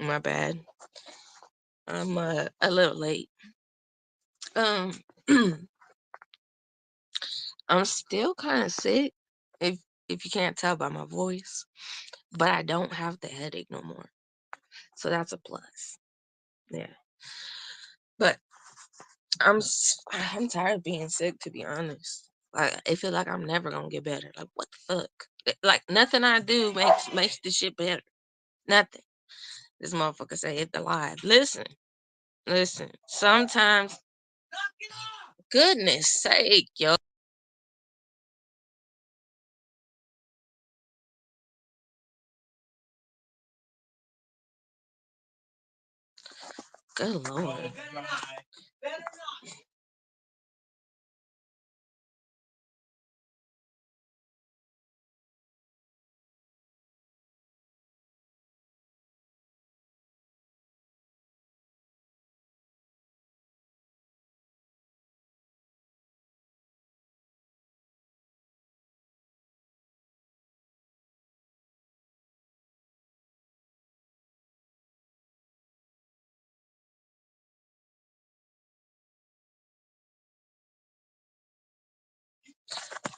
My bad. I'm a little late. Um, I'm still kind of sick, if if you can't tell by my voice, but I don't have the headache no more, so that's a plus. Yeah, but I'm tired of being sick, to be honest. Like I feel like I'm never gonna get better. Like what the fuck? Like nothing I do makes this shit better. Nothing. This motherfucker say it's alive. Listen. Sometimes, goodness sake, yo. Good lord.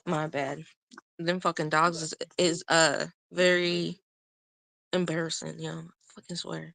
My bad. Them fucking dogs is very embarrassing, yo. Fucking swear.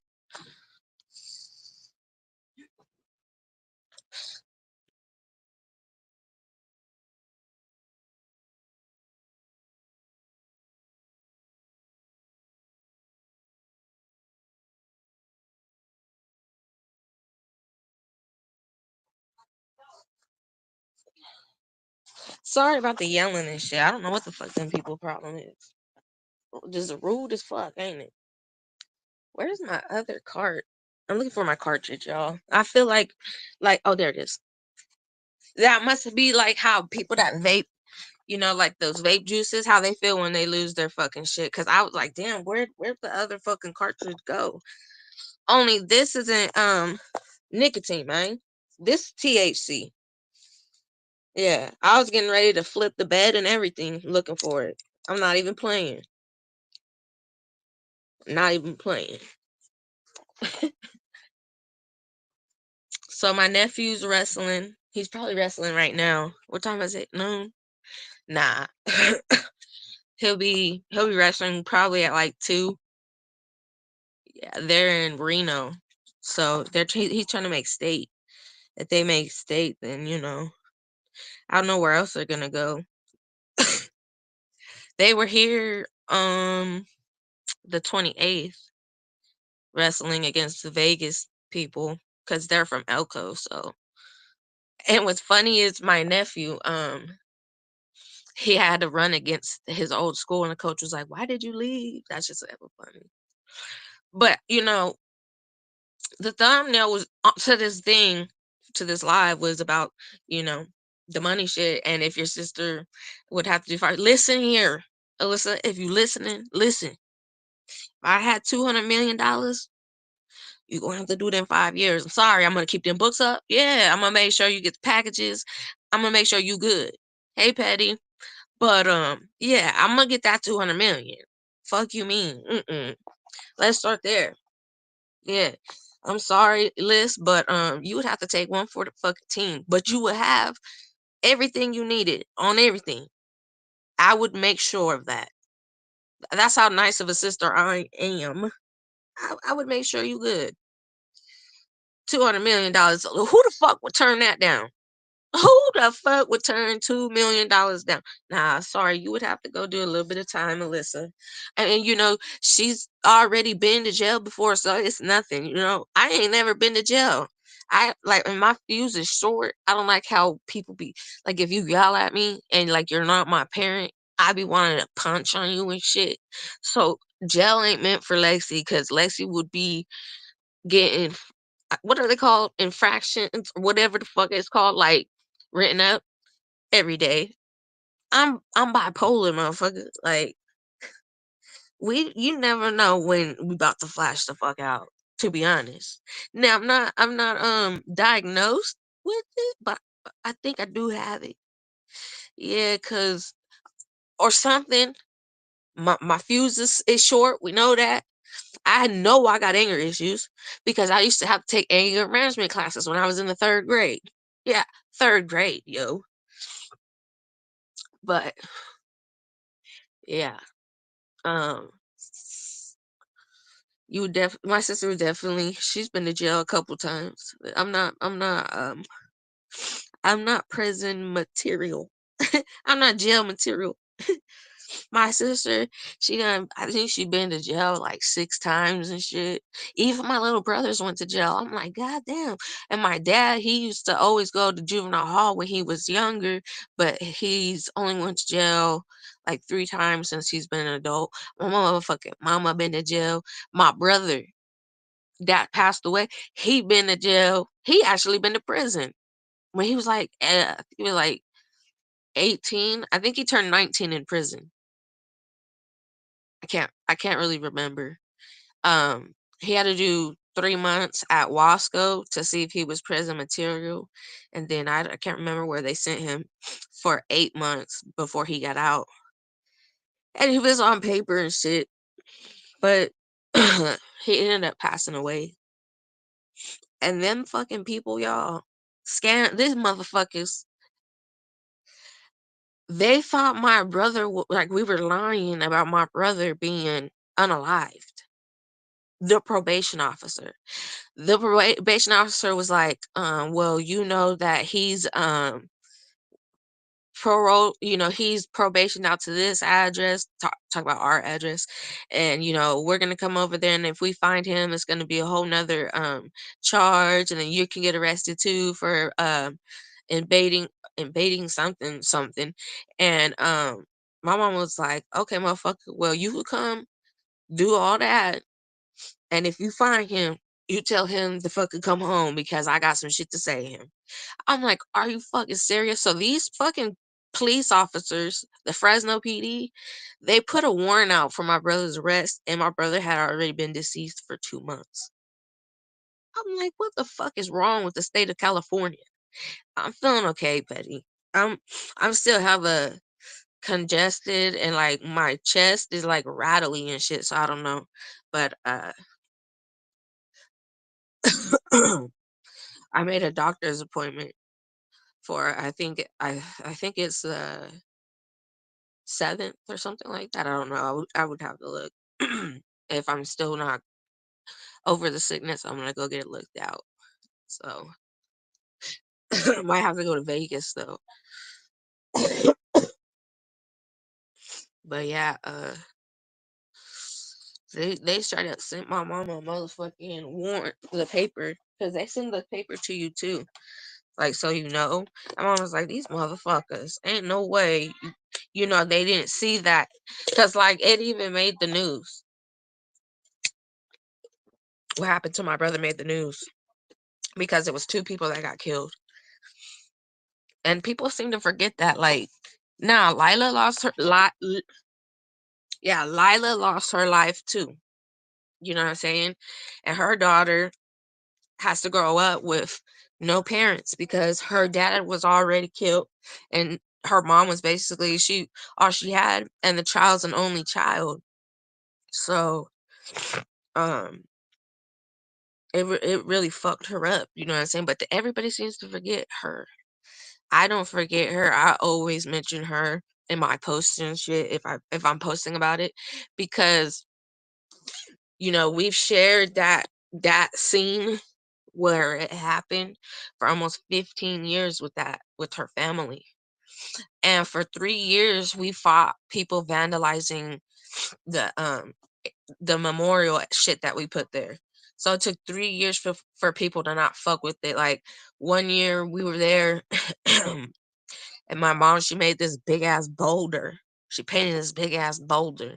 Sorry about the yelling and shit. I don't know what the fuck them people problem is. Just rude as fuck, ain't it? Where's my other cart? I'm looking for my cartridge, y'all. I feel like, oh, there it is. That must be like how people that vape, like those vape juices, how they feel when they lose their fucking shit. Cause I was like, damn, where'd the other fucking cartridge go? Only this isn't nicotine, man. This THC. Yeah, I was getting ready to flip the bed and everything looking for it. I'm not even playing. Not even playing. So my nephew's wrestling. He's probably wrestling right now. What time is it? Noon? Nah. He'll be wrestling probably at like 2. Yeah, they're in Reno. So he's trying to make state. If they make state, then I don't know where else they're gonna go. They were here the 28th wrestling against the Vegas people because they're from Elko. So, and what's funny is my nephew, he had to run against his old school, and the coach was like, "Why did you leave?" That's just ever funny. But the thumbnail was to this live was about you know the money shit, and if your sister would have to do fire. Listen here, Alyssa, if you listening, listen. If I had $200 million, you're gonna have to do it in 5 years. I'm sorry, I'm gonna keep them books up. Yeah, I'm gonna make sure you get the packages. I'm gonna make sure you good. Hey, Patty. But yeah, I'm gonna get that 200 million. Fuck you mean? Let's start there. Yeah. I'm sorry, Liz, but you would have to take one for the fucking team. But you would have everything you needed on everything. I would make sure of that. That's how nice of a sister I am. I would make sure you good. $200 million. Who the fuck would turn that down? Who the fuck would turn $2 million down? Nah, sorry, you would have to go do a little bit of time, Melissa. And she's already been to jail before, so it's nothing. I ain't never been to jail. I like, and my fuse is short. I don't like how people be like, if you yell at me and like you're not my parent, I be wanting to punch on you and shit. So jail ain't meant for Lexi, because Lexi would be getting, what are they called, infractions, whatever the fuck it's called, like written up every day. I'm bipolar, motherfucker. Like, you never know when we about to flash the fuck out, to be honest. Now I'm not diagnosed with it, but I think I do have it. Yeah, cause or something. My fuse is short, we know that. I know I got anger issues because I used to have to take anger management classes when I was in the 3rd grade. Yeah, 3rd grade, yo. But yeah, um, you would my sister would definitely, she's been to jail a couple times. I'm not prison material. I'm not jail material. My sister, I think she been to jail like 6 times and shit. Even my little brothers went to jail. I'm like, God damn. And my dad, he used to always go to juvenile hall when he was younger, but he's only went to jail like 3 times since he's been an adult. My motherfucking mama been to jail. My brother that passed away, he been to jail. He actually been to prison when he was like, he was like 18. I think he turned 19 in prison. I can't really remember. He had to do 3 months at Wasco to see if he was prison material, and then I can't remember where they sent him for 8 months before he got out. And he was on paper and shit, but he ended up passing away. And them fucking people, y'all, these motherfuckers, they thought my brother like we were lying about my brother being unalived. The probation officer. The probation officer was like, well, you know that he's parole, he's probation out to this address, talk about our address, and we're gonna come over there, and if we find him, it's gonna be a whole nother charge, and then you can get arrested too for invading invading something. And my mom was like, okay, motherfucker, well, you could come do all that, and if you find him, you tell him to fucking come home because I got some shit to say to him. I'm like, are you fucking serious? So these fucking police officers, the Fresno PD, they put a warrant out for my brother's arrest, and my brother had already been deceased for 2 months. I'm like, what the fuck is wrong with the state of California? I'm feeling okay, Betty. I'm I'm still have a congested, and like my chest is like rattly and shit, so I don't know. But I made a doctor's appointment for, I think it's 7th or something like that. I don't know. I would have to look. If I'm still not over the sickness, I'm gonna go get it looked out. So might have to go to Vegas though. But yeah, they started sent my mama a motherfucking warrant, the paper, because they send the paper to you too. Like, so my mom was like, these motherfuckers, ain't no way, they didn't see that, because like it even made the news. What happened to my brother made the news because it was 2 people that got killed, and people seem to forget that. Like, now Lila lost yeah, Lila lost her life too. You know what I'm saying? And her daughter has to grow up with no parents because her dad was already killed, and her mom was basically all she had, and the child's an only child. So um it really fucked her up, you know what I'm saying? But everybody seems to forget her. I don't forget her. I always mention her in my posts and shit if I'm posting about it, because we've shared that scene where it happened for almost 15 years with her family. And for 3 years we fought people vandalizing the um the memorial shit that we put there. So it took 3 years for people to not fuck with it. Like, one year we were there, and my mom, she made this big ass boulder. She painted this big ass boulder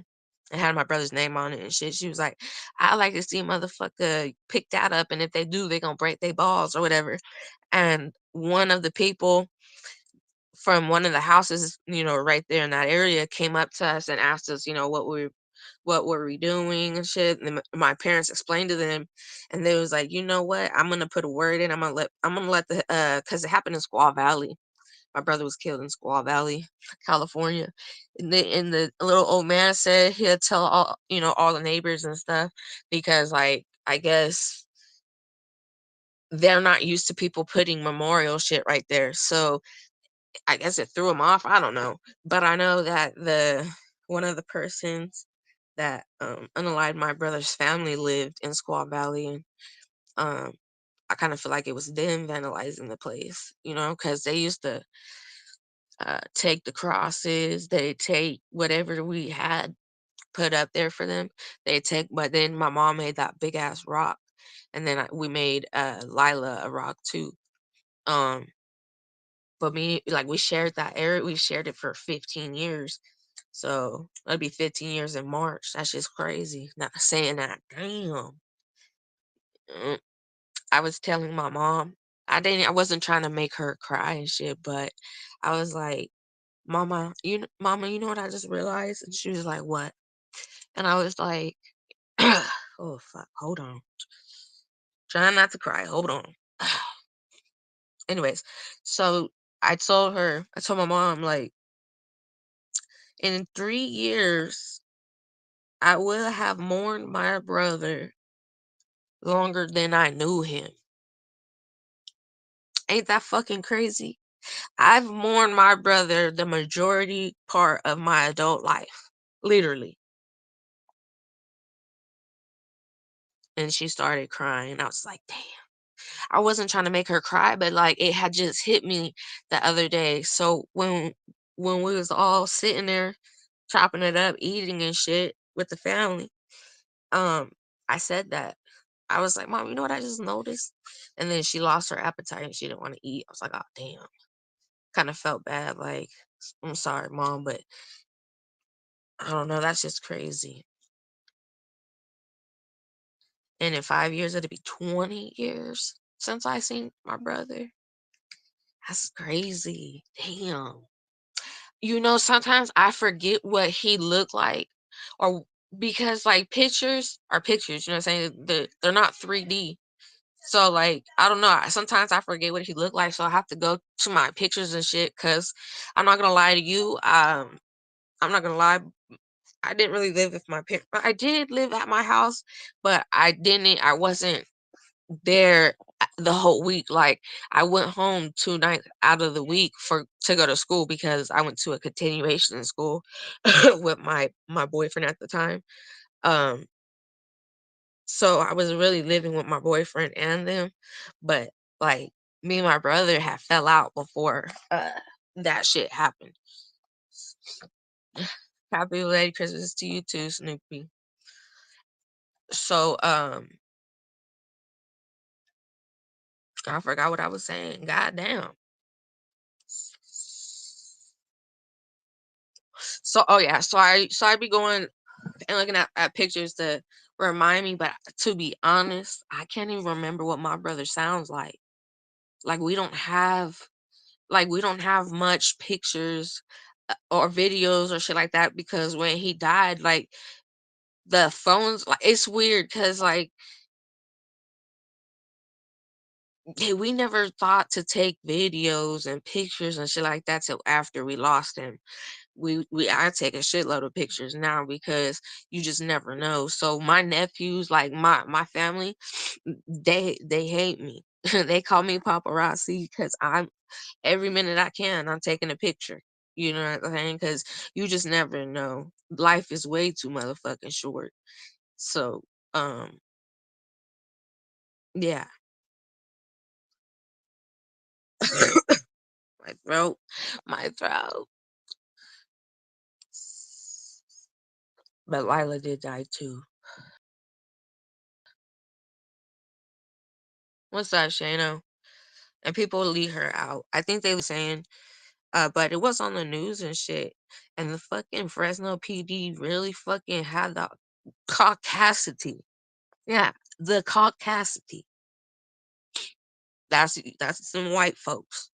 and had my brother's name on it and shit. She was like, I like to see a motherfucker pick that up, and if they do, they gonna break their balls or whatever. And one of the people from one of the houses, right there in that area, came up to us and asked us, what were we doing and shit. And then my parents explained to them, and they was like, you know what? I'm gonna put a word in. I'm gonna let the because it happened in Squaw Valley. my brother was killed in Squaw Valley, California. And the little old man said he'll tell all, all the neighbors and stuff because, like, I guess they're not used to people putting memorial shit right there. So I guess it threw him off. I don't know. But I know that the one of the persons that unalived my brother's family lived in Squaw Valley, and um I kind of feel like it was them vandalizing the place, because they used to take the crosses, they take whatever we had put up there for them. They take, but then my mom made that big ass rock, and then we made Lila a rock too. Um, but me, like, we shared that area. We shared it for 15 years, so it'll be 15 years in March. That's just crazy. Not saying that. Damn. Mm, I was telling my mom. I wasn't trying to make her cry and shit, but I was like, Mama, you know what I just realized? And she was like, what? And I was like, oh fuck, hold on. Trying not to cry. Hold on. Anyways, so I told my mom, like, in 3 years, I will have mourned my brother longer than I knew him. Ain't that fucking crazy? I've mourned my brother the majority part of my adult life. Literally. And she started crying. I was like, damn. I wasn't trying to make her cry, but, like, it had just hit me the other day. So when we was all sitting there chopping it up, eating and shit with the family, um, I said that. I was like, Mom, you know what I just noticed? And then she lost her appetite and she didn't want to eat. I was like, oh damn. Kind of felt bad, like, I'm sorry, Mom, but I don't know, that's just crazy. And in 5 years, it'll be 20 years since I seen my brother. That's crazy. Damn. Sometimes I forget what he looked like, or because, like, pictures are pictures, you know what I'm saying? They're not 3D. So, like, I don't know. Sometimes I forget what he looked like, so I have to go to my pictures and shit. Cause I'm not gonna lie to you. I'm not gonna lie. I didn't really live with my parents. I did live at my house, but I didn't. I wasn't there the whole week. Like, I went home 2 nights out of the week for to go to school because I went to a continuation school with my boyfriend at the time. Um, so I was really living with my boyfriend and them, but, like, me and my brother had fell out before that shit happened. Happy belated Christmas to you too, Snoopy. So I forgot what I was saying. God damn. So, oh yeah, so I be going and looking at pictures to remind me, but to be honest, I can't even remember what my brother sounds like. Like, we don't have much pictures or videos or shit like that because when he died, like, the phones, like, it's weird because, like, we never thought to take videos and pictures and shit like that till after we lost him. I take a shitload of pictures now because you just never know. So my nephews, like, my family, they hate me. They call me paparazzi because every minute I can, I'm taking a picture. You know what I'm saying? Because you just never know. Life is way too motherfucking short. So, um, yeah, my throat, my throat. But Lila did die too. What's that, Shano? And people leave her out. I think they were saying, but it was on the news and shit. And the fucking Fresno PD really fucking had the caucasity. Yeah, the caucasity. That's some white folks.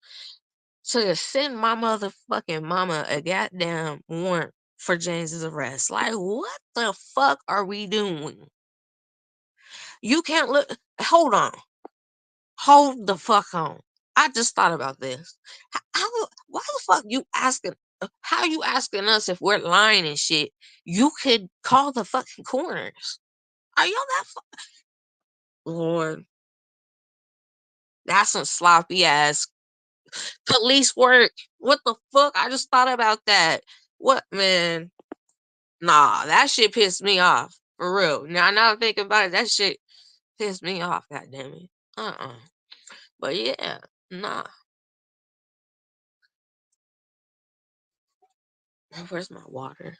So to send my motherfucking mama a goddamn warrant for James's arrest. Like, what the fuck are we doing? You can't look. Hold on. Hold the fuck on. I just thought about this. Why the fuck you asking? How you asking us if we're lying and shit? You could call the fucking coroners. Are y'all that? Lord, that's some sloppy ass police work. What the fuck? I just thought about that. What man? Nah, that shit pissed me off for real. Now I'm thinking about it. That shit pissed me off. God damn it. Uh. But yeah, nah. Where's my water?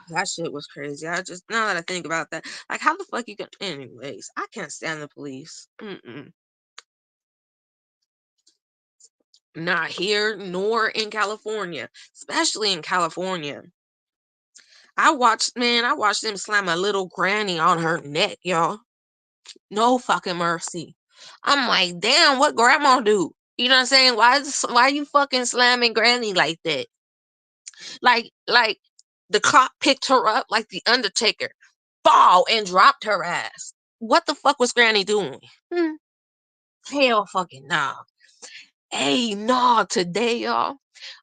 That shit was crazy. I just now that I think about that, like how the fuck you can. Anyways, I can't stand the police. Mm-mm. Not here nor in California, especially in California. I watched them slam a little granny on her neck, y'all. No fucking mercy. I'm like, damn, what grandma do? You know what I'm saying? Why you fucking slamming granny like that? Like the cop picked her up like the Undertaker, fall and dropped her ass. What the fuck was Granny doing? Hmm. Hell fucking nah. Hey, nah, today, y'all,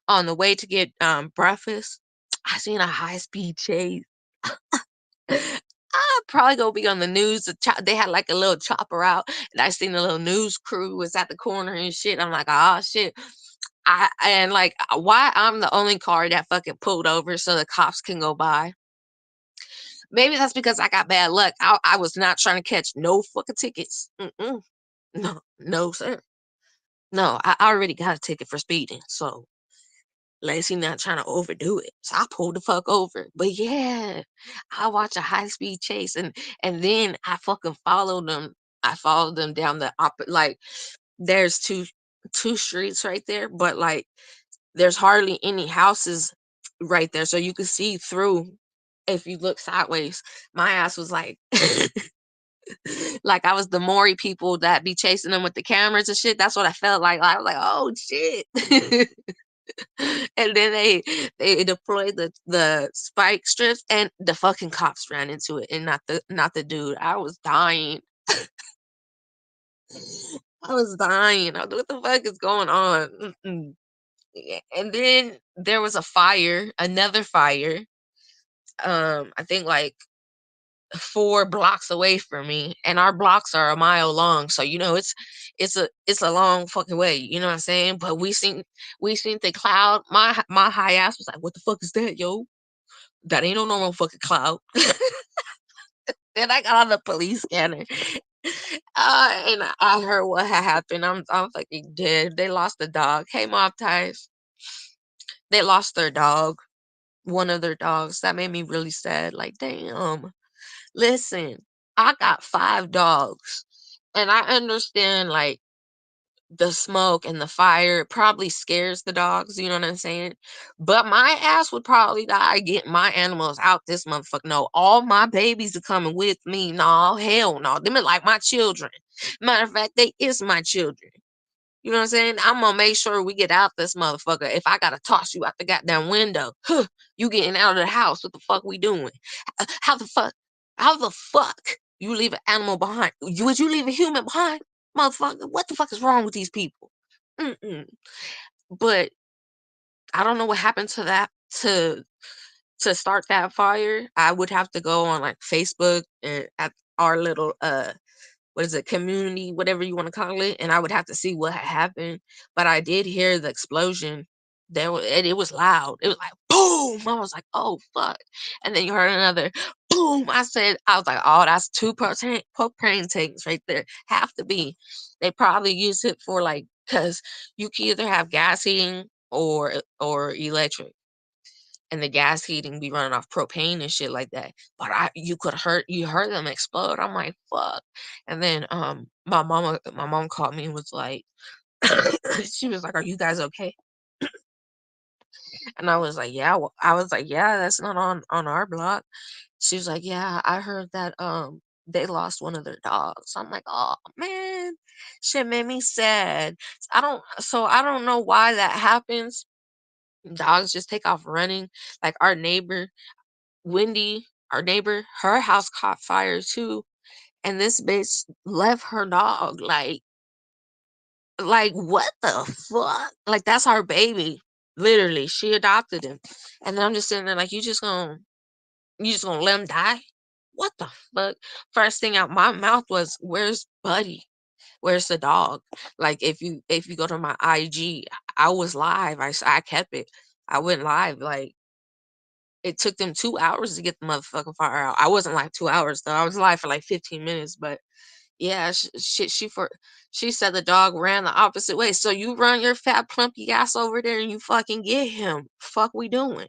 on the way to get breakfast, I seen a high speed chase. I probably gonna be on the news. They had like a little chopper out, and I seen the little news crew was at the corner and shit. I'm like, oh shit. Why I'm the only car that fucking pulled over so the cops can go by. Maybe that's because I got bad luck. I was not trying to catch no fucking tickets. Mm-mm. No, no, sir. No, I already got a ticket for speeding. So Lacey not trying to overdo it. So I pulled the fuck over. But yeah, I watch a high speed chase and then I fucking followed them. I followed them down the like there's two streets right there, but like there's hardly any houses right there. So you can see through if you look sideways. My ass was like like I was the Maury people that be chasing them with the cameras and shit. That's what I felt like. I was like, oh shit. And then they deployed the spike strips and the fucking cops ran into it and not the dude. I was dying. I was dying. I was, what the fuck is going on? Mm-mm. Yeah. And then there was a fire, another fire. I think like 4 blocks away from me, and our blocks are a mile long. So it's a long fucking way. You know what I'm saying? But we seen the cloud. My high ass was like, "What the fuck is that, yo? That ain't no normal fucking cloud." Then I got on the police scanner, and I heard what had happened. I'm fucking dead. They lost the dog. Hey, Mob Ties. They lost their dog. One of their dogs. That made me really sad. Like, damn. Listen, I got 5 dogs, and I understand, like, the smoke and the fire probably scares the dogs, you know what I'm saying? But my ass would probably die getting my animals out this motherfucker. No, all my babies are coming with me. No, hell no. Them are like my children. Matter of fact, they is my children. You know what I'm saying? I'm gonna make sure we get out this motherfucker. If I gotta toss you out the goddamn window, huh, you getting out of the house. What the fuck we doing? How the fuck? How the fuck you leave an animal behind? Would you leave a human behind? Motherfucker, what the fuck is wrong with these people? Mm-mm. But I don't know what happened to that to start that fire. I would have to go on like Facebook and at our little what is it, community, whatever you want to call it, and I would have to see what had happened. But I did hear the explosion. It was loud. It was like boom. I was like, oh fuck. And then you heard another boom. I was like, oh, that's 2 propane tanks right there. Have to be. They probably use it for like because you can either have gas heating or electric, and the gas heating be running off propane and shit like that. But you heard them explode. I'm like, fuck. And then my mom called me and was like, she was like, "Are you guys okay?" And I was like, "Yeah." I was like, "Yeah, that's not on our block." She was like, "Yeah, I heard that they lost one of their dogs." I'm like, "Oh man, shit made me sad." I don't know why that happens. Dogs just take off running. Like our neighbor, Wendy, our neighbor, her house caught fire too, and this bitch left her dog. Like Like, what the fuck? Like, that's our baby. Literally, she adopted him. And then I'm just sitting there like, you just gonna let him die? What the fuck? First thing out my mouth was, "Where's Buddy? Where's the dog?" Like, if you go to my IG, I was live. I kept it. I went live. Like, it took them 2 hours to get the motherfucking fire out. I wasn't live 2 hours though. I was live for like 15 minutes, but yeah, she said the dog ran the opposite way. So you run your fat plumpy ass over there and you fucking get him. Fuck we doing?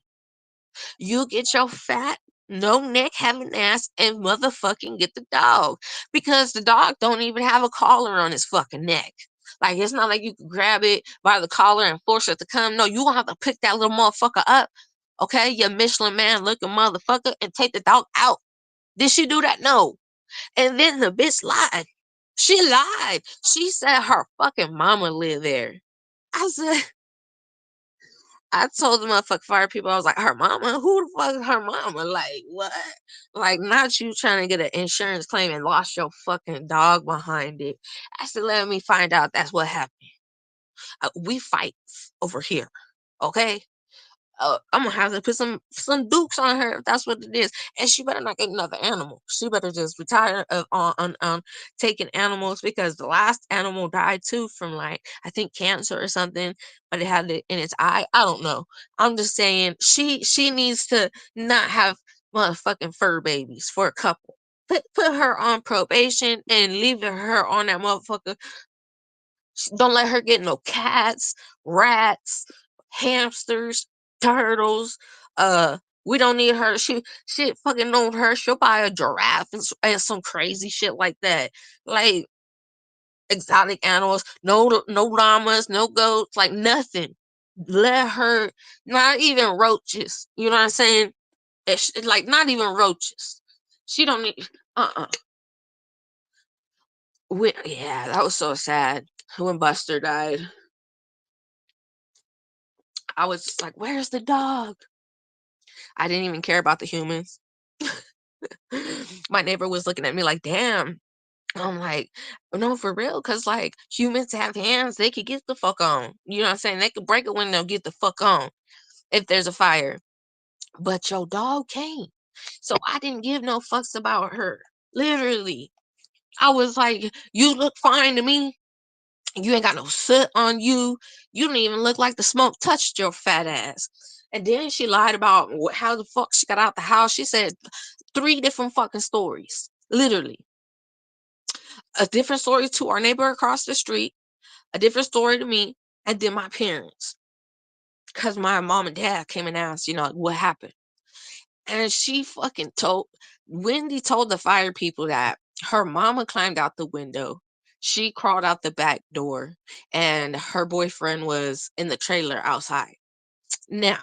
You get your fat, no neck having ass and motherfucking get the dog. Because the dog don't even have a collar on his fucking neck. Like, it's not like you can grab it by the collar and force it to come. No, you gonna have to pick that little motherfucker up. Okay, you Michelin man looking motherfucker, and take the dog out. Did she do that? No. And then the bitch lied. She lied. She said her fucking mama lived there. I said, I told the motherfucking fire people, I was like, her mama? Who the fuck is her mama? Like, what? Like, not you trying to get an insurance claim and lost your fucking dog behind it. I said, let me find out that's what happened. We fight over here. Okay? I'm gonna have to put some dukes on her if that's what it is, and she better not get another animal. She better just retire of on taking animals, because the last animal died too from, like, I think cancer or something, but it had it in its eye. I don't know. I'm just saying she needs to not have motherfucking fur babies for a couple. Put her on probation and leave her on that motherfucker. Don't let her get no cats, rats, hamsters, turtles. We don't need her. She fucking know her. She'll buy a giraffe and some crazy shit like that. Like, exotic animals. No llamas, no goats, like nothing. Let her, not even roaches. You know what I'm saying? Like, not even roaches. She don't need. Uh-uh. Yeah, that was so sad when Buster died. I was just like, "Where's the dog?" I didn't even care about the humans. My neighbor was looking at me like, "Damn." I'm like, "No, for real, cause like, humans have hands, they could get the fuck on." You know what I'm saying? They could break a window, get the fuck on if there's a fire. But your dog can't. So I didn't give no fucks about her. Literally. I was like, "You look fine to me. You ain't got no soot on you. You don't even look like the smoke touched your fat ass." And then she lied about how the fuck she got out the house. She said three different fucking stories. Literally. A different story to our neighbor across the street, a different story to me, and then my parents. Because my mom and dad came and asked, like, what happened? And she fucking Wendy told the fire people that her mama climbed out the window. She crawled out the back door, and her boyfriend was in the trailer outside. Now,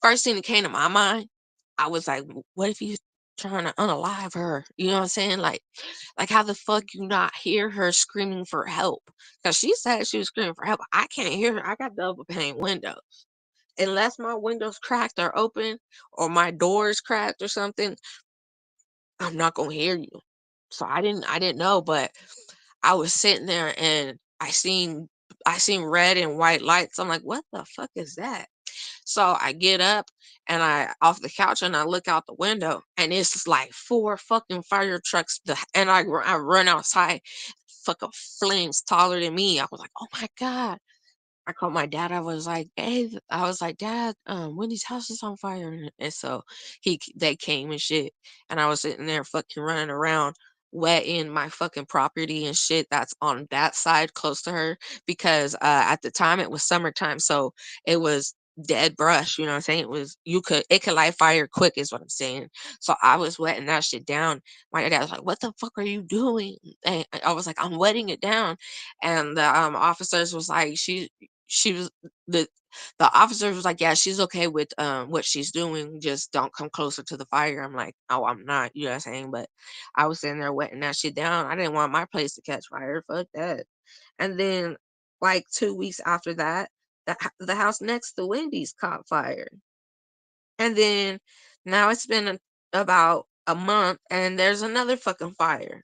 first thing that came to my mind, I was like, what if he's trying to unalive her? You know what I'm saying? Like how the fuck you not hear her screaming for help? Because she said she was screaming for help. I can't hear her. I got double pane windows. Unless my windows cracked or open, or my doors cracked or something, I'm not gonna hear you. So I didn't know, but I was sitting there and I seen red and white lights. I'm like, what the fuck is that? So I get up and I off the couch and I look out the window, and it's just like four fucking fire trucks. And I run outside, fucking flames taller than me. I was like, oh my god. I called my dad. I was like, "Hey," I was like, "Dad, Wendy's house is on fire." And so they came and shit. And I was sitting there fucking running around, wetting my fucking property and shit that's on that side close to her, because at the time it was summertime, so it was dead brush. You know what I'm saying? It could light fire quick, is what I'm saying. So I was wetting that shit down. My dad was like, "What the fuck are you doing?" And I was like, "I'm wetting it down." And the officers was like, she was the the officer was like, "Yeah, she's okay with what she's doing. Just don't come closer to the fire." I'm like, "Oh, I'm not." You know what I'm saying? But I was sitting there wetting that shit down. I didn't want my place to catch fire. Fuck that. And then, like 2 weeks after that, the house next to Wendy's caught fire. And then now it's been about a month, and there's another fucking fire.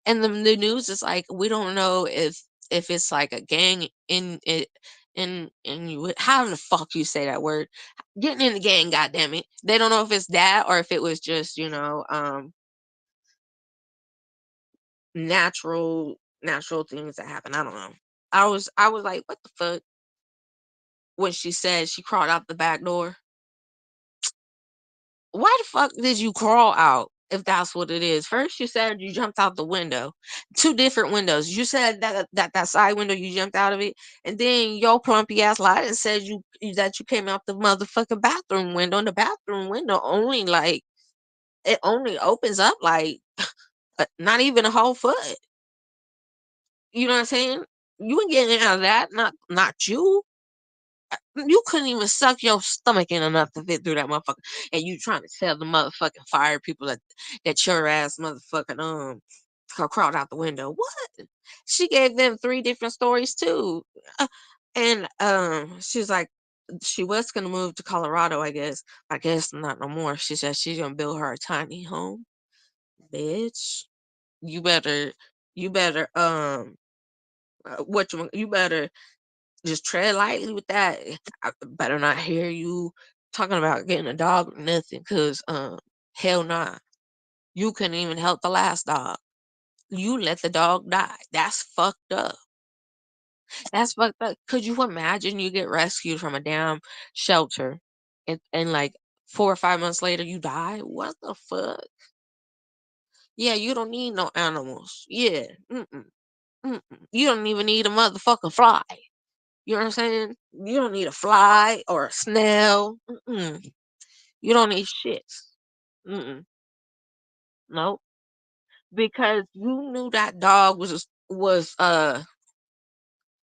And the news is like, we don't know if it's like a gang in it in you, how the fuck you say that word? Getting in the gang, goddamn it. They don't know if it's that or if it was just, natural things that happen. I don't know. I was like, what the fuck? When she said she crawled out the back door. Why the fuck did you crawl out if that's what it is? First you said you jumped out the window. Two different windows. You said that side window you jumped out of it, and then your plumpy ass lied and said that you came out the motherfucking bathroom window, and the bathroom window only like it only opens up like not even a whole foot. You know what I'm saying? You ain't getting out of that. Not you. You couldn't even suck your stomach in enough to fit through that motherfucker. And you trying to tell the motherfucking fire people that your ass motherfucking crawled out the window. What? She gave them three different stories too. And she's like she was gonna move to Colorado, I guess. I guess not no more. She said she's gonna build her a tiny home. Bitch. You better you better you better just tread lightly with that. I better not hear you talking about getting a dog or nothing, cause hell nah. You couldn't even help the last dog. You let the dog die. That's fucked up. That's fucked up. Could you imagine you get rescued from a damn shelter and like 4 or 5 months later you die? What the fuck? Yeah, you don't need no animals. Yeah. Mm-mm. Mm-mm. You don't even need a motherfucking fly. You know what I'm saying? You don't need a fly or a snail. Mm-mm. You don't need shit. Mm-mm. Nope. Because you knew that dog was.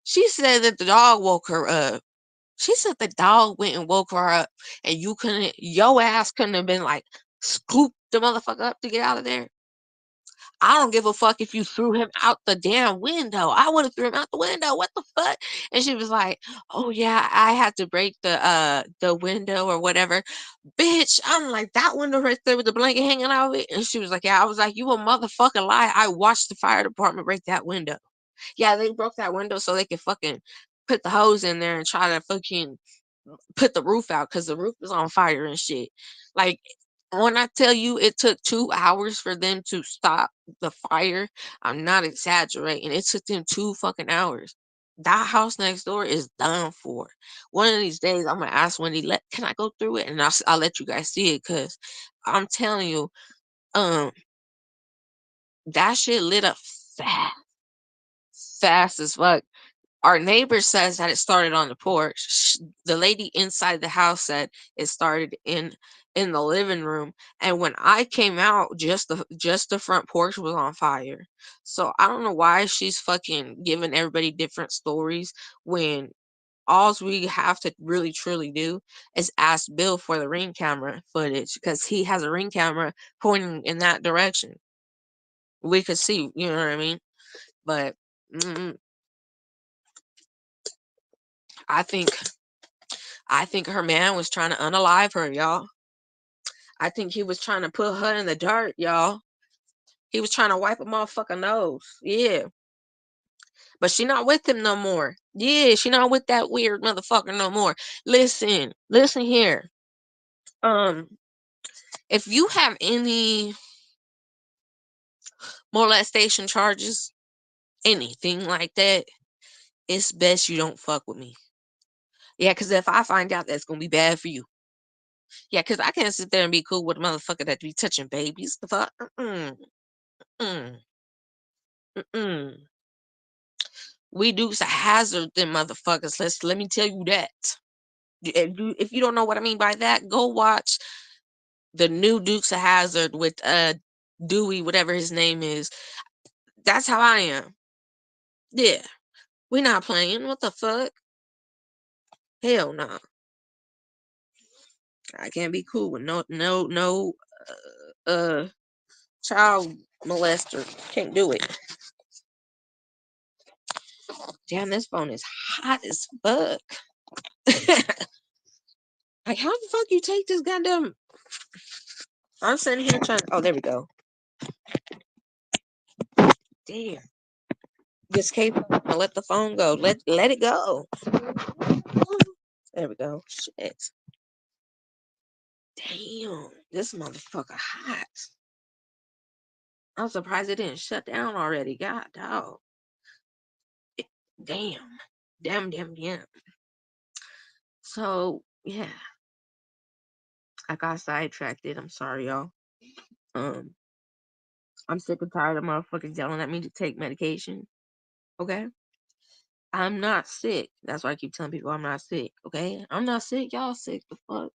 She said that the dog woke her up. She said the dog went and woke her up, and your ass couldn't have been like scoop the motherfucker up to get out of there. I don't give a fuck if you threw him out the damn window. I would have threw him out the window. What the fuck? And she was like, "Oh yeah, I had to break the window or whatever." Bitch, I'm like that window right there with the blanket hanging out of it. And she was like, "Yeah." I was like, "You a motherfucking lie. I watched the fire department break that window." Yeah, they broke that window so they could fucking put the hose in there and try to fucking put the roof out because the roof was on fire and shit. Like when I tell you it took 2 hours for them to stop the fire, I'm not exaggerating. It took them 2 fucking hours. That house next door is done for. One of these days, I'm gonna ask Wendy, can I go through it? And I'll let you guys see it because I'm telling you, um, that shit lit up fast, fast as fuck. Our neighbor says that it started on the porch. The lady inside the house said it started in the living room, and when I came out, just the front porch was on fire. So I don't know why she's fucking giving everybody different stories when all we have to really truly do is ask Bill for the ring camera footage because he has a ring camera pointing in that direction. We could see, you know what I mean? But mm, I think I think her man was trying to unalive her, y'all. I think he was trying to put her in the dirt, y'all. He was trying to wipe a motherfucker nose. Yeah. But she not with him no more. Yeah, she not with that weird motherfucker no more. Listen here. Um, if you have any molestation charges, anything like that, it's best you don't fuck with me. Yeah, because if I find out, that's gonna be bad for you. Yeah, because I can't sit there and be cool with a motherfucker that be touching babies. The fuck? Mm-mm. Mm-mm. Mm-mm. We Dukes a hazard them motherfuckers. Let me tell you that. If you don't know what I mean by that, go watch the new Dukes of Hazard with Dewey, whatever his name is. That's how I am. Yeah, we not playing. What the fuck? Hell no. Nah. I can't be cool with no uh child molester. Can't do it. Damn, this phone is hot as fuck. Like, how the fuck you take this goddamn? I'm sitting here trying. Oh, there we go. Damn. Just keep let the phone go. Let it go. There we go. Shit. Damn. This motherfucker hot. I'm surprised it didn't shut down already. God dog. Damn. Damn. So yeah, I got sidetracked. I'm sorry, y'all. Um, I'm sick and tired of motherfuckers yelling at me to take medication. Okay, I'm not sick. That's why I keep telling people I'm not sick. Okay, I'm not sick. Y'all sick. The fuck.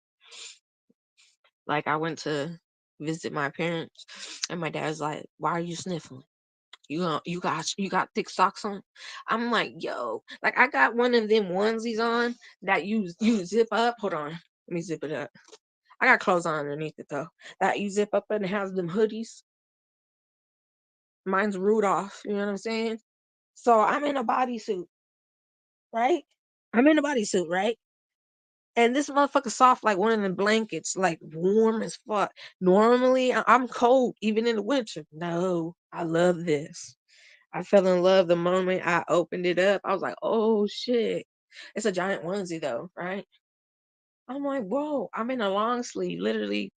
Like I went to visit my parents, and my dad's like, "Why are you sniffling? You got thick socks on?" I'm like, "Yo, like I got one of them onesies on that you zip up. Hold on, let me zip it up. I got clothes on underneath it though. That you zip up and it has them hoodies. Mine's Rudolph. You know what I'm saying? So I'm in a bodysuit, right? I'm in a bodysuit, right? And this motherfucker soft like one of the blankets, like warm as fuck. Normally, I'm cold even in the winter. No, I love this. I fell in love the moment I opened it up. I was like, oh shit. It's a giant onesie though, right? I'm like, whoa, I'm in a long sleeve. Literally,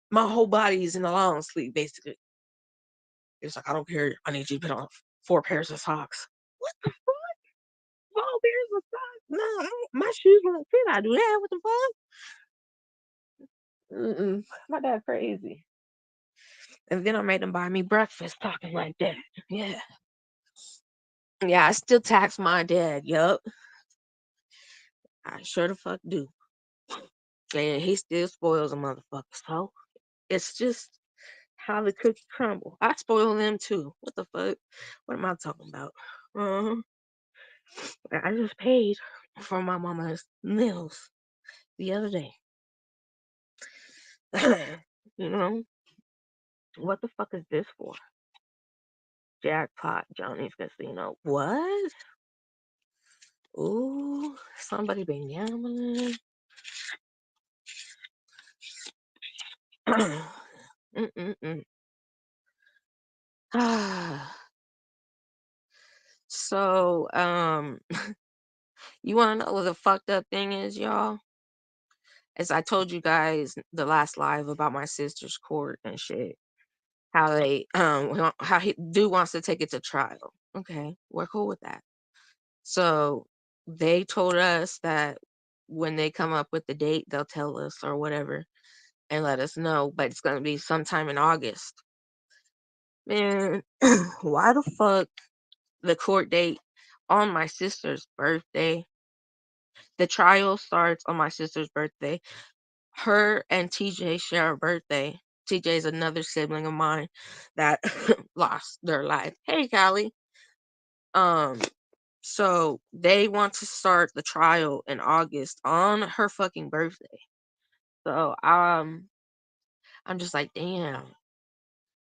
my whole body is in a long sleeve, basically. It's like, I don't care. I need you to put on 4 pairs of socks. What the fuck? 4 pairs of socks? No, my shoes won't fit. I do that. What the fuck? My dad crazy. And then I made him buy me breakfast talking like that. Yeah. Yeah, I still tax my dad. Yup. I sure the fuck do. And he still spoils a motherfucker. So it's just how the cookie crumble. I spoil them too. What the fuck? What am I talking about? Uh-huh. I just paid for my mama's meals the other day. You know, what the fuck is this for? Jackpot, Johnny's Casino. What? Ooh, somebody been gambling. Mm-mm-mm. So, you want to know what the fucked up thing is, y'all? As I told you guys the last live about my sister's court and shit, how they how he dude wants to take it to trial. Okay, we're cool with that. So they told us that when they come up with the date, they'll tell us or whatever and let us know, but it's gonna be sometime in August. Man, why the fuck the court date on my sister's birthday? The trial starts on my sister's birthday. Her and TJ share a birthday. TJ is another sibling of mine that lost their life. Hey, Callie. Um, so they want to start the trial in August on her fucking birthday. So I'm just like, damn.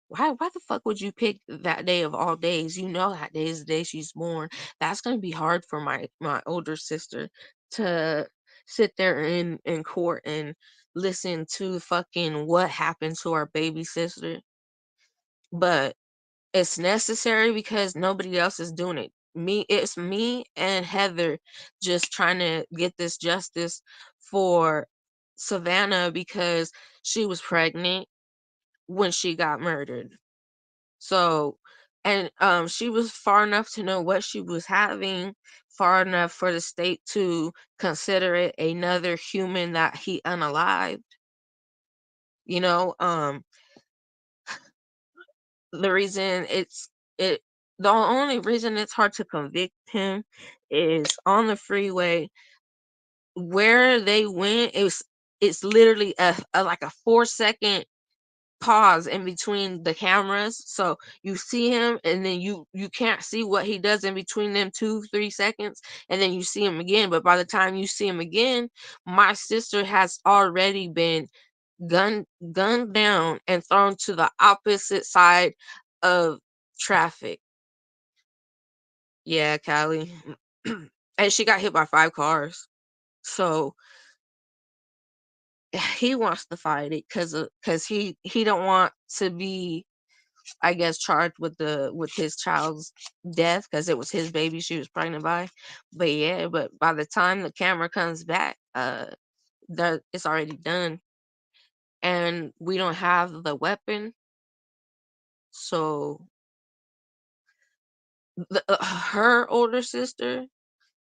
Why the fuck would you pick that day of all days? You know that day is the day she's born. That's gonna be hard for my older sister to sit there in court and listen to fucking what happened to our baby sister. But it's necessary because nobody else is doing it. It's me and Heather just trying to get this justice for Savannah because she was pregnant when she got murdered. So, and she was far enough to know what she was having, far enough for the state to consider it another human that he unalived. You know, the reason it the only reason it's hard to convict him is on the freeway where they went. It's literally a like a 4 second pause in between the cameras, so you see him and then you can't see what he does in between them 2-3 seconds, and then you see him again, but by the time you see him again, my sister has already been gunned down and thrown to the opposite side of traffic. Yeah, Callie. And she got hit by 5 cars. So he wants to fight it because he don't want to be I guess, charged with his child's death because it was his baby she was pregnant by. But yeah, but by the time the camera comes back, that it's already done, and we don't have the weapon. So her older sister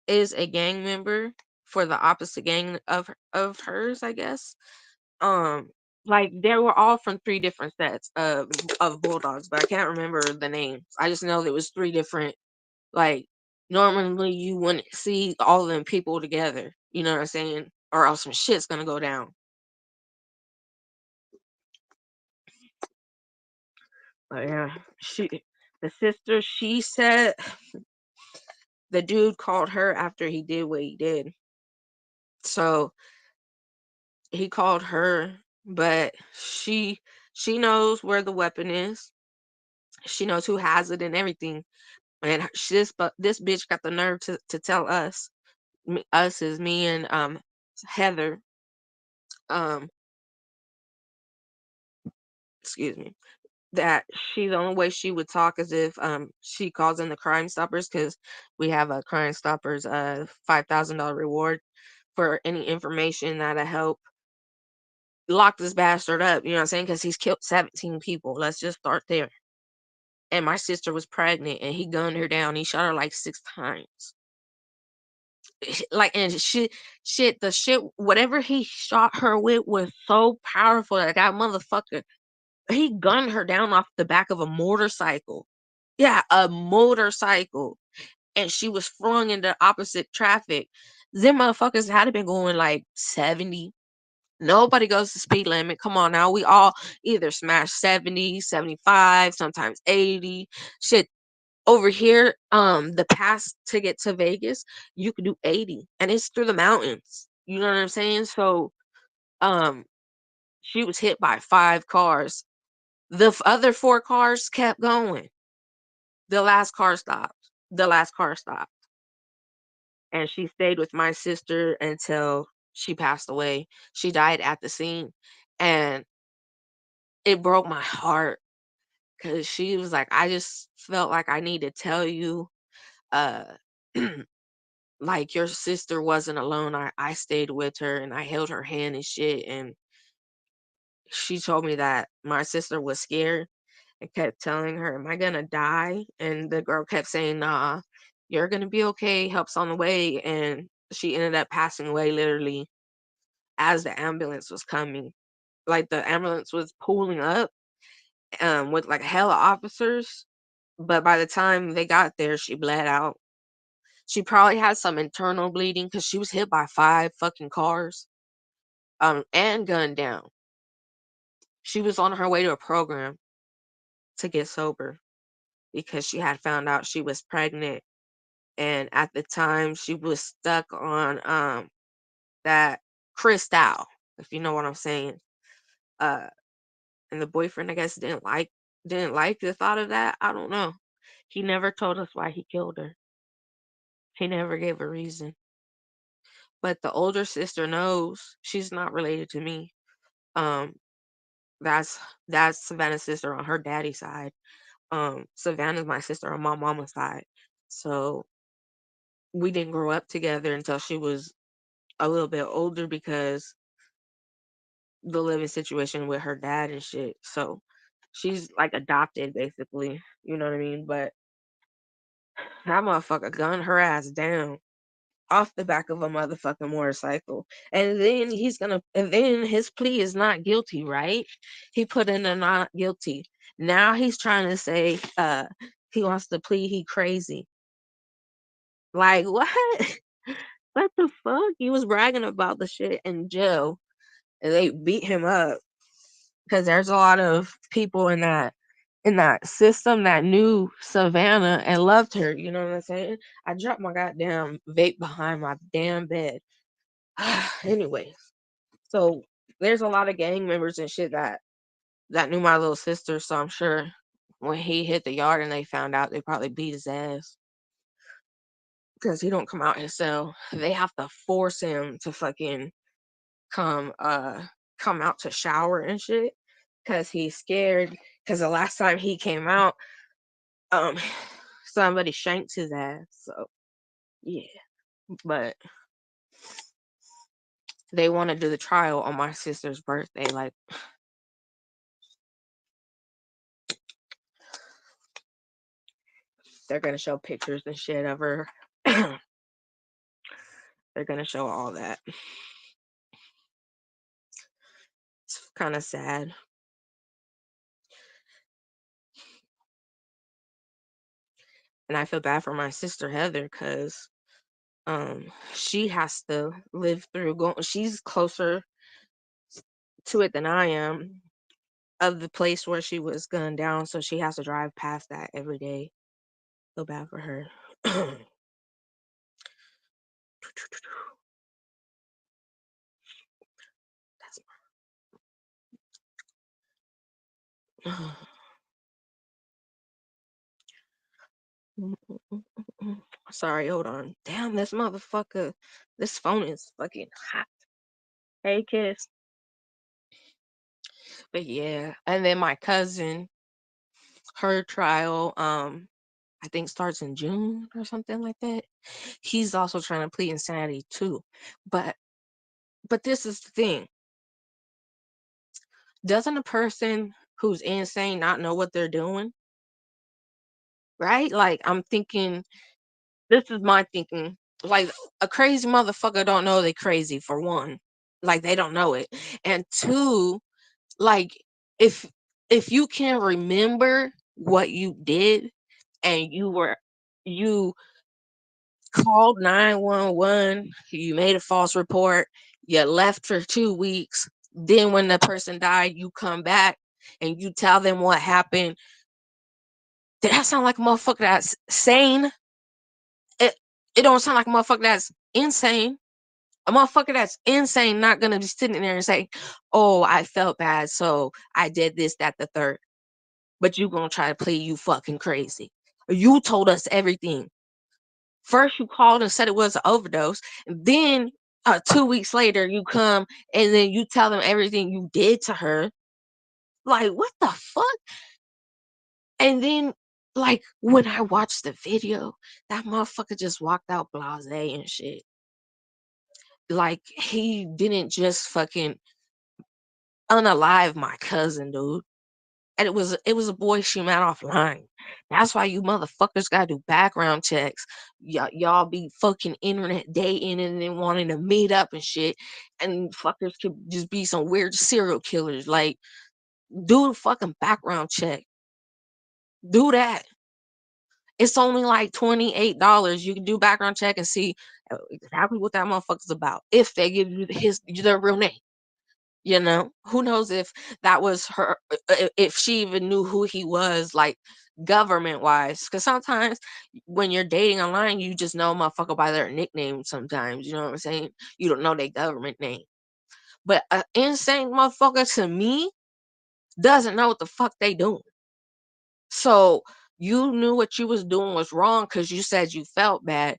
is a gang member for the opposite gang of hers, I guess. Um, like they were all from three different sets of bulldogs, but I can't remember the names. I just know there was three different. Like normally you wouldn't see all of them people together. You know what I'm saying? Or else some shit's gonna go down. But yeah, the sister, she said the dude called her after he did what he did. So he called her, but she knows where the weapon is. She knows who has it and everything. And this bitch got the nerve to tell us, us is me and Heather, um excuse me, that the only way she would talk is if she calls in the Crime Stoppers, because we have a Crime Stoppers $5,000 reward for any information that'll help lock this bastard up. You know what I'm saying? Because he's killed 17 people. Let's just start there. And my sister was pregnant, and he gunned her down. He shot her like 6 times. Like, and shit, the shit, whatever he shot her with was so powerful that motherfucker, he gunned her down off the back of a motorcycle. Yeah, a motorcycle. And she was flung into opposite traffic. Them motherfuckers had to been going like 70. Nobody goes to speed limit. Come on now. We all either smash 70, 75, sometimes 80. Shit. Over here, the pass to get to Vegas, you could do 80. And it's through the mountains. You know what I'm saying? So um she was hit by 5 cars. The other 4 cars kept going. The last car stopped. The last car stopped. And she stayed with my sister until she passed away. She died at the scene. And it broke my heart because she was like, I just felt like I need to tell you, uh, like your sister wasn't alone. I stayed with her and I held her hand and shit. And she told me that my sister was scared and kept telling her, "Am I gonna die?" And the girl kept saying, "Nah, you're gonna be okay. Help's on the way." And she ended up passing away literally as the ambulance was coming. Like the ambulance was pulling up with like hella officers, but by the time they got there, she bled out. She probably had some internal bleeding because she was hit by 5 fucking cars, and gunned down. She was on her way to a program to get sober because she had found out she was pregnant, and at the time she was stuck on that Cristal, if you know what I'm saying. Uh, and the boyfriend, I guess, didn't like the thought of that. I don't know. He never told us why he killed her. He never gave a reason. But the older sister knows. She's not related to me. Um, that's Savannah's sister on her daddy's side. Savannah's my sister on my mama's side. So we didn't grow up together until she was a little bit older because the living situation with her dad and shit. So she's like adopted basically. You know what I mean? But that motherfucker gunned her ass down off the back of a motherfucking motorcycle. And then his plea is not guilty, right? He put in a not guilty. Now he's trying to say he wants to plead he crazy. Like what? What the fuck? He was bragging about the shit in jail and they beat him up because there's a lot of people in that system that knew Savannah and loved her. You know what I'm saying? I dropped my goddamn vape behind my damn bed. Anyways, so there's a lot of gang members and shit that knew my little sister. So I'm sure when he hit the yard and they found out, they probably beat his ass because he don't come out his cell. They have to force him to fucking come uh come out to shower and shit. because he's scared. Because the last time he came out, um, somebody shanked his ass. So yeah, but they want to do the trial on my sister's birthday. Like they're gonna show pictures and shit of her. They're gonna show all that. It's kind of sad. And I feel bad for my sister Heather because she has to live through going. She's closer to it than I am of the place where she was gunned down, so she has to drive past that every day. Feel bad for her. Sorry, hold on. Damn, this motherfucker. This phone is fucking hot. Hey, kiss. But yeah, and then my cousin, her trial, I think starts in June or something like that. He's also trying to plead insanity too. But this is the thing. Doesn't a person who's insane not know what they're doing? Right? Like I'm thinking, this is my thinking. Like a crazy motherfucker don't know they crazy for one. Like they don't know it. And two, like if you can remember what you did and you called 911, you made a false report, you left for 2 weeks, then when the person died, you come back and you tell them what happened. Did that sound like a motherfucker that's sane? It it don't sound like a motherfucker that's insane. A motherfucker that's insane not gonna be sitting there and say, "Oh, I felt bad, so I did this, that, the third." But you gonna try to play you fucking crazy. You told us everything. First, you called and said it was an overdose, and then 2 weeks later, you come and then you tell them everything you did to her. Like, what the fuck? And then, like, when I watched the video, that motherfucker just walked out blase and shit. Like, he didn't just fucking unalive my cousin, dude. And it was a boy she met offline. That's why you motherfuckers gotta do background checks. Y'all be fucking internet dating and then wanting to meet up and shit. And fuckers could just be some weird serial killers. Like, do a fucking background check. Do that. It's only like $28. You can do background check and see exactly what that motherfucker's about. If they give you their real name. You know, who knows if that was her, if she even knew who he was, like government wise. Because sometimes when you're dating online, you just know a motherfucker by their nickname sometimes. You know what I'm saying? You don't know their government name. But an insane motherfucker to me doesn't know what the fuck they doing. So you knew what you was doing was wrong because you said you felt bad.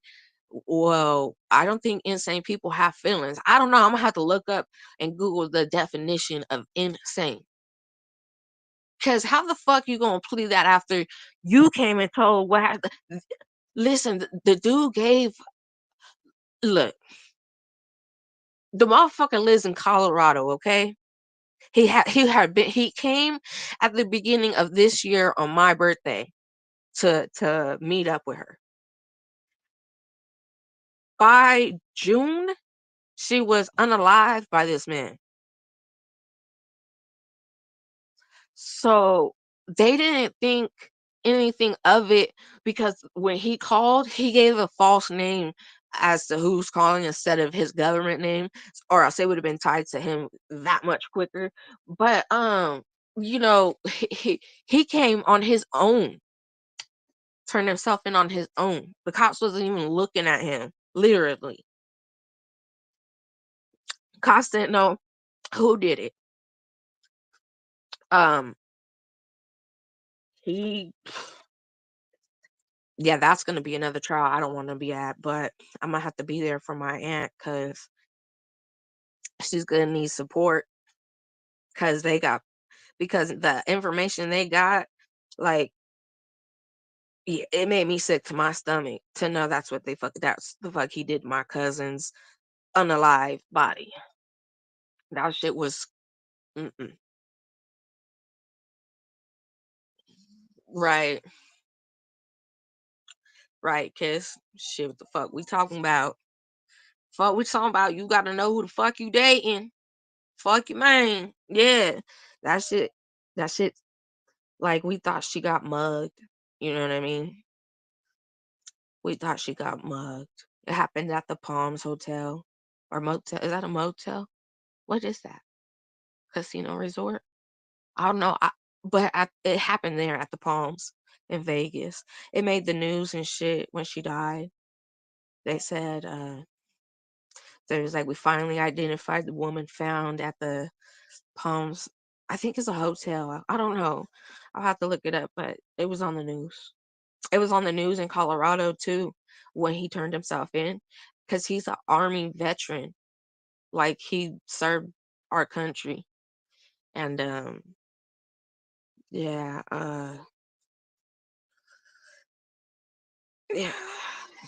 Well, I don't think insane people have feelings. I don't know. I'm gonna have to look up and Google the definition of insane. Cause how the fuck you gonna plead that after you came and told what happened? Listen, the dude gave look, the motherfucker lives in Colorado, okay? He came at the beginning of this year on my birthday to meet up with her. By June, she was unalived by this man. So they didn't think anything of it because when he called, he gave a false name as to who's calling instead of his government name, or else it would have been tied to him that much quicker. But you know, he came on his own, turned himself in on his own. The cops wasn't even looking at him, literally. Cops didn't know who did it. Um, he Yeah, that's gonna be another trial I don't wanna be at, but Imma have to be there for my aunt because she's gonna need support. Cause they got because the information they got, like, yeah, it made me sick to my stomach to know that's the fuck he did to my cousin's unalive body. That shit was mm-mm. Right, right, kiss. Shit, what the fuck we talking about? Fuck, we talking about you gotta know who the fuck you dating. Fuck you, man. Yeah. That shit, that shit, like, we thought she got mugged. You know what I mean? We thought she got mugged. It happened at the Palms Hotel or motel. Is that a motel? What is that? Casino resort? I don't know. It happened there at the Palms in Vegas. It made the news and shit when she died. They said, there was like, we finally identified the woman found at the Palms. I think it's a hotel. I don't know. I'll have to look it up, but it was on the news. It was on the news in Colorado too when he turned himself in because he's an army veteran. Like, he served our country. And yeah, yeah,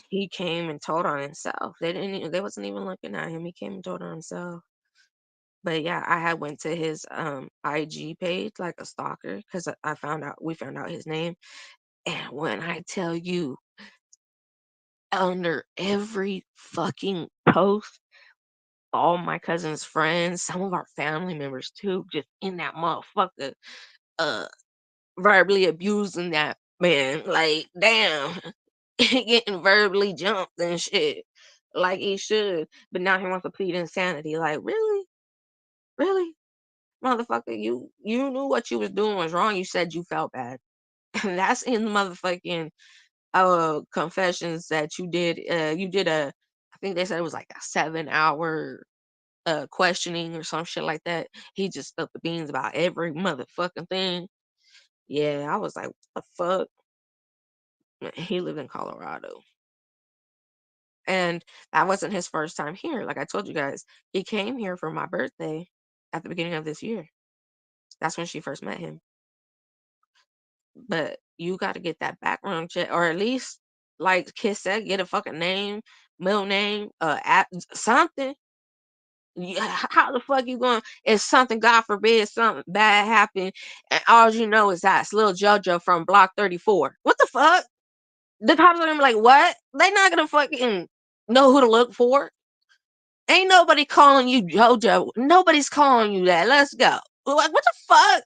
he came and told on himself. They wasn't even looking at him. He came and told on himself. But yeah, I had went to his IG page like a stalker because I found out we found out his name. And when I tell you, under every fucking post, all my cousin's friends, some of our family members too, just in that motherfucker, uh, verbally abusing that man. Like, damn, getting verbally jumped and shit, like he should. But now he wants to plead insanity. Like, really, really, motherfucker, you knew what you was doing was wrong. You said you felt bad. And that's in the motherfucking confessions that you did I think they said it was like a 7 hour questioning or some shit like that. He just spilled the beans about every motherfucking thing. Yeah, I was like, what the fuck? He lived in Colorado. And that wasn't his first time here. Like I told you guys, he came here for my birthday at the beginning of this year. That's when she first met him. But you got to get that background check, or at least, like Kiss said, get a fucking name, middle name, at something. How the fuck you going? If something, God forbid, something bad happened, and all you know is that it's little JoJo from Block 34. What the fuck? The cops are gonna be like, what? They not gonna fucking know who to look for. Ain't nobody calling you JoJo. Nobody's calling you that. Let's go. Like, what the fuck?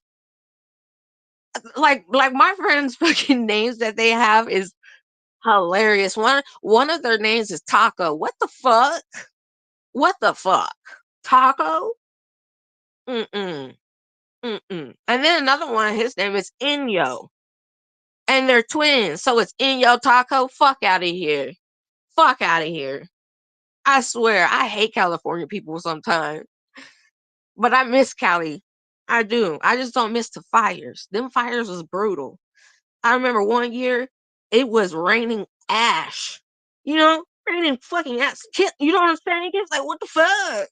Like my friends' fucking names that they have is hilarious. One of their names is Taco. What the fuck? What the fuck? Taco? Mm-mm. Mm-mm. And then another one, his name is Inyo. And they're twins. So it's Inyo Taco. Fuck out of here. Fuck out of here. I swear, I hate California people sometimes. But I miss Cali. I do. I just don't miss the fires. Them fires was brutal. I remember one year it was raining ash. You know, raining fucking ash. You know what I'm saying? It's like, what the fuck?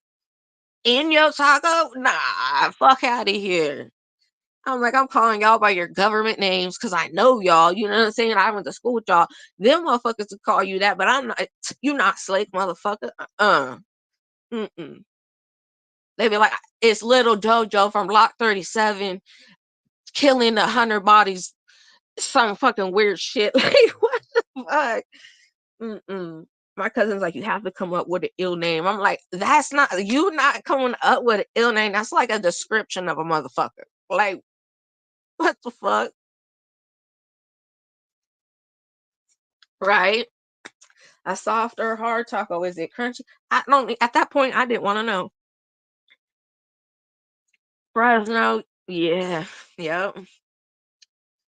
Inyo Taco? Nah, fuck out of here. I'm like, I'm calling y'all by your government names because I know y'all. You know what I'm saying? I went to school with y'all. Them motherfuckers to call you that, but I'm not. You not slick, motherfucker. Mm-mm. They be like, it's little JoJo from Block 37 killing 100 bodies. Some fucking weird shit. Like, what the fuck? Mm-mm. My cousin's like, you have to come up with an ill name. I'm like, that's not you not coming up with an ill name. That's like a description of a motherfucker. Like, what the fuck? Right? A soft or hard taco? Is it crunchy? I don't. At that point, I didn't want to know. Fresno, yeah, yep.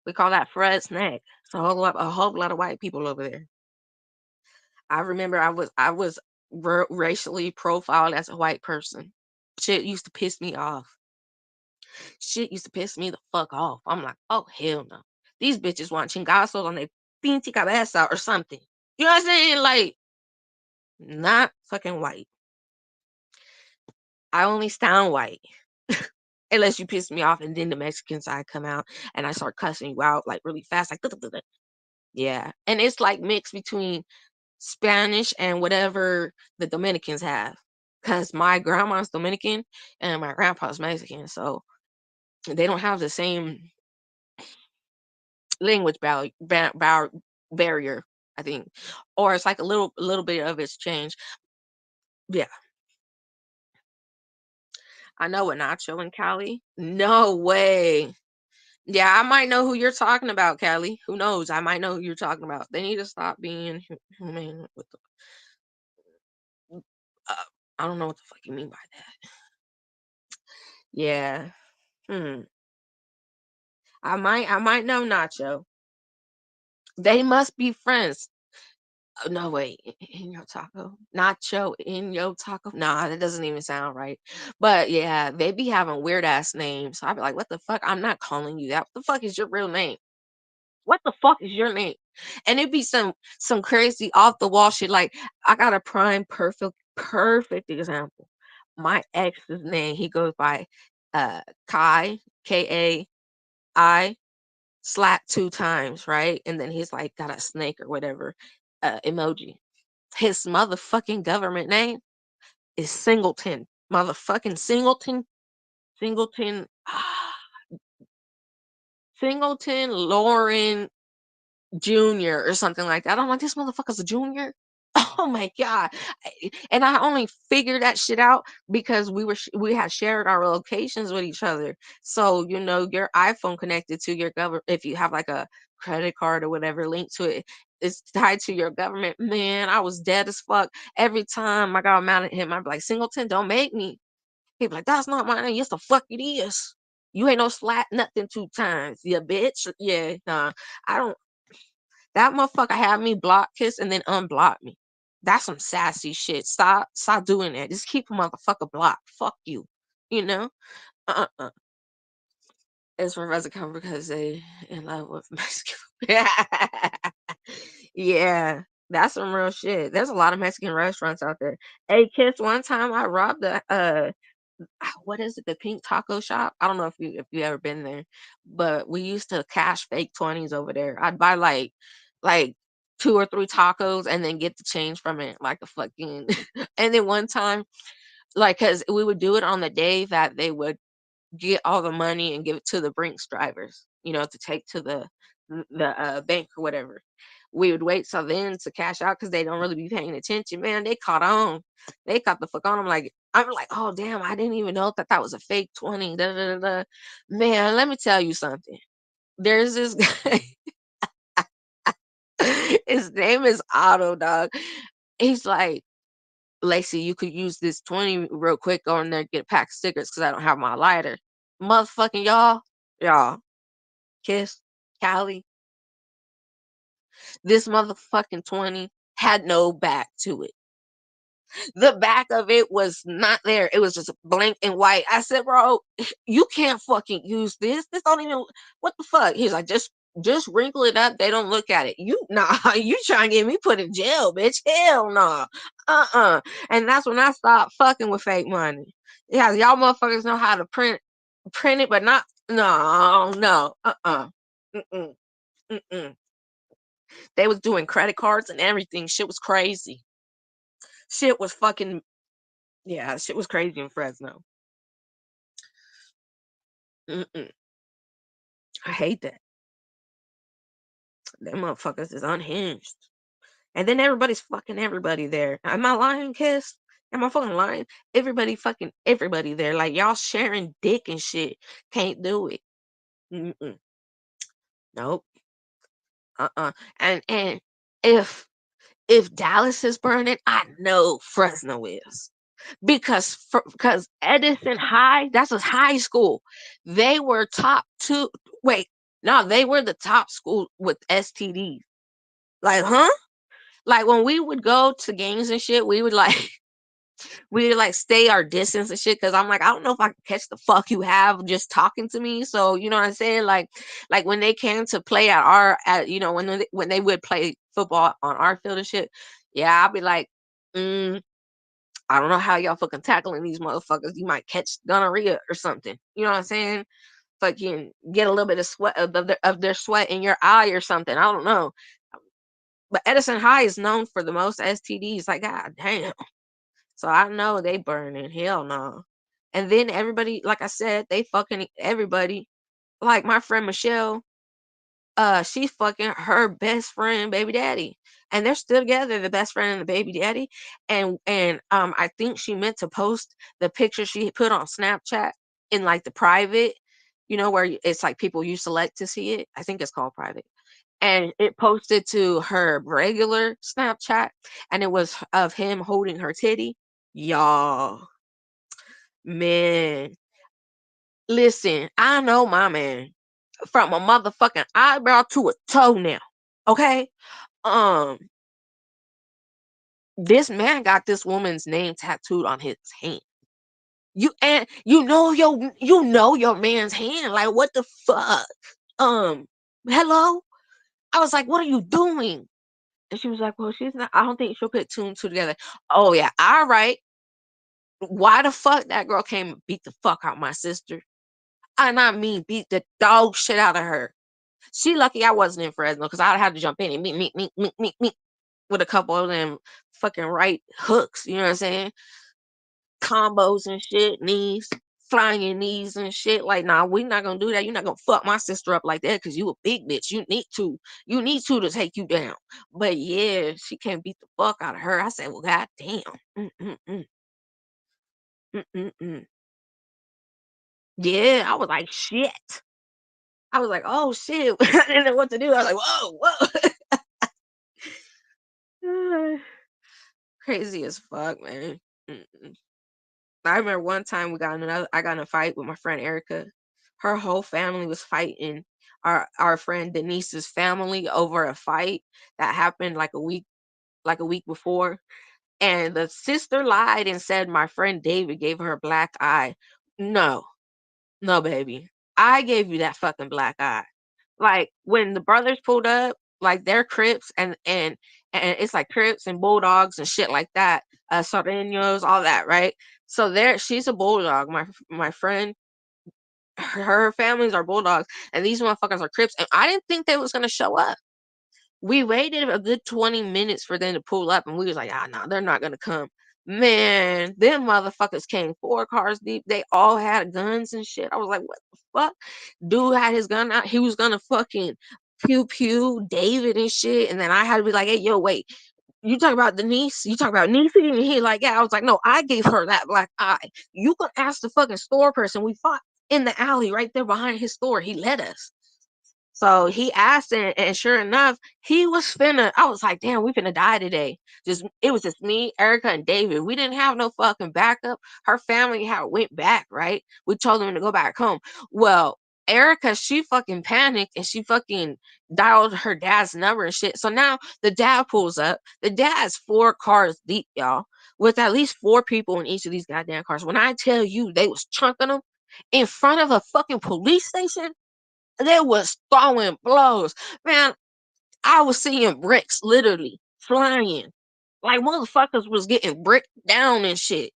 We call that Fred snack. It's a whole lot of white people over there. I remember I was racially profiled as a white person. Shit used to piss me off. Shit used to piss me the fuck off. I'm like, oh hell no. These bitches want chingazos on their pinty cabeza or something. You know what I'm saying? Like, not fucking white. I only sound white. unless you piss me off, and then the Mexican side come out and I start cussing you out like really fast, like yeah. And it's like mixed between Spanish and whatever the Dominicans have. Cause my grandma's Dominican and my grandpa's Mexican, so they don't have the same language barrier, I think, or it's like a little bit of it's changed. Yeah, I know a nacho in Cali. No way. Yeah, I might know who you're talking about, Callie. Who knows? I might know who you're talking about. They need to stop being humane with the. Uh, I don't know what the fuck you mean by that. Yeah. Hmm. I might know Nacho. They must be friends. Oh, no, wait. In your taco? Nacho in your taco? Nah, that doesn't even sound right. But yeah, they be having weird ass names. So I'd be like, what the fuck? I'm not calling you that. What the fuck is your real name? What the fuck is your name? And it'd be some crazy off the wall shit. Like I got a prime perfect example. My ex's name, he goes by Kai, Kai, slap two times, right? And then he's like got a snake or whatever emoji. His motherfucking government name is Singleton. Motherfucking Singleton, Singleton Lauren Junior or something like that. I'm like, this motherfucker's a junior. Oh my god! And I only figured that shit out because we had shared our locations with each other. So your iPhone connected to your government. If you have like a credit card or whatever linked to it, it's tied to your government. Man, I was dead as fuck every time I got mad at him. I'd be like, Singleton, don't make me. He'd be like, that's not my name. Yes, the fuck it is. You ain't no slap nothing two times, you bitch. Yeah, nah. I don't. That motherfucker had me block kiss and then unblock me. That's some sassy shit. Stop doing that. Just keep a motherfucker blocked. Fuck you. You know? Uh-uh. It's from Mexico because they in love with Mexico. Yeah. That's some real shit. There's a lot of Mexican restaurants out there. Hey, Kiss, one time I robbed a what is it, the pink taco shop? I don't know if you ever been there, but we used to cash fake 20s over there. I'd buy like two or three tacos and then get the change from it like a fucking and then one time like cuz we would do it on the day that they would get all the money and give it to the Brinks drivers, to take to the bank or whatever. We would wait till then to cash out because they don't really be paying attention. Man, they caught on. They caught the fuck on. I'm like, oh damn, I didn't even know that was a fake 20. Da, da, da, da. Man, let me tell you something. There's this guy. His name is Otto, dog. He's like, Lacey, you could use this 20 real quick, go in there and get a pack of stickers because I don't have my lighter. Motherfucking y'all, Kiss, Callie, this motherfucking 20 had no back to it. The back of it was not there. It was just blank and white. I said, bro, you can't fucking use this. This don't even, what the fuck? He's like, just wrinkle it up. They don't look at it. Nah, you trying to get me put in jail, bitch. Hell no. And that's when I stopped fucking with fake money. Yeah, y'all motherfuckers know how to print it, but not, no. Mm-mm, mm-mm. They was doing credit cards and everything. Shit was crazy. Shit was fucking, yeah, shit was crazy in Fresno. Mm-mm. I hate that. Them motherfuckers is unhinged. And then everybody's fucking everybody there. Am I lying, Kiss? Am I fucking lying? Everybody there. Like y'all sharing dick and shit. Can't do it. Mm-mm. Nope. Uh-uh. And if Dallas is burning, I know Fresno is. Because Edison High, that's a high school. They were top two. Wait, no, they were the top school with STDs. Like, huh? Like when we would go to games and shit, we would like we would like stay our distance and shit. Cause I'm like, I don't know if I can catch the fuck you have just talking to me. So you know what I'm saying? Like when they came to play when they would play football on our field and shit, yeah, I'll be like, mm, I don't know how y'all fucking tackling these motherfuckers. You might catch gonorrhea or something. You know what I'm saying? Fucking get a little bit of sweat of their sweat in your eye or something. I don't know. But Edison High is known for the most STDs. Like, god damn. So I know they burning. Hell no. And then everybody, like I said, they fucking everybody. Like my friend Michelle, she's fucking her best friend baby daddy. And they're still together, the best friend and the baby daddy. And I think she meant to post the picture she put on Snapchat in like the private, where it's like people you select to see it. I think it's called private. And it posted to her regular Snapchat, and it was of him holding her titty. Y'all, man, listen, I know my man from a motherfucking eyebrow to a toenail. Okay, um, this man got this woman's name tattooed on his hand. You know your man's hand. Like, what the fuck? Um, hello. I was like, what are you doing? And she was like, well, she's not. I don't think she'll put two and two together. Oh yeah, all right. Why the fuck that girl came and beat the fuck out my sister? And I mean beat the dog shit out of her. She lucky I wasn't in Fresno because I'd have to jump in and meet with a couple of them fucking right hooks. You know what I'm saying? Combos and shit, knees, flying knees and shit. Like, nah, we not gonna do that. You're not gonna fuck my sister up like that because you a big bitch. You need to take you down. But yeah, she can't beat the fuck out of her. I said, well, god damn. Mm-mm-mm. Mm-mm-mm. Yeah, I was like, shit. I was like, oh shit. I didn't know what to do. I was like, whoa, whoa. Crazy as fuck, man. Mm-mm. I remember one time I got in a fight with my friend Erica. Her whole family was fighting our friend Denise's family over a fight that happened like a week before. And the sister lied and said my friend David gave her a black eye. No, no, baby. I gave you that fucking black eye. Like when the brothers pulled up, like they're Crips and it's like Crips and Bulldogs and shit like that. Sardinos, all that, right? So she's a Bulldog. My friend, her families are Bulldogs, and these motherfuckers are Crips. And I didn't think they was gonna show up. We waited a good 20 minutes for them to pull up, and we was like, ah, no, they're not gonna come. Man, them motherfuckers came 4 cars deep. They all had guns and shit. I was like, what the fuck? Dude had his gun out. He was gonna fucking pew pew David and shit. And then I had to be like, hey, yo, wait. You talk about Denise? You talk about Niecy? And he like, yeah. I was like, no, I gave her that black eye. You can ask the fucking store person. We fought in the alley right there behind his store. He let us. So he asked, and sure enough, he was finna. I was like, damn, we finna die today. It was just me, Erica, and David. We didn't have no fucking backup. Her family had went back, right? We told them to go back home. Well, Erica, she fucking panicked and she fucking dialed her dad's number and shit. So now the dad pulls up. The dad's 4 cars deep, y'all, with at least 4 people in each of these goddamn cars. When I tell you they was chunking them in front of a fucking police station, they was throwing blows. Man, I was seeing bricks literally flying. Like motherfuckers was getting bricked down and shit.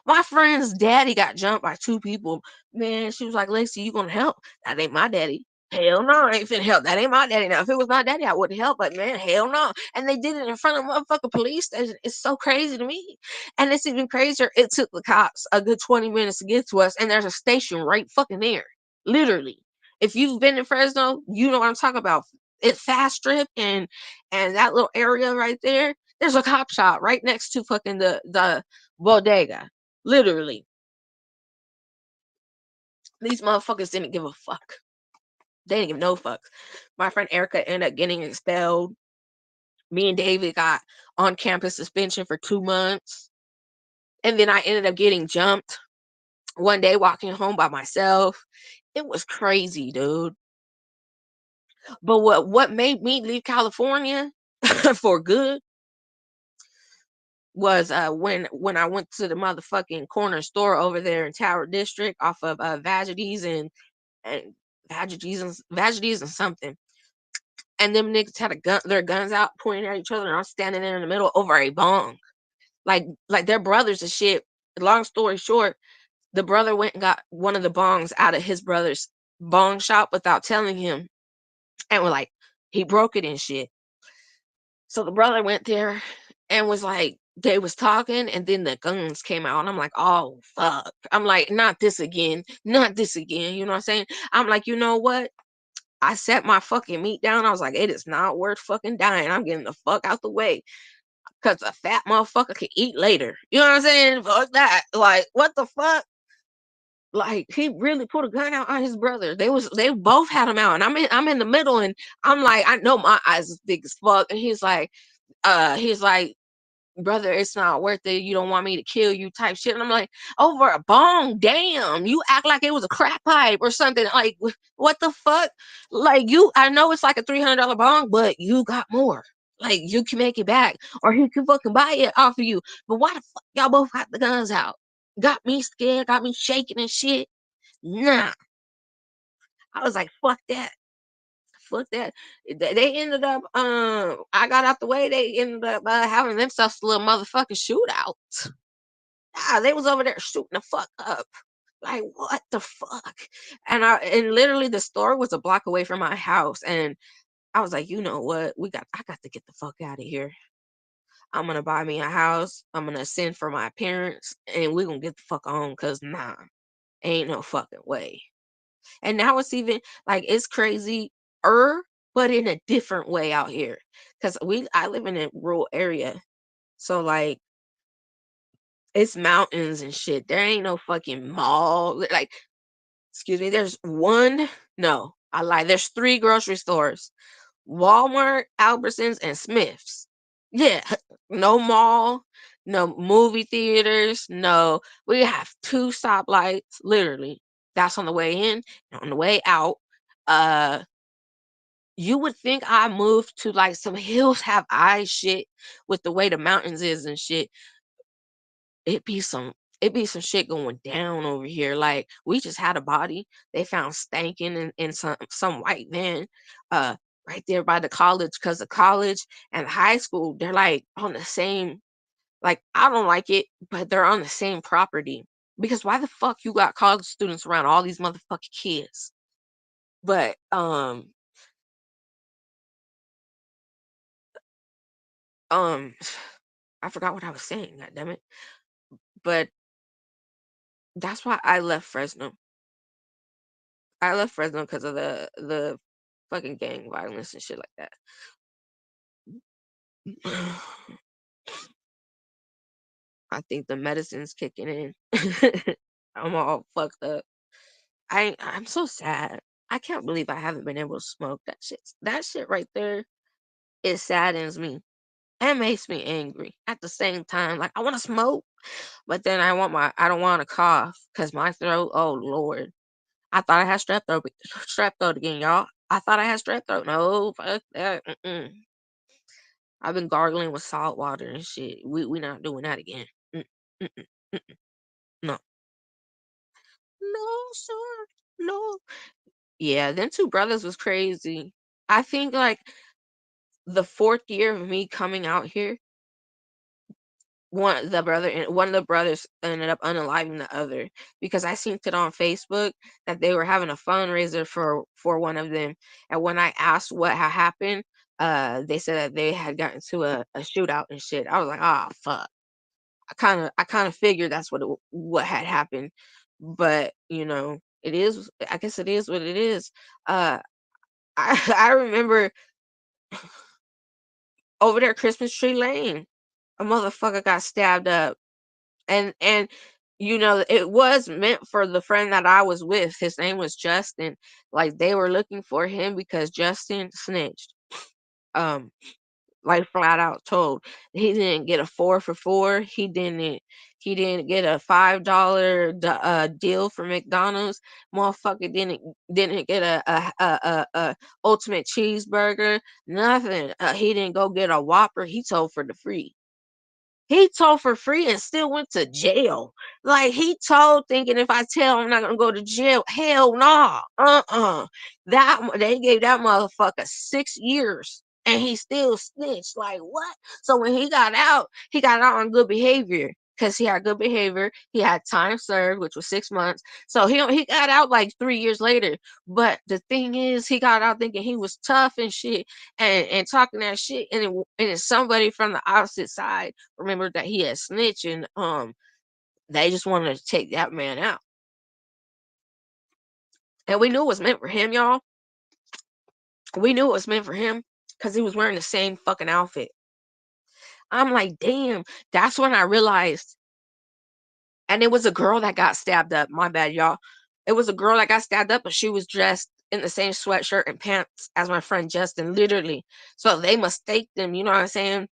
My friend's daddy got jumped by 2 people. Man, she was like, Lacey, you gonna help? That ain't my daddy. Hell no, I ain't finna help. That ain't my daddy. Now, if it was my daddy, I wouldn't help. But man, hell no. And they did it in front of motherfucking police station. It's so crazy to me. And it's even crazier. It took the cops a good 20 minutes to get to us, and there's a station right fucking there. Literally. If you've been in Fresno, you know what I'm talking about. It's Fast Strip and that little area right there. There's a cop shop right next to fucking the bodega. Literally. These motherfuckers didn't give a fuck. They didn't give no fucks. My friend Erica ended up getting expelled. Me and David got on campus suspension for 2 months. And then I ended up getting jumped one day walking home by myself. It was crazy, dude. But what made me leave California for good was when I went to the motherfucking corner store over there in Tower District off of Vagides and Vagides and something. And them niggas had their guns out pointing at each other, and I'm standing there in the middle over a bong. Like they're brothers and shit. Long story short, the brother went and got one of the bongs out of his brother's bong shop without telling him, and was like, he broke it and shit. So the brother went there and was like, they was talking, and then the guns came out. And I'm like, oh fuck. I'm like, not this again, not this again. You know what I'm saying? I'm like, you know what? I set my fucking meat down. I was like, it is not worth fucking dying. I'm getting the fuck out the way. Cause a fat motherfucker can eat later. You know what I'm saying? Fuck that. Like, what the fuck? Like, he really put a gun out on his brother. They both had him out. And I'm in the middle, and I'm like, I know my eyes is big as fuck. And he's like, brother, it's not worth it. You don't want me to kill you type shit. And I'm like, over a bong, damn. You act like it was a crack pipe or something. Like, what the fuck? Like, I know it's like a $300 bong, but you got more. Like, you can make it back, or he can fucking buy it off of you. But why the fuck y'all both got the guns out? Got me scared, got me shaking and shit. Nah. I was like, fuck that. Fuck that. They ended up, I got out the way. They ended up having themselves a little motherfucking shootout. Ah, they was over there shooting the fuck up. Like, what the fuck? And literally the store was a block away from my house. And I was like, you know what? I got to get the fuck out of here. I'm gonna buy me a house. I'm gonna send for my parents, and we're gonna get the fuck on, cause nah, ain't no fucking way. And now it's even like it's crazy but in a different way out here. Cause I live in a rural area. So like it's mountains and shit. There ain't no fucking mall. Like, excuse me, there's one, no, I lied. There's three grocery stores. Walmart, Albertsons, and Smith's. Yeah, no mall, no movie theaters, no. We have two stoplights, literally. That's on the way in and on the way out. Uh, you would think I moved to like some hills have eyes shit with the way the mountains is and shit. It be some it be some shit going down over here. Like, we just had a body they found stanking in some white van, uh, right there by the college, because the college and high school, they're like on the same, like, I don't like it, but they're on the same property. Because why the fuck you got college students around all these motherfucking kids? But um I forgot what I was saying, god damn it. But that's why I left Fresno. I left Fresno because of the fucking gang violence and shit like that. I think the medicine's kicking in. I'm all fucked up. I'm so sad. I can't believe I haven't been able to smoke. That shit right there, it saddens me and makes me angry at the same time. Like, I want to smoke, but then I don't want to cough because my throat. Oh Lord, I thought I had strep throat again, y'all. I thought I had strep throat. No, fuck that. Mm-mm. I've been gargling with salt water and shit. We not doing that again. Mm, mm-mm, mm-mm. No, no, sir, no. Yeah, them two brothers was crazy. I think like the fourth year of me coming out here, one of the brothers ended up unaliving the other, because I seen it on Facebook that they were having a fundraiser for one of them. And when I asked what had happened, they said that they had gotten to a shootout and shit. I was like, oh fuck. I kind of figured that's what had happened. But it is, I guess it is what it is. Uh I remember over there Christmas Tree Lane, a motherfucker got stabbed up. And it was meant for the friend that I was with. His name was Justin. Like, they were looking for him because Justin snitched. Um like, flat out told. He didn't get a 4 for 4. He didn't get a $5 deal for McDonald's. Motherfucker didn't get a ultimate cheeseburger. Nothing. He didn't go get a Whopper. He told for the free. He told for free and still went to jail. Like, he told thinking, if I tell I'm not gonna go to jail. Hell no. That they gave that motherfucker 6 years. and he still snitched. Like what? So when he got out on good behavior because he had good behavior. He had time served, which was 6 months. So he got out like 3 years later. But the thing is, he got out thinking he was tough and shit, and talking that shit, and then somebody from the opposite side remembered that he had snitched, and they just wanted to take that man out. And we knew it was meant for him, y'all. We knew it was meant for him because he was wearing the same fucking outfit. I'm like, damn, that's when I realized. And it was a girl that got stabbed up. My bad, y'all. It was a girl that got stabbed up, but she was dressed in the same sweatshirt and pants as my friend Justin, literally. So they mistaked them, you know what I'm saying?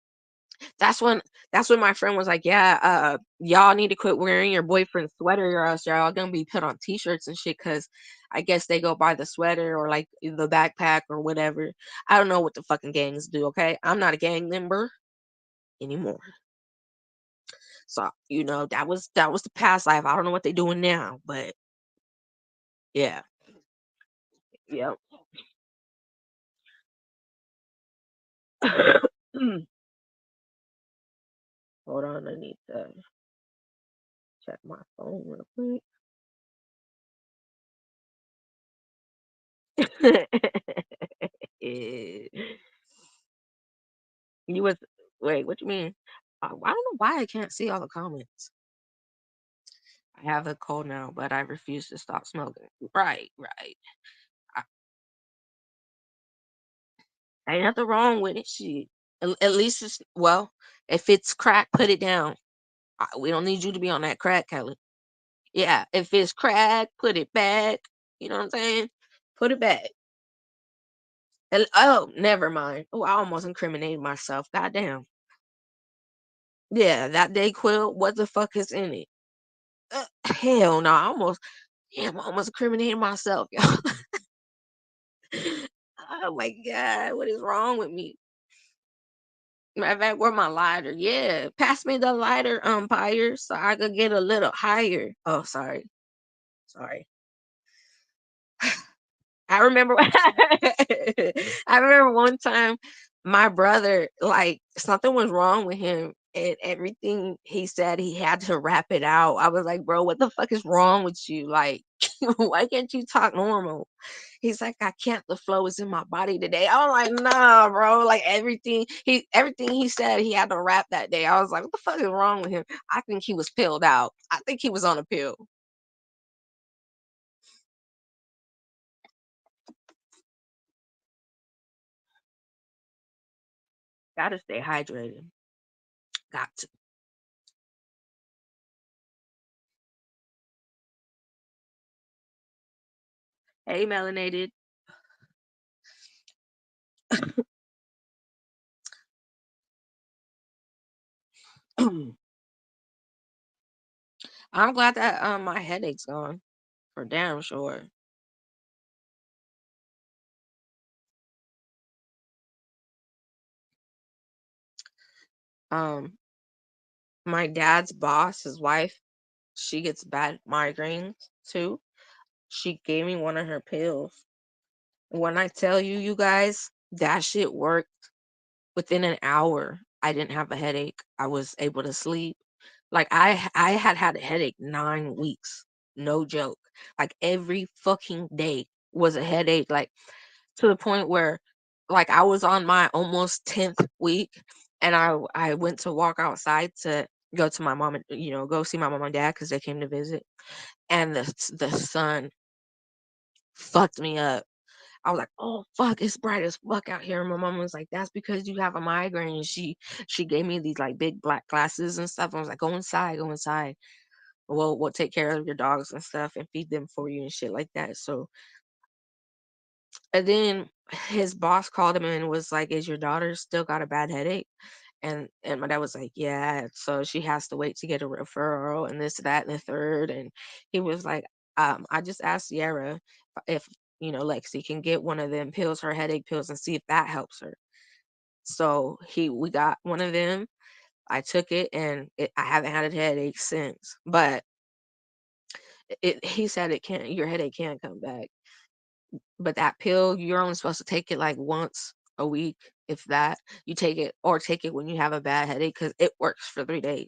That's when that's when my friend was like, "Yeah, y'all need to quit wearing your boyfriend's sweater or else y'all gonna be put on t-shirts and shit, cause I guess they go by the sweater or like the backpack or whatever." I don't know what the fucking gangs do, okay? I'm not a gang member anymore. So, that was the past life. I don't know what they doing now, but yeah. Yep. Hold on, I need to check my phone real quick. Eh, you was wait, what you mean? I don't know why I can't see all the comments. I have a cold now, but I refuse to stop smoking. Right, right. I, ain't nothing wrong with it. Shit. At least it's well, if it's crack, put it down. We don't need you to be on that crack, Kelly. Yeah, if it's crack, put it back. You know what I'm saying? Put it back. Oh, never mind. Oh, I almost incriminated myself. Goddamn. Yeah, that day quill. What the fuck is in it? Hell no. I almost incriminated myself, y'all. Oh my god, what is wrong with me? Matter of fact, where my lighter? Yeah, pass me the lighter, umpire, so I could get a little higher. Oh, sorry, sorry. I remember. I remember one time, my brother, like something was wrong with him, and everything he said, he had to rap it out. I was like, bro, what the fuck is wrong with you? Like, why can't you talk normal? He's like, I can't. The flow is in my body today. I'm like, nah, bro. Like everything he said, he had to rap that day. I was like, what the fuck is wrong with him? I think he was pilled out. I think he was on a pill. Gotta stay hydrated. Got to. Hey, melanated. I'm glad that my headache's gone for damn sure. Um, my dad's boss, his wife, she gets bad migraines too. She gave me one of her pills. When I tell you, you guys, that shit worked within an hour. I didn't have a headache. I was able to sleep. Like I had had a headache 9 weeks. No joke. Like every fucking day was a headache. Like to the point where like I was on my almost 10th week and I went to walk outside to go to my mom and go see my mom and dad because they came to visit, and the sun fucked me up. I was like, oh fuck, it's bright as fuck out here. And my mom was like, that's because you have a migraine. And she gave me these like big black glasses and stuff. I was like, go inside, go inside. We'll take care of your dogs and stuff and feed them for you and shit like that. So and then his boss called him and was like, "Is your daughter still got a bad headache?" And my dad was like, "Yeah." So she has to wait to get a referral and this, that, and the third. And he was like, "I just asked Sierra if Lexi can get one of them pills, her headache pills, and see if that helps her." So we got one of them. I took it, and I haven't had a headache since. But he said your headache can come back. But that pill, you're only supposed to take it like once a week. if that. You take it or take it when you have a bad headache because it works for 3 days.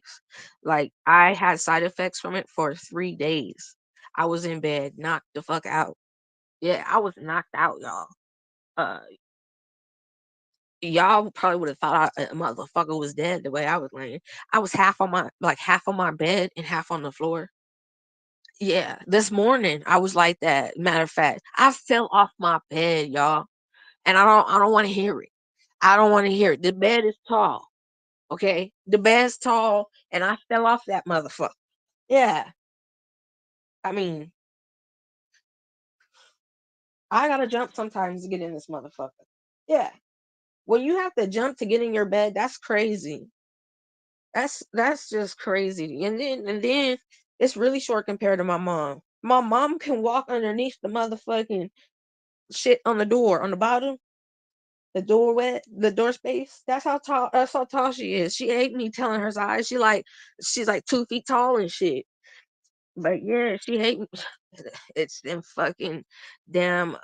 Like I had side effects from it for 3 days. I was in bed, knocked the fuck out. Yeah, I was knocked out, y'all. Uh, y'all probably would have thought a motherfucker was dead the way I was laying. I was half on my bed and half on the floor. Yeah, this morning I was like that. Matter of fact, I fell off my bed, y'all, and I don't want to hear it. I don't want to hear it. The bed is tall, okay? The bed's tall, and I fell off that motherfucker. Yeah, I mean, I gotta jump sometimes to get in this motherfucker. Yeah, when you have to jump to get in your bed, that's crazy. That's just crazy. And then it's really short compared to my mom. My mom can walk underneath the motherfucking shit on the door on the bottom, the door space. That's how tall she is. She ain't me telling her size. She's like 2 feet tall and shit. But yeah, she hate me. It's them fucking damn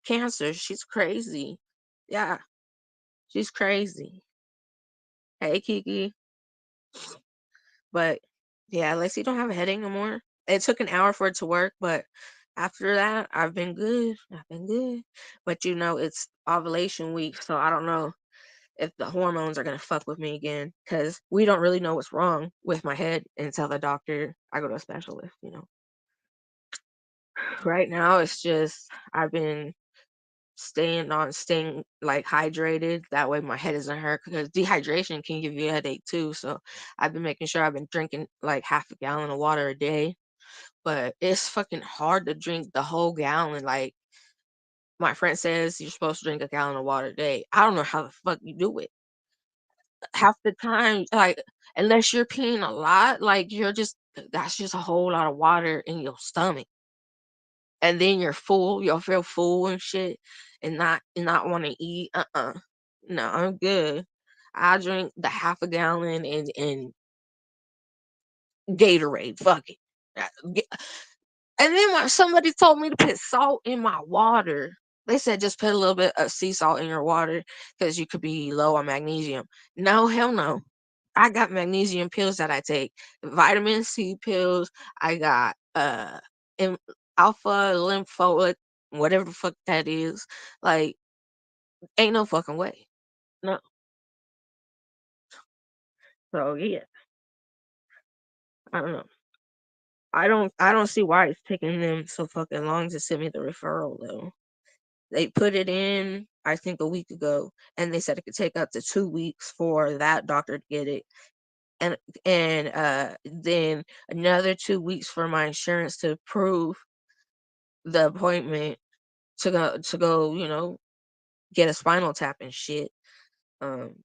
cancer. She's crazy. Yeah, she's crazy. Hey Kiki. But yeah, Lacey don't have a headache no more. It took an hour for it to work, but after that, I've been good. I've been good. But it's ovulation week, so I don't know if the hormones are gonna fuck with me again. Cause we don't really know what's wrong with my head until I go to a specialist. Right now it's just I've been staying like hydrated. That way my head isn't hurt because dehydration can give you a headache too. So I've been making sure I've been drinking like half a gallon of water a day. But it's fucking hard to drink the whole gallon. Like my friend says you're supposed to drink a gallon of water a day. I don't know how the fuck you do it. Half the time, like unless you're peeing a lot, like that's just a whole lot of water in your stomach. And then you're full, you'll feel full and shit and not want to eat. No, I'm good. I drink the half a gallon and Gatorade. Fuck it. And then when somebody told me to put salt in my water, they said just put a little bit of sea salt in your water because you could be low on magnesium. No, hell no. I got magnesium pills that I take, vitamin C pills. I got in alpha lymphoic, whatever the fuck that is. Like, ain't no fucking way. No. So yeah, I don't know. I don't see why it's taking them so fucking long to send me the referral though. They put it in, I think a week ago, and they said it could take up to 2 weeks for that doctor to get it. And then another 2 weeks for my insurance to approve the appointment to go get a spinal tap and shit. Um,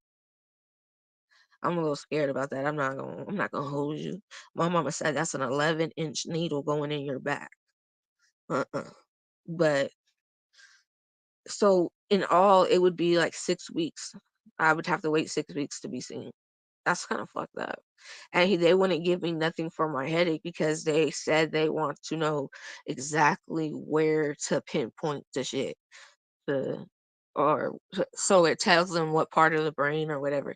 I'm a little scared about that. I'm not gonna hold you. My mama said that's an 11-inch needle going in your back. Uh-uh. But so in all, it would be like 6 weeks. I would have to wait 6 weeks to be seen. That's kind of fucked up. And they wouldn't give me nothing for my headache because they said they want to know exactly where to pinpoint the shit. To, or so it tells them what part of the brain or whatever.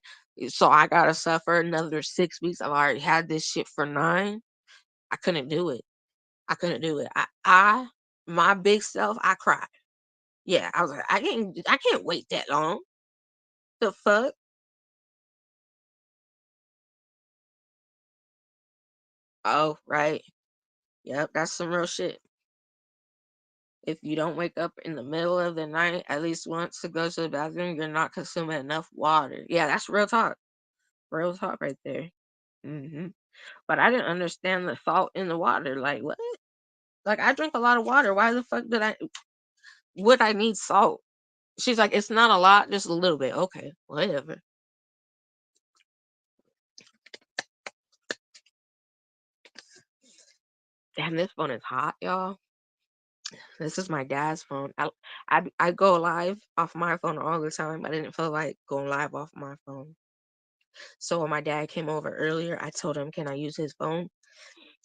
So I gotta suffer another 6 weeks. I've already had this shit for 9. I couldn't do it. I couldn't do it. My big self, I cried. Yeah, I was like, I can't wait that long. The fuck? Oh, right. Yep, that's some real shit. If you don't wake up in the middle of the night at least once to go to the bathroom, you're not consuming enough water. Yeah, that's real talk. Real talk right there. But I didn't understand the salt in the water. Like what? Like I drink a lot of water. Why the fuck would I need salt? She's like, it's not a lot, just a little bit. Okay, whatever. Damn, this phone is hot, y'all. This is my dad's phone. I go live off my phone all the time. I didn't feel like going live off my phone. So when my dad came over earlier, I told him, "Can I use his phone?"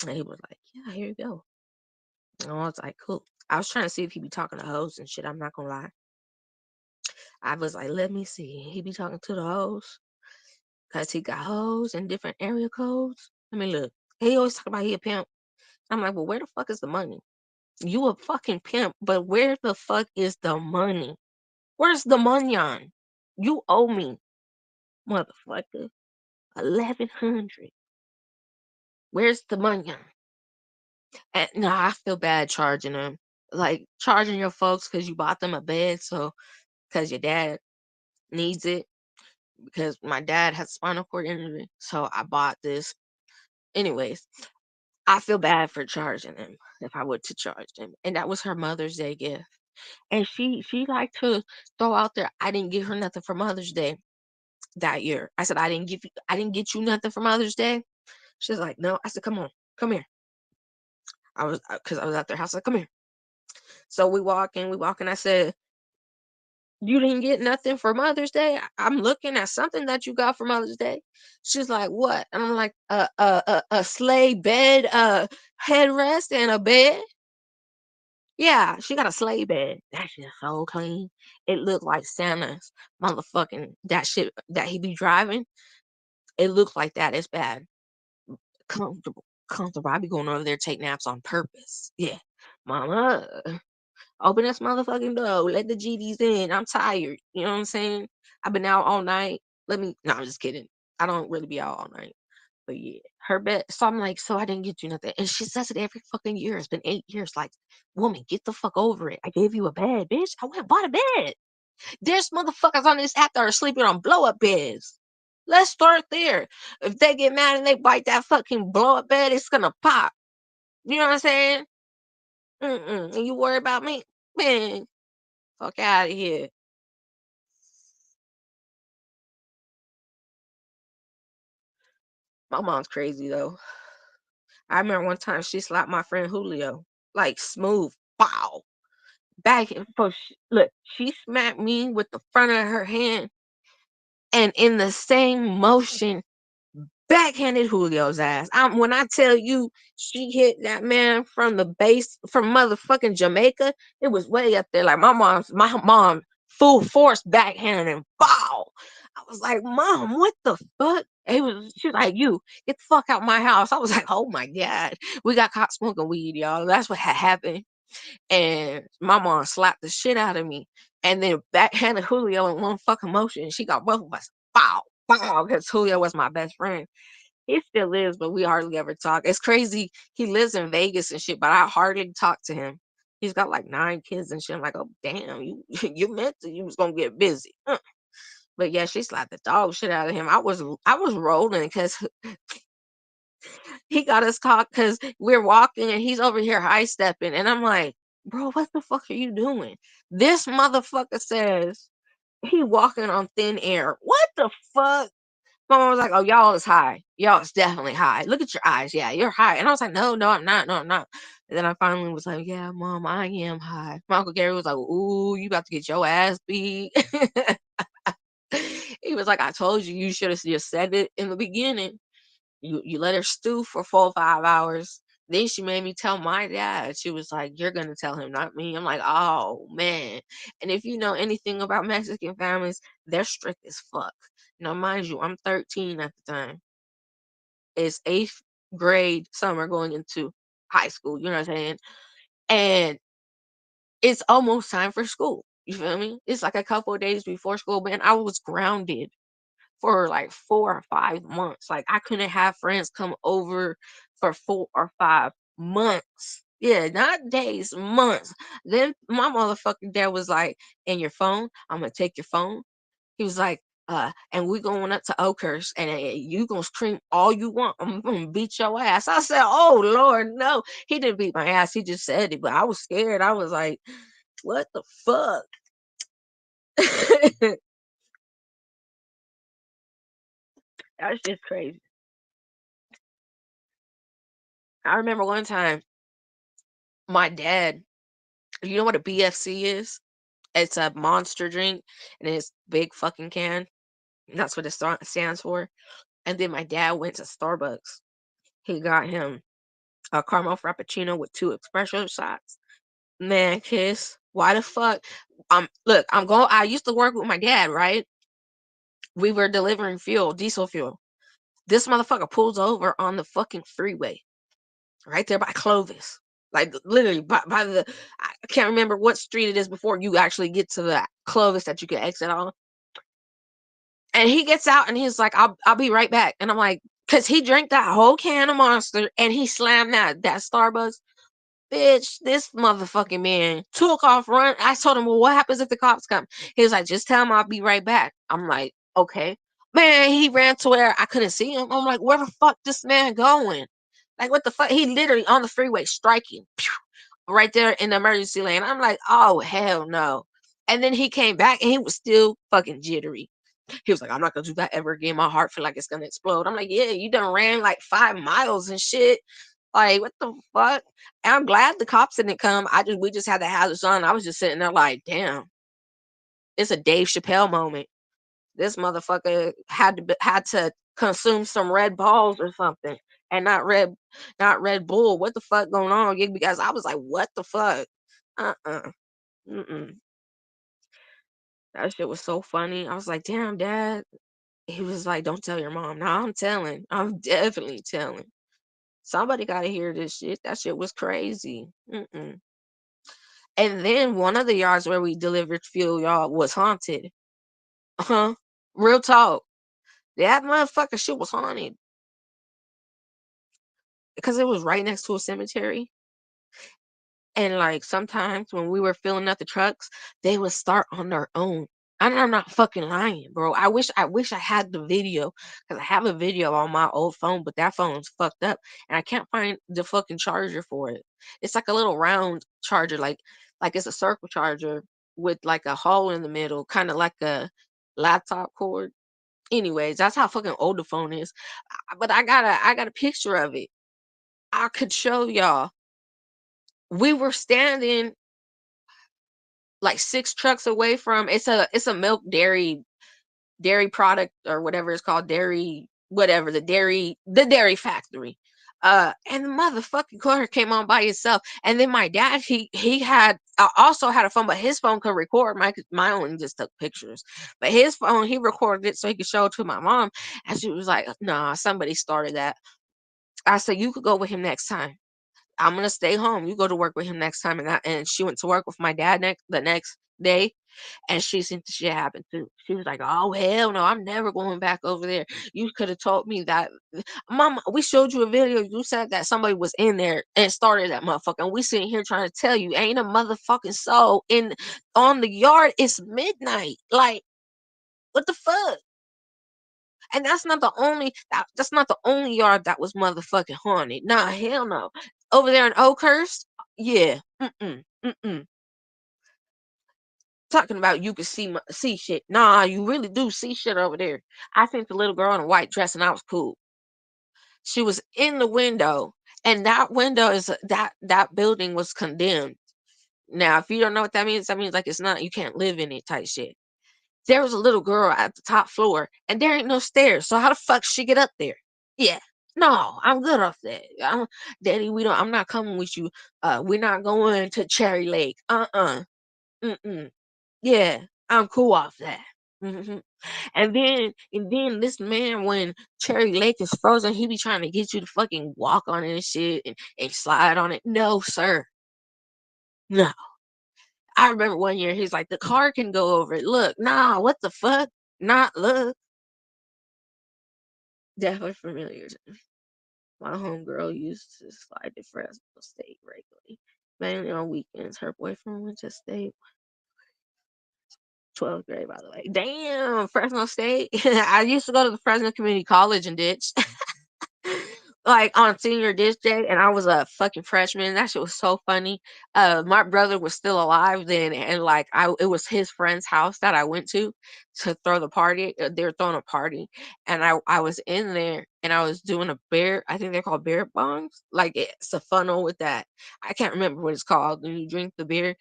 And he was like, "Yeah, here you go." And I was like, "Cool." I was trying to see if he'd be talking to hoes and shit. I'm not gonna lie. I was like, let me see. He be talking to the hoes because he got hoes and different area codes. Let me look. He always talk about he a pimp. I'm like, well, where the fuck is the money? You a fucking pimp, but where the fuck is the money? Where's the money on? You owe me, motherfucker. 1,100. Where's the money on? And no, I feel bad charging them. Like charging your folks because you bought them a bed, so because your dad needs it. Because my dad has spinal cord injury, so I bought this. Anyways, I feel bad for charging him if I were to charge him. And that was her Mother's Day gift. And she liked to throw out there, I didn't give her nothing for Mother's Day that year. I said, I didn't get you nothing for Mother's Day. She's like, no. I said, come on, come here. Because I was at their house. Like, come here. So we walk in. I said, you didn't get nothing for Mother's Day? I'm looking at something that you got for Mother's Day. She's like, what? And I'm like, a sleigh bed, headrest and a bed. Yeah, she got a sleigh bed. That shit so clean. It looked like Santa's motherfucking that shit that he be driving. It looks like that. It's bad. Comfortable. Comfortable. I be going over there take naps on purpose. Yeah. Mama, open this motherfucking door. Let the GDs in. I'm tired. You know what I'm saying? I've been out all night. Let me no, I'm just kidding. I don't really be out all night. But yeah, her bed. So I'm like, so I didn't get you nothing. And she says it every fucking year. It's been 8 years. Like, woman, get the fuck over it. I gave you a bed, bitch. I went and bought a bed. There's motherfuckers on this app that are sleeping on blow up beds. Let's start there. If they get mad and they bite that fucking blow up bed, it's gonna pop. You know what I'm saying? And you worry about me? Man, fuck out of here. My mom's crazy though. I remember one time she slapped my friend Julio. Like smooth. Wow. Back and forth. Look, she smacked me with the front of her hand and in the same motion backhanded Julio's ass. When I tell you she hit that man from the base from motherfucking Jamaica, it was way up there. Like my mom full force backhanded him. Bow. I was like, Mom, what the fuck? She was like, you get the fuck out my house. I was like, oh my God. We got caught smoking weed, y'all. That's what had happened. And my mom slapped the shit out of me. And then backhanded Julio in one fucking motion. She got both of us. Bow. Bow. Because Julio was my best friend. He still is, but we hardly ever talk. It's crazy. He lives in Vegas and shit, but I hardly talk to him. He's got like 9 kids and shit. I'm like, oh damn, you meant to you was gonna get busy. But yeah, she slapped the dog shit out of him. I was rolling because he got us caught because we're walking and he's over here high stepping. And I'm like, bro, what the fuck are you doing? This motherfucker says he walking on thin air. What the fuck? My mom was like, "Oh, y'all is high. Y'all is definitely high. Look at your eyes. Yeah, you're high." And I was like, "No, no, I'm not. No, I'm not." And then I finally was like, "Yeah, Mom, I am high." My Uncle Gary was like, "Ooh, you about to get your ass beat." He was like, "I told you, you should have just said it in the beginning. You let her stew for 4 or 5 hours." Then she made me tell my dad. She was like, "You're gonna tell him, not me." I'm like, "Oh man." And if you know anything about Mexican families, they're strict as fuck. Now, mind you, I'm 13 at the time. It's eighth grade summer going into high school. You know what I'm saying? And it's almost time for school. You feel me? It's like a couple of days before school, man. I was grounded for like 4 or 5 months. Like I couldn't have friends come over for 4 or 5 months. Yeah, not days, months. Then my motherfucking dad was like, "In your phone, I'm gonna take your phone." He was like, "And we going up to Oakhurst, and you gonna scream all you want. I'm gonna beat your ass." I said, "Oh Lord, no!" He didn't beat my ass. He just said it, but I was scared. I was like, "What the fuck?" That's just crazy. I remember one time my dad. You know what a BFC is? It's a monster drink, and it's big fucking can. And that's what it stands for. And then my dad went to Starbucks. He got him a caramel frappuccino with 2 espresso shots. Man, Kiss, why the fuck? Look, I used to work with my dad, right? We were delivering fuel, diesel fuel. This motherfucker pulls over on the fucking freeway right there by Clovis. Like literally by the I can't remember what street it is before you actually get to the Clovis that you can exit on. And he gets out and he's like, I'll be right back. And I'm like, cause he drank that whole can of Monster and he slammed that Starbucks. Bitch, this motherfucking man took off run. I told him, well, what happens if the cops come? He was like, just tell him I'll be right back. I'm like, okay. Man, he ran to where I couldn't see him. I'm like, where the fuck this man going? Like, what the fuck? He literally on the freeway striking. Pew, right there in the emergency lane. I'm like, oh, hell no. And then he came back and he was still fucking jittery. He was like, I'm not gonna do that ever again. My heart feel like it's gonna explode. I'm like, yeah, you done ran like 5 miles and shit. Like, what the fuck? And I'm glad the cops didn't come. We just had the hazards on. I was just sitting there like, damn, it's a Dave Chappelle moment. This motherfucker had to consume some red balls or something, and not Red Bull. What the fuck going on? Yeah, because I was like, what the fuck? Uh-uh. Mm-mm. That shit was so funny. I was like, damn, dad. He was like, don't tell your mom. No, I'm telling. I'm definitely telling. Somebody got to hear this shit. That shit was crazy. Mm-mm. And then one of the yards where we delivered fuel, y'all, was haunted. Uh-huh. Real talk. That motherfucker shit was haunted because it was right next to a cemetery. And like sometimes when we were filling up the trucks, they would start on their own. And I'm not fucking lying, bro. I wish I had the video because I have a video on my old phone, but that phone's fucked up and I can't find the fucking charger for it. It's like a little round charger, like it's a circle charger with like a hole in the middle, kind of like a laptop cord. Anyways, that's how fucking old the phone is. But I got a picture of it. I could show y'all. We were standing like 6 trucks away from it's a milk dairy product or whatever it's called, dairy whatever, the dairy factory. And the motherfucking car came on by itself. And then my dad, he had also had a phone, but his phone could record. My own just took pictures. But his phone, he recorded it so he could show it to my mom. And she was like, nah, somebody started that. I said, you could go with him next time. I'm gonna stay home. You go to work with him next time. And she went to work with my dad the next day, and she seen the shit happen too. She was like, "Oh hell no, I'm never going back over there. You could have told me that, Mama. We showed you a video. You said that somebody was in there and started that motherfucker. And we sitting here trying to tell you, ain't a motherfucking soul in on the yard. It's midnight. Like what the fuck?" And that's not the only yard that was motherfucking haunted. Nah, hell no. Over there in Oakhurst, yeah. Mm-mm. Mm-mm. Talking about you can see shit. Nah, you really do see shit over there. I seen the little girl in a white dress and I was cool. She was in the window, and that window is that building was condemned. Now, if you don't know what that means like it's not you can't live in it type shit. There was a little girl at the top floor, and there ain't no stairs. So how the fuck she get up there? Yeah. No, I'm good off that. Daddy, I'm not coming with you. We're not going to Cherry Lake. Mm-mm. Yeah, I'm cool off that. hmm And then this man, when Cherry Lake is frozen, he be trying to get you to fucking walk on it and shit and slide on it. No, sir. No. I remember one year he's like, the car can go over it. Look, nah, what the fuck? Not look. Definitely familiar. My homegirl used to slide to Fresno State regularly. Mainly on weekends. Her boyfriend went to state. 12th grade, by the way. Damn, Fresno State. I used to go to the Fresno Community College and ditch. Like on senior ditch day, and I was a fucking freshman. That shit was so funny. My brother was still alive then, and like it was his friend's house that I went to throw the party. They were throwing a party, and I was in there, and I was doing a beer. I think they're called beer bongs. Like it's a funnel with that. I can't remember what it's called. When you drink the beer,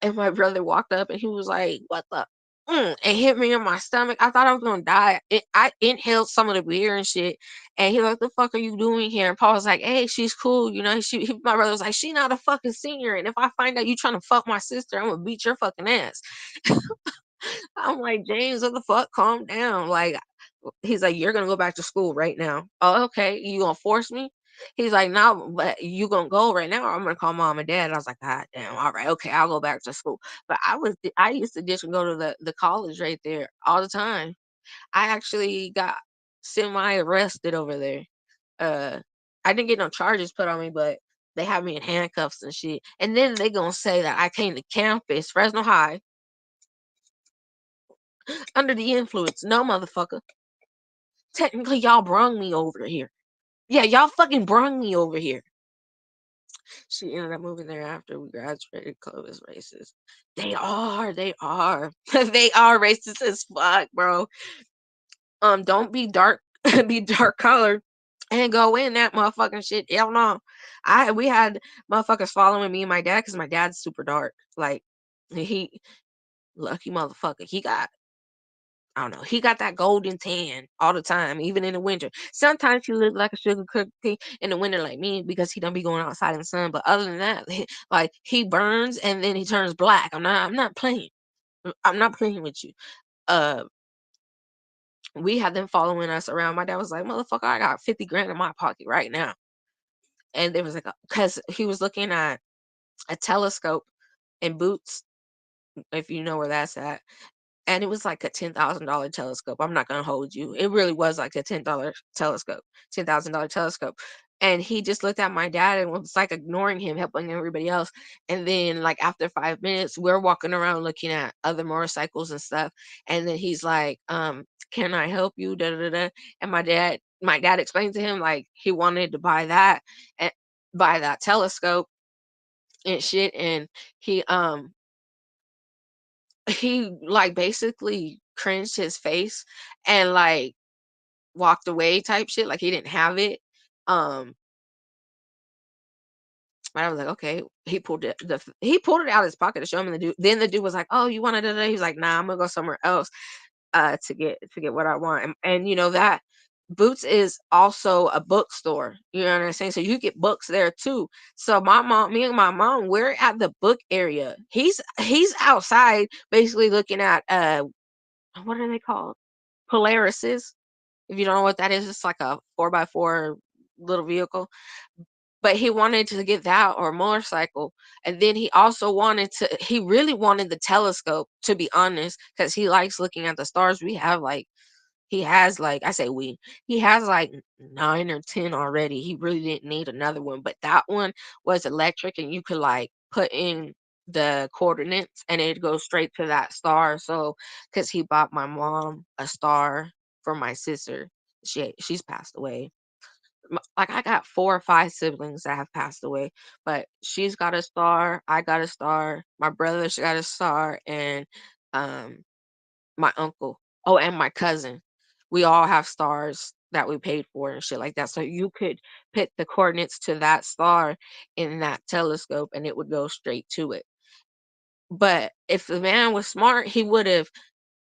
and my brother walked up, and he was like, "What the?" it hit me in my stomach. I thought I was gonna die. I inhaled some of the beer and shit. And he like, "The fuck are you doing here?" And Paul was like, "Hey, she's cool, you know." My brother was like, "She not a fucking senior, and if I find out you trying to fuck my sister, I'm gonna beat your fucking ass." I'm like, "James, what the fuck? Calm down." Like, he's like, "You're gonna go back to school right now." Oh, okay. You gonna force me? He's like, "No, but you gonna go right now, or I'm gonna call mom and dad." And I was like, "God damn, all right, okay, I'll go back to school." But I used to ditch and go to the college right there all the time. I actually got semi arrested over there. Uh, I didn't get no charges put on me, but they had me in handcuffs and shit. And then they gonna say that I came to campus, Fresno High, under the influence. No, motherfucker. Technically, y'all brung me over here. Yeah, y'all fucking brung me over here. She ended up moving there after we graduated. Clovis racist. They are. They are. They are racist as fuck, bro. Don't be dark. Be dark colored and go in that motherfucking shit. Hell no. We had motherfuckers following me and my dad because my dad's super dark. Like he lucky motherfucker. He got I don't know. He got that golden tan all the time, even in the winter. Sometimes he look like a sugar cookie in the winter, like me, because he don't be going outside in the sun. But other than that, like he burns and then he turns black. I'm not playing. I'm not playing with you. Uh, we had them following us around. My dad was like, "Motherfucker, I got 50 grand in my pocket right now." And there was like, because he was looking at a telescope in Boots, if you know where that's at. And it was like a $10,000 telescope. I'm not gonna hold you. It really was like a $10,000 telescope. And he just looked at my dad and was like ignoring him, helping everybody else. And then like after 5 minutes, we're walking around looking at other motorcycles and stuff. And then he's like, can I help you? Da, da, da, da. And my dad explained to him like he wanted to buy that and buy that telescope and shit. And he um he like basically cringed his face and like walked away type shit like he didn't have it. um and I was like, okay. He pulled it out of his pocket to show him, and the dude was like, oh, you wanted it? He was like, nah, I'm gonna go somewhere else to get what I want. And you know that Boots is also a bookstore. You know what I'm saying? So you get books there too. So me and my mom, we're at the book area. He's outside basically looking at what are they called? Polarises. If you don't know what that is, it's like a 4x4 little vehicle. But he wanted to get that or a motorcycle. And then he really wanted the telescope, to be honest, because he likes looking at the stars. He has like I say we he has like 9 or 10 already. He really didn't need another one, but that one was electric, and you could like put in the coordinates and it'd go straight to that star. So because he bought my mom a star for my sister, she's passed away. Like I got 4 or 5 siblings that have passed away, but she's got a star, I got a star, my brother's got a star, and um my uncle. Oh, and my cousin. We all have stars that we paid for and shit like that. So you could put the coordinates to that star in that telescope and it would go straight to it. But if the man was smart, he wouldn't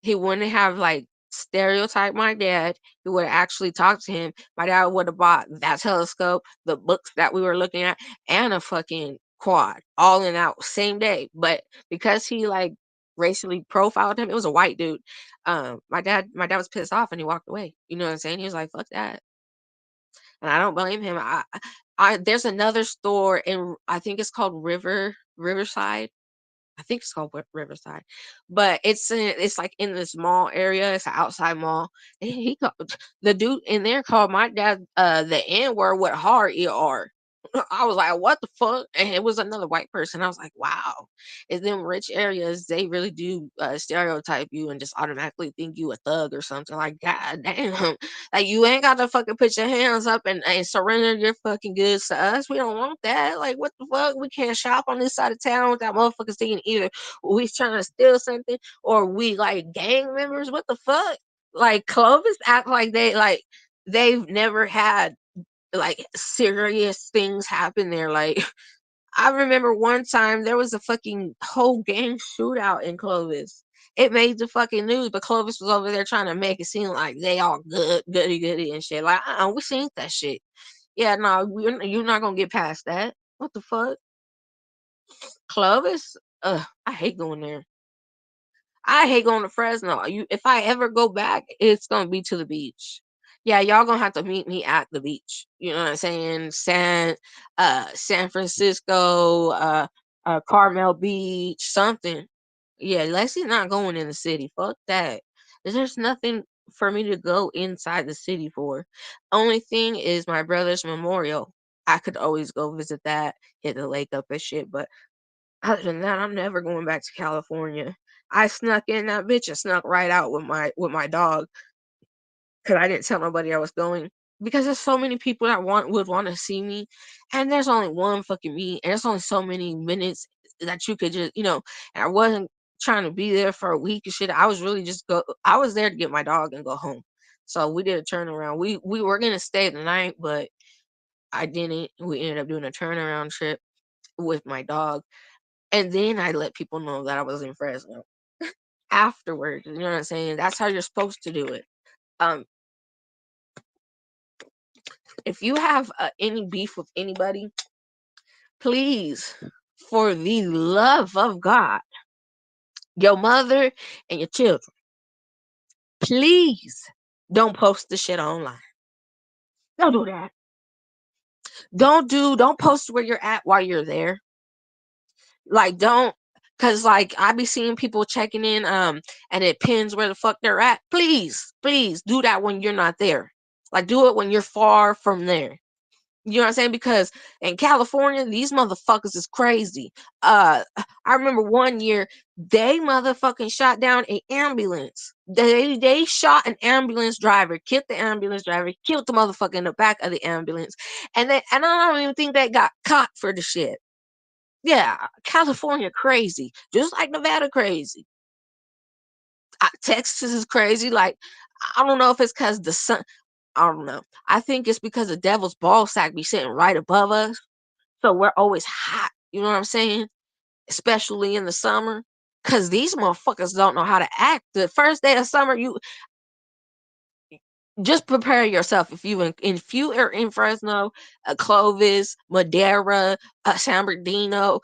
have like stereotyped my dad. He would have actually talked to him. My dad would have bought that telescope, the books that we were looking at, and a fucking quad all in that same day. But because he like racially profiled him, it was a white dude. My dad was pissed off and he walked away. You know what I'm saying? He was like, "Fuck that," and I don't blame him. There's another store in I think it's called Riverside. I think it's called Riverside, but it's like in this mall area. It's an outside mall. And he called the dude in there called my dad the N word with hard ER. I was like, what the fuck? And it was another white person. I was like, wow. In them rich areas, they really do stereotype you and just automatically think you a thug or something. Like, god damn. Like you ain't got to fucking put your hands up and surrender your fucking goods to us. We don't want that. Like, what the fuck? We can't shop on this side of town without motherfuckers thinking either we trying to steal something or we like gang members. What the fuck? Like Clovis act like they've never had like serious things happen there. Like I remember one time there was a fucking whole gang shootout in Clovis. It made the fucking news, but Clovis was over there trying to make it seem like they all good, goody goody and shit. Like, we seen that shit. Yeah, no, you're not gonna get past that. What the fuck? Clovis? Ugh, I hate going there. I hate going to Fresno. If I ever go back, it's gonna be to the beach. Yeah, y'all gonna have to meet me at the beach. You know what I'm saying? San Francisco, Carmel Beach, something. Yeah, Lexi's not going in the city. Fuck that. There's nothing for me to go inside the city for. Only thing is my brother's memorial. I could always go visit that, hit the lake up and shit, but other than that, I'm never going back to California. I snuck in that bitch and snuck right out with my dog because I didn't tell nobody I was going. Because there's so many people that would want to see me, and there's only one fucking me, and there's only so many minutes that you could just, And I wasn't trying to be there for a week and shit. I was really just go. I was there to get my dog and go home. So we did a turnaround. We were gonna stay the night, but I didn't. We ended up doing a turnaround trip with my dog. And then I let people know that I was in Fresno afterwards. You know what I'm saying? That's how you're supposed to do it. Um, if you have any beef with anybody, please, for the love of God, your mother and your children, please don't post the shit online. Don't do that. Don't post where you're at while you're there. Like, don't, cause like I be seeing people checking in, and it pins where the fuck they're at. Please do that when you're not there. Like, do it when you're far from there. You know what I'm saying? Because in California, these motherfuckers is crazy. I remember one year they motherfucking shot down an ambulance. They shot an ambulance driver, killed the ambulance driver, killed the motherfucker in the back of the ambulance, and I don't even think they got caught for the shit. Yeah, California crazy, just like Nevada crazy. Texas is crazy. Like, I don't know if it's because the sun. I don't know. I think it's because the devil's ball sack be sitting right above us, so we're always hot. You know what I'm saying? Especially in the summer, because these motherfuckers don't know how to act. The first day of summer, you just prepare yourself. If you are in Fresno, Clovis, Madera, San Bernardino,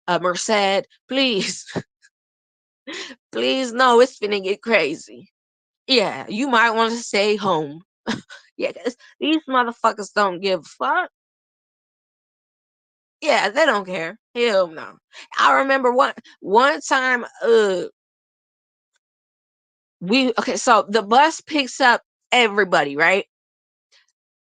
Merced, please, please, no, it's finna get crazy. Yeah, you might want to stay home. Yeah, 'cause these motherfuckers don't give a fuck. Yeah, they don't care. Hell no. I remember one time, so the bus picks up everybody, right?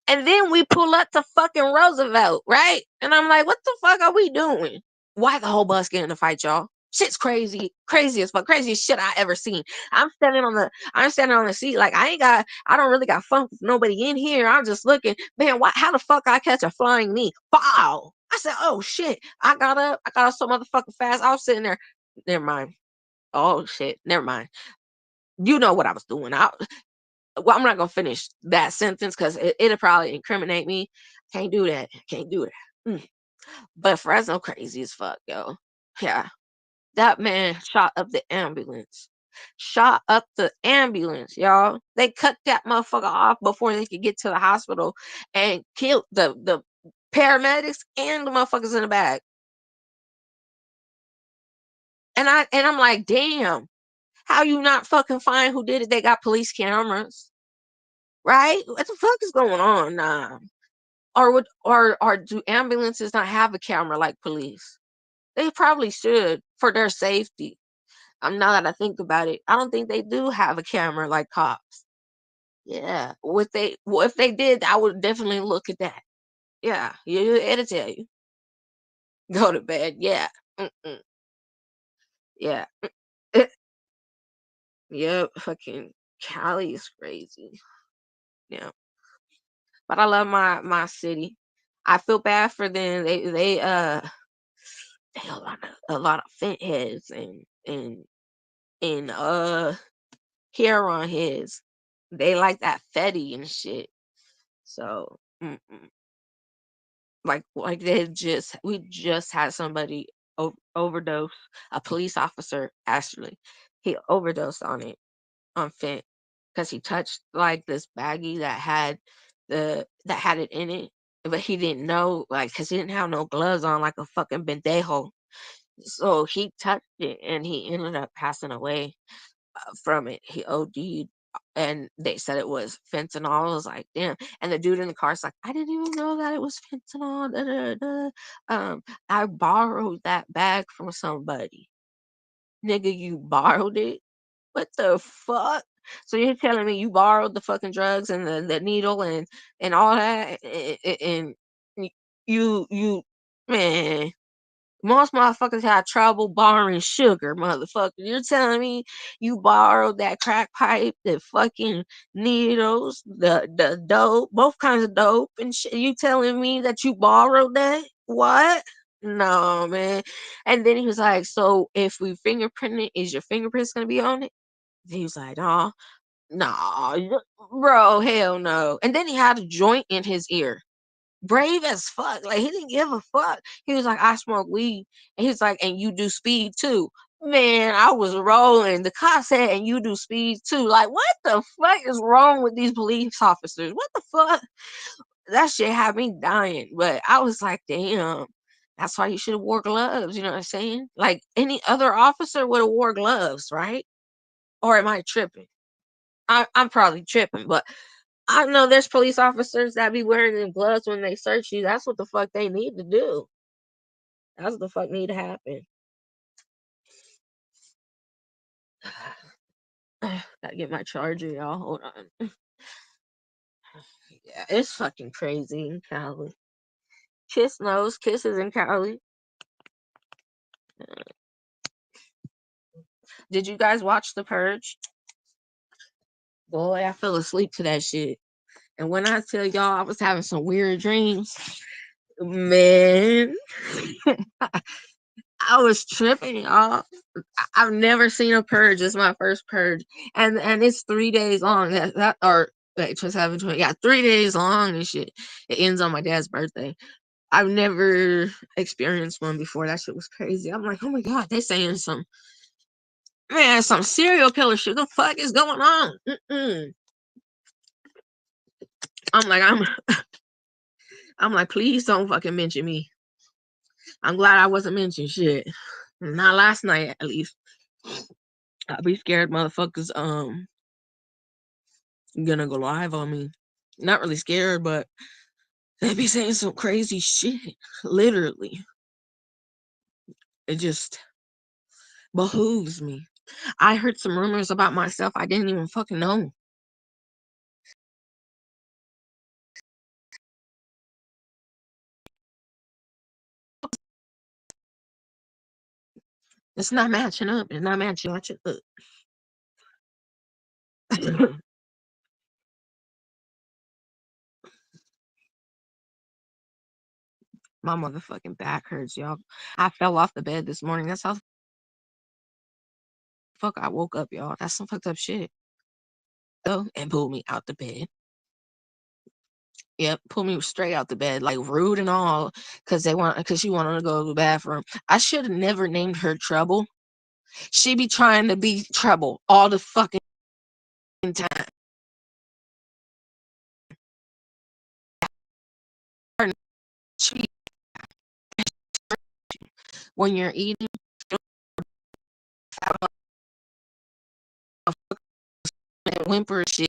And then we pull up to fucking Roosevelt, right? And I'm like, what the fuck are we doing? Why the whole bus get in a fight, y'all? Shit's crazy, crazy as fuck, craziest shit I ever seen. I'm standing on the seat, like I don't really got fun with nobody in here. I'm just looking, man. How the fuck I catch a flying knee? Wow! I said, oh shit! I got up so motherfucking fast. I was sitting there. Never mind. Oh shit! Never mind. You know what I was doing. Well, I'm not gonna finish that sentence because it'll probably incriminate me. Can't do that. Can't do that. But Fresno crazy as fuck, yo. Yeah. That man shot up the ambulance. Shot up the ambulance, y'all. They cut that motherfucker off before they could get to the hospital and killed the paramedics and the motherfuckers in the back. And I'm like, damn, how you not fucking find who did it? They got police cameras, right? What the fuck is going on? Nah. Or do ambulances not have a camera like police? They probably should for their safety. Now that I think about it, I don't think they do have a camera like cops. Yeah. If they did, I would definitely look at that. Yeah. It'll tell you. Go to bed. Yeah. Mm-mm. Yeah. Yep. Fucking Cali is crazy. Yeah. But I love my city. I feel bad for them. They a lot of fit heads and hair on his. They like that fetty and shit. So, Like we just had somebody overdose, a police officer actually. He overdosed on it, on fent, because he touched like this baggie that had it in it, but he didn't know, like, because he didn't have no gloves on, like a fucking pendejo. So he touched it and he ended up passing away from it. He OD'd, and they said it was fentanyl. I was like, damn. And the dude in the car's like, I didn't even know that it was fentanyl. Da, da, da. I borrowed that bag from somebody. Nigga, you borrowed it? What the fuck? So you're telling me you borrowed the fucking drugs and the needle and all that, and you man, most motherfuckers have trouble borrowing sugar, motherfucker. You're telling me you borrowed that crack pipe, the fucking needles, the dope, both kinds of dope and shit. You telling me that you borrowed that? What? No, man. And then he was like, so if we fingerprint it, is your fingerprints gonna be on it? He was like, "Oh, no, bro, hell no." And then he had a joint in his ear. Brave as fuck. Like he didn't give a fuck. He was like, I smoke weed. And he's like, and you do speed too. Man, I was rolling. The cop said, and you do speed too. Like, what the fuck is wrong with these police officers? What the fuck? That shit had me dying. But I was like, damn. That's why you should have wore gloves. You know what I'm saying? Like any other officer would have wore gloves, right? Or am I tripping? I'm probably tripping, but I know there's police officers that be wearing them gloves when they search you. That's what the fuck they need to do. That's what the fuck need to happen. Gotta get my charger, y'all. Hold on. Yeah, it's fucking crazy in Cali. Kiss knows kisses in Cali. Did you guys watch The Purge? Boy, I fell asleep to that shit. And when I tell y'all I was having some weird dreams, man, I was tripping, y'all. I've never seen a purge. It's my first purge, and it's 3 days long. That or wait, 27, 20, yeah, 3 days long and shit. It ends on my dad's birthday. I've never experienced one before. That shit was crazy. I'm like, oh my god, they saying some serial killer shit. The fuck is going on? I'm like, I'm like, please don't fucking mention me. I'm glad I wasn't mentioned shit. Not last night, at least. I'll be scared motherfuckers gonna go live on me. Not really scared, but they be saying some crazy shit. Literally. It just behooves me. I heard some rumors about myself I didn't even fucking know. It's not matching up. It's not matching up. My motherfucking back hurts, y'all. I fell off the bed this morning. That's how the fuck I woke up, y'all. That's some fucked up shit. Oh, and pulled me out the bed. Yep, pulled me straight out the bed, like rude and all, because she wanted to go to the bathroom. I should have never named her Trouble. She be trying to be Trouble all the fucking time. She, when you're eating, whimper shit.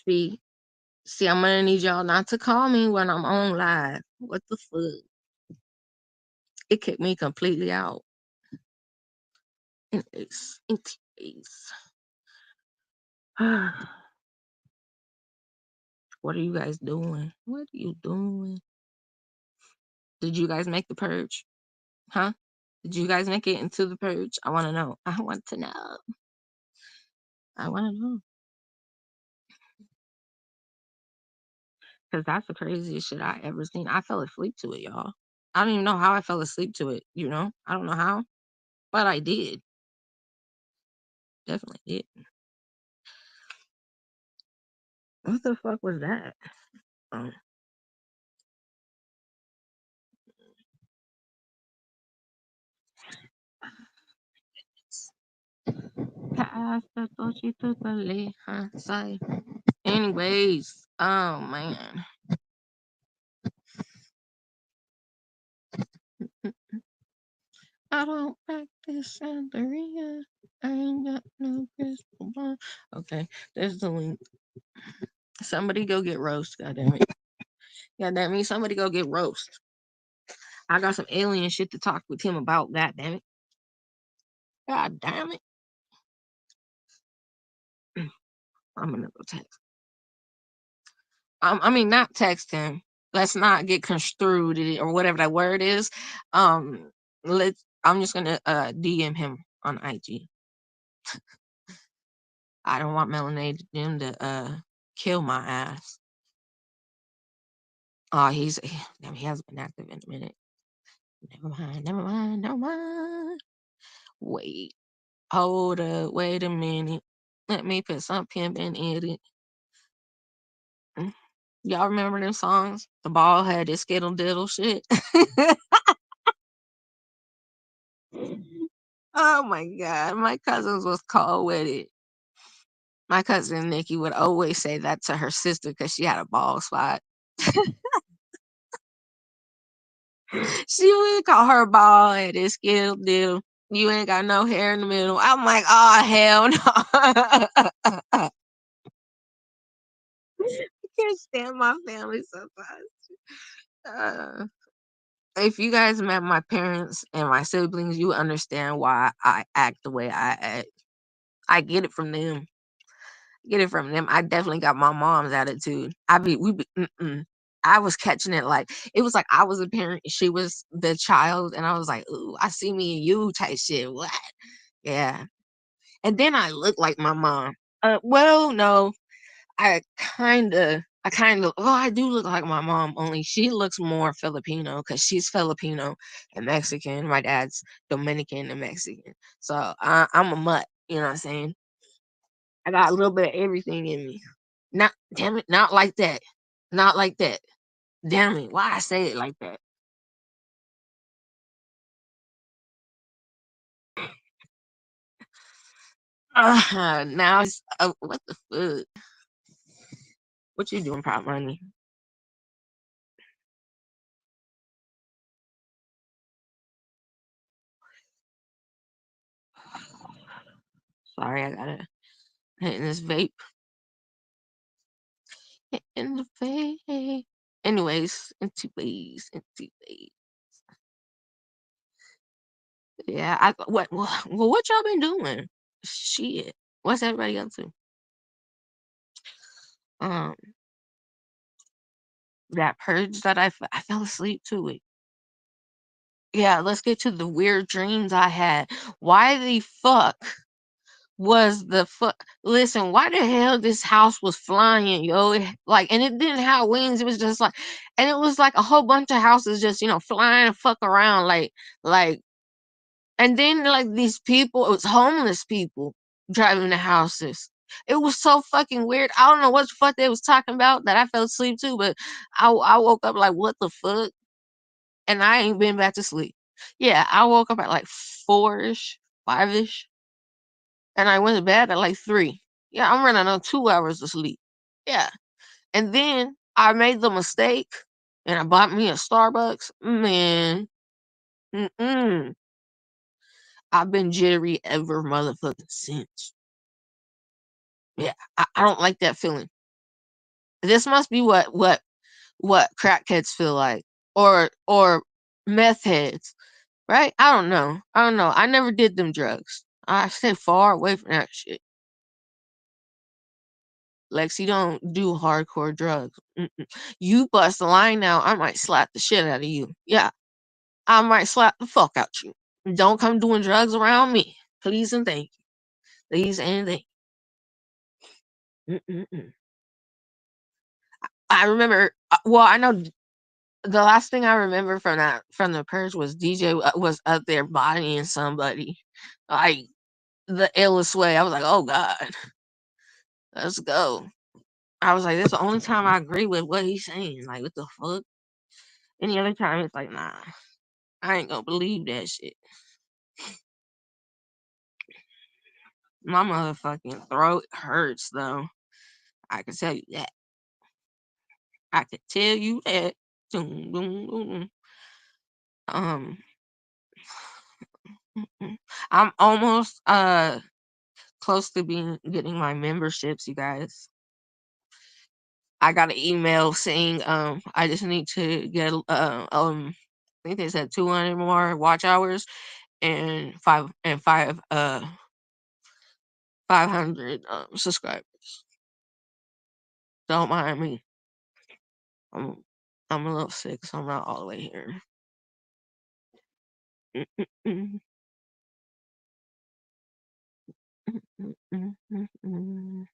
See, see, I'm gonna need y'all not to call me when I'm on live. What the fuck? It kicked me completely out. Anyways. What are you guys doing? What are you doing? Did you guys make the purge? Huh? Did you guys make it into the purge? I want to know. I want to know. I want to know. Because that's the craziest shit I ever seen. I fell asleep to it, y'all. I don't even know how I fell asleep to it, you know? I don't know how, but I did. Definitely did. What the fuck was that? Um, Anyways, oh man. I don't practice Santeria. I ain't got no crystal ball. Okay, there's the link. Somebody go get roast, goddamn it. Goddamn me, somebody go get roast. I got some alien shit to talk with him about, goddamn it. God damn it. I'm gonna go text. I mean, not text him. Let's not get construed or whatever that word is. Let's. I'm just gonna DM him on IG. I don't want melanated them to kill my ass. Oh, damn, he hasn't been active in a minute. Never mind. Wait, hold up, wait a minute. Let me put some pimping in it. Y'all remember them songs? The ball had this skittle diddle shit. Oh my god, my cousins was cold with it. My cousin Nikki would always say that to her sister because she had a bald spot. She would call her bald headed skittle diddle. You ain't got no hair in the middle. I'm like, oh hell no. I can't stand my family sometimes. Uh, if you guys met my parents and my siblings, you understand why I act the way I act. I get it from them. Get it from them. I definitely got my mom's attitude. I was catching it like it was like I was a parent, she was the child, and I was like, "Ooh, I see me and you" type shit. What? Yeah. And then I look like my mom. Well, no, well, I do look like my mom. Only she looks more Filipino because she's Filipino and Mexican. My dad's Dominican and Mexican, so I'm a mutt. You know what I'm saying? I got a little bit of everything in me. Not damn it, not like that. Not like that. Damn it, why I say it like that? Now it's what the fuck? What you doing, Prop Money? Sorry, I gotta hit this vape. In the vape. Anyways, into ways, into ways. Yeah, what y'all been doing? Shit, what's everybody up to? Um, that purge that I fell asleep to it. Yeah, let's get to the weird dreams I had. Why the fuck was the fuck? Listen, why the hell this house was flying, yo? Like, and it didn't have wings. It was just like, and it was like a whole bunch of houses just flying and fuck around, like, and then like these people, it was homeless people driving the houses. It was so fucking weird. I don't know what the fuck they was talking about that I fell asleep to, but I woke up like, what the fuck? And I ain't been back to sleep. Yeah, I woke up at like 4-ish, 5-ish, and I went to bed at like 3. Yeah, I'm running on 2 hours of sleep. Yeah. And then I made the mistake and I bought me a Starbucks. Man, mm-mm. I've been jittery ever motherfucking since. Yeah, I don't like that feeling. This must be what crackheads feel like, or meth heads, right? I don't know. I don't know. I never did them drugs. I stay far away from that shit. Lexi don't do hardcore drugs. Mm-mm. You bust a line now, I might slap the shit out of you. Yeah, I might slap the fuck out you. Don't come doing drugs around me. Please and thank you. Please and thank you. Mm-mm-mm. I remember, well, I know the last thing I remember from the purge was DJ was up there bodying somebody like the illest way. I was like, oh God, let's go. I was like, that's the only time I agree with what he's saying. Like, what the fuck? Any other time, it's like, nah, I ain't gonna believe that shit. My motherfucking throat hurts though. I can tell you that. I can tell you that. Doom, doom, doom. Um, I'm almost close to getting my memberships, you guys. I got an email saying I just need to get I think they said 200 more watch hours and 500 subscribers. Don't mind me. I'm I'm a little sick, so I'm not all the way here. Mm-mm-mm. Mm-mm-mm-mm.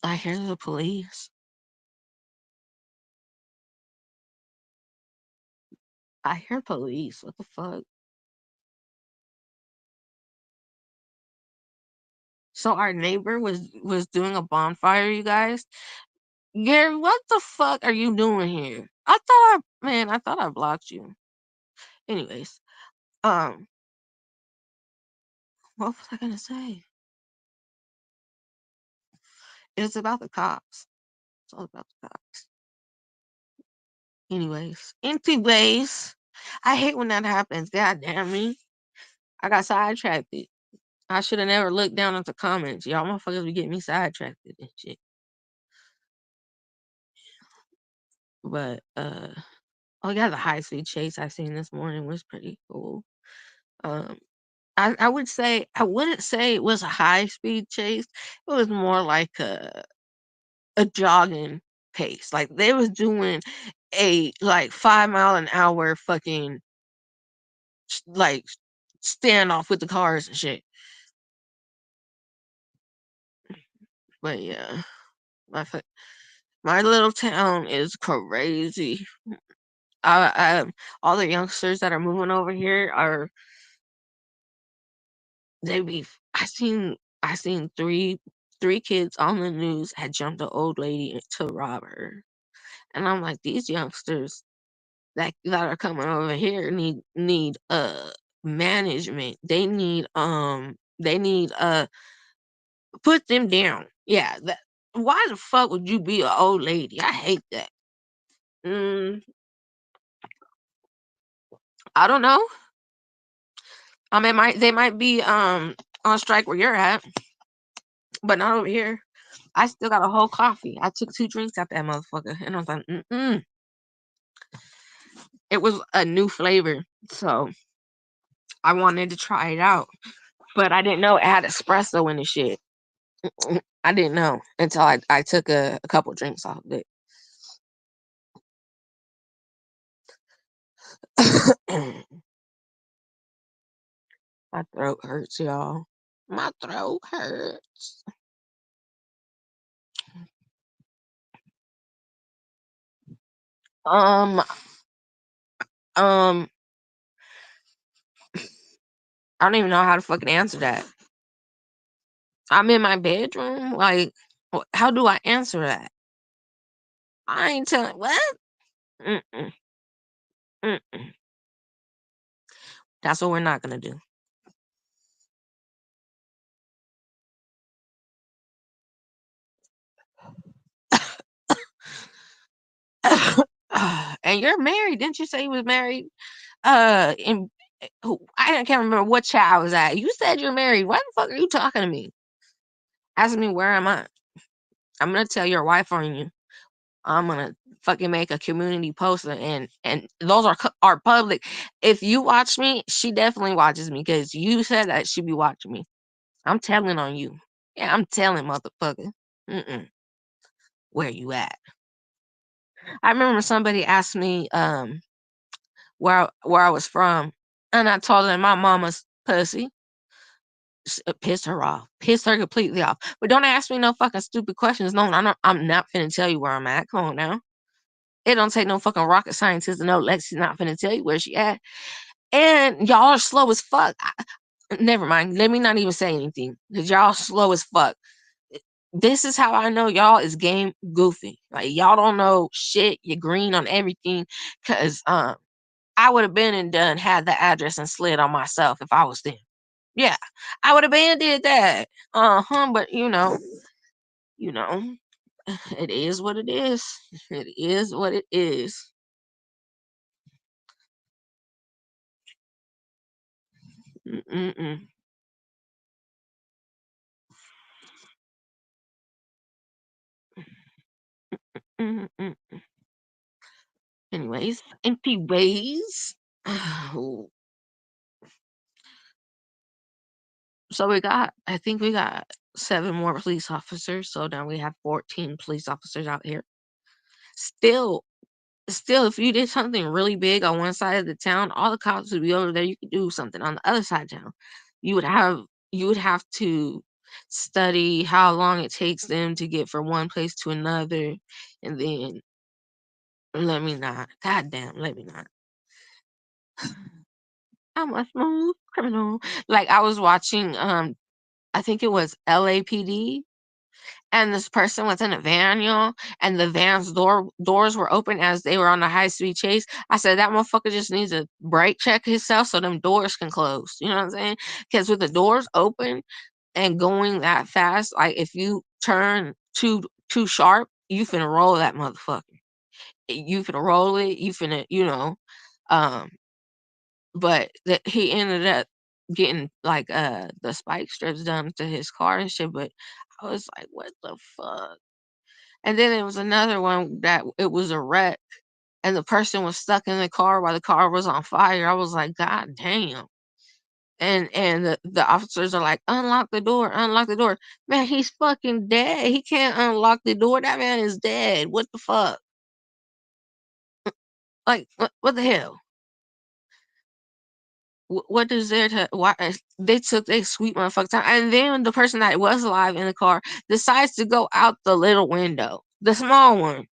I hear the police. I hear police. What the fuck? So our neighbor was doing a bonfire, you guys. Gary, what the fuck are you doing here? I thought I blocked you. Anyways, um, what was I gonna say? It's about the cops. It's all about the cops. Anyways, I hate when that happens. God damn me. I got sidetracked. I should have never looked down at the comments. Y'all motherfuckers be getting me sidetracked and shit. But oh yeah, the high speed chase I seen this morning was pretty cool. Um I wouldn't say it was a high speed chase. It was more like a jogging pace. Like they was doing a like 5 mile an hour fucking like standoff with the cars and shit. But yeah, my my little town is crazy. I all the youngsters that are moving over here are they be I seen three kids on the news had jumped an old lady to rob her. And I'm like, these youngsters that are coming over here need management. They need put them down. Yeah, that why the fuck would you be an old lady? I hate that. Mm, I don't know. I mean, they might be on strike where you're at, but not over here. I still got a whole coffee. I took 2 drinks out that motherfucker, and I was like, mm-mm. It was a new flavor, so I wanted to try it out, but I didn't know it had espresso in the shit. I didn't know until I took a couple drinks off of it. My throat hurts, y'all. My throat hurts. Um, um, I don't even know how to fucking answer that. I'm in my bedroom. Like, how do I answer that? I ain't telling what. Mm-mm, mm-mm. That's what we're not gonna do. And you're married, didn't you say you was married? In I can't remember what child was at. You said you're married. Why the fuck are you talking to me? Ask me where I'm at. I'm gonna tell your wife on you. I'm gonna fucking make a community post, and those are public. If you watch me, she definitely watches me because you said that she be watching me. I'm telling on you. Yeah, I'm telling, motherfucker. Mm-mm. Where you at? I remember somebody asked me where I was from, and I told them my mama's pussy. Pissed her off, pissed her completely off. But don't ask me no fucking stupid questions. No, I'm not finna tell you where I'm at. Come on now. It don't take no fucking rocket scientist to know Lexi's not finna tell you where she at. And y'all are slow as fuck. Never mind. Let me not even say anything. Cause y'all slow as fuck. This is how I know y'all is game goofy. Like y'all don't know shit. You're green on everything. Cause I would have been and done had the address and slid on myself if I was them. Yeah, I would have been did that. But you know, it is what it is. It is what it is. Mm-mm-mm. Mm-mm. Anyways. So I think we got 7 more police officers. So now we have 14 police officers out here. Still, still, if you did something really big on one side of the town, all the cops would be over there. You could do something on the other side of town. You would have you would have to study how long it takes them to get from one place to another, and then let me not. Goddamn, let me not. I'm a smooth criminal. Like I was watching, I think it was LAPD, and this person was in a van, y'all, and the van's doors were open as they were on a high speed chase. I said that motherfucker just needs to brake check himself so them doors can close. You know what I'm saying? Because with the doors open and going that fast, like if you turn too sharp, you finna roll that motherfucker. You finna roll it. You finna, um. But that he ended up getting like the spike strips done to his car and shit. But I was like, what the fuck? And then there was another one that it was a wreck and the person was stuck in the car while the car was on fire. I was like, God damn. And the officers are like, unlock the door, unlock the door. Man, he's fucking dead. He can't unlock the door. That man is dead. What the fuck? Like, what the hell? What is there to why they took their sweet motherfucking time, and then the person that was alive in the car decides to go out the little window, the small one.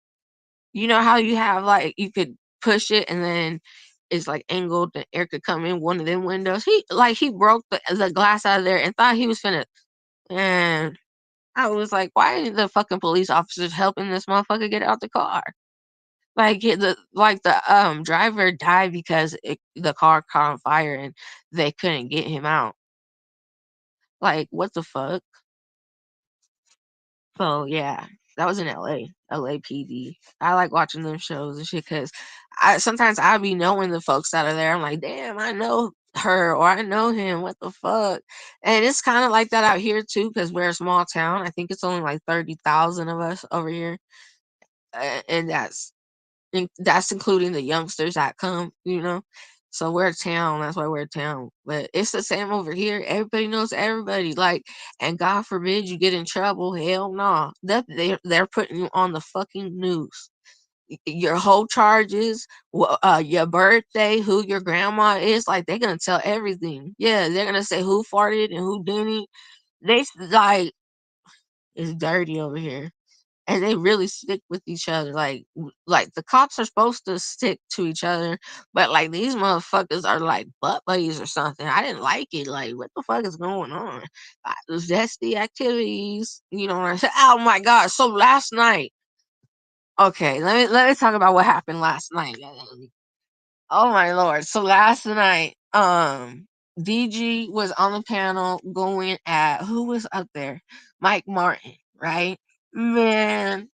You know how you have like you could push it and then it's like angled, the air could come in one of them windows. He broke the glass out of there and thought he was finna. And I was like, why are the fucking police officers helping this motherfucker get out the car? The driver died because the car caught on fire and they couldn't get him out. Like, what the fuck? So yeah, that was in LA, LAPD. I like watching them shows and shit because I sometimes I be knowing the folks that are there. I'm like, damn, I know her or I know him. What the fuck? And it's kind of like that out here too because we're a small town. I think it's only like 30,000 of us over here, and that's including the youngsters that come. So we're a town, that's why we're a town. But it's the same over here. Everybody knows everybody. Like, and God forbid you get in trouble. Hell no. They're putting you on the fucking news. Your whole charges, your birthday, who your grandma is, like they're gonna tell everything. Yeah, they're gonna say who farted and who didn't. Like it's dirty over here and they really stick with each other. Like the cops are supposed to stick to each other, but like these motherfuckers are like butt buddies or something. I didn't like it. Like, what the fuck is going on? Zesty activities, you know what I'm saying? Oh my god! So last night, okay, let me talk about what happened last night. Oh my lord! So last night, DG was on the panel going at who was up there? Mike Martin, right? Man,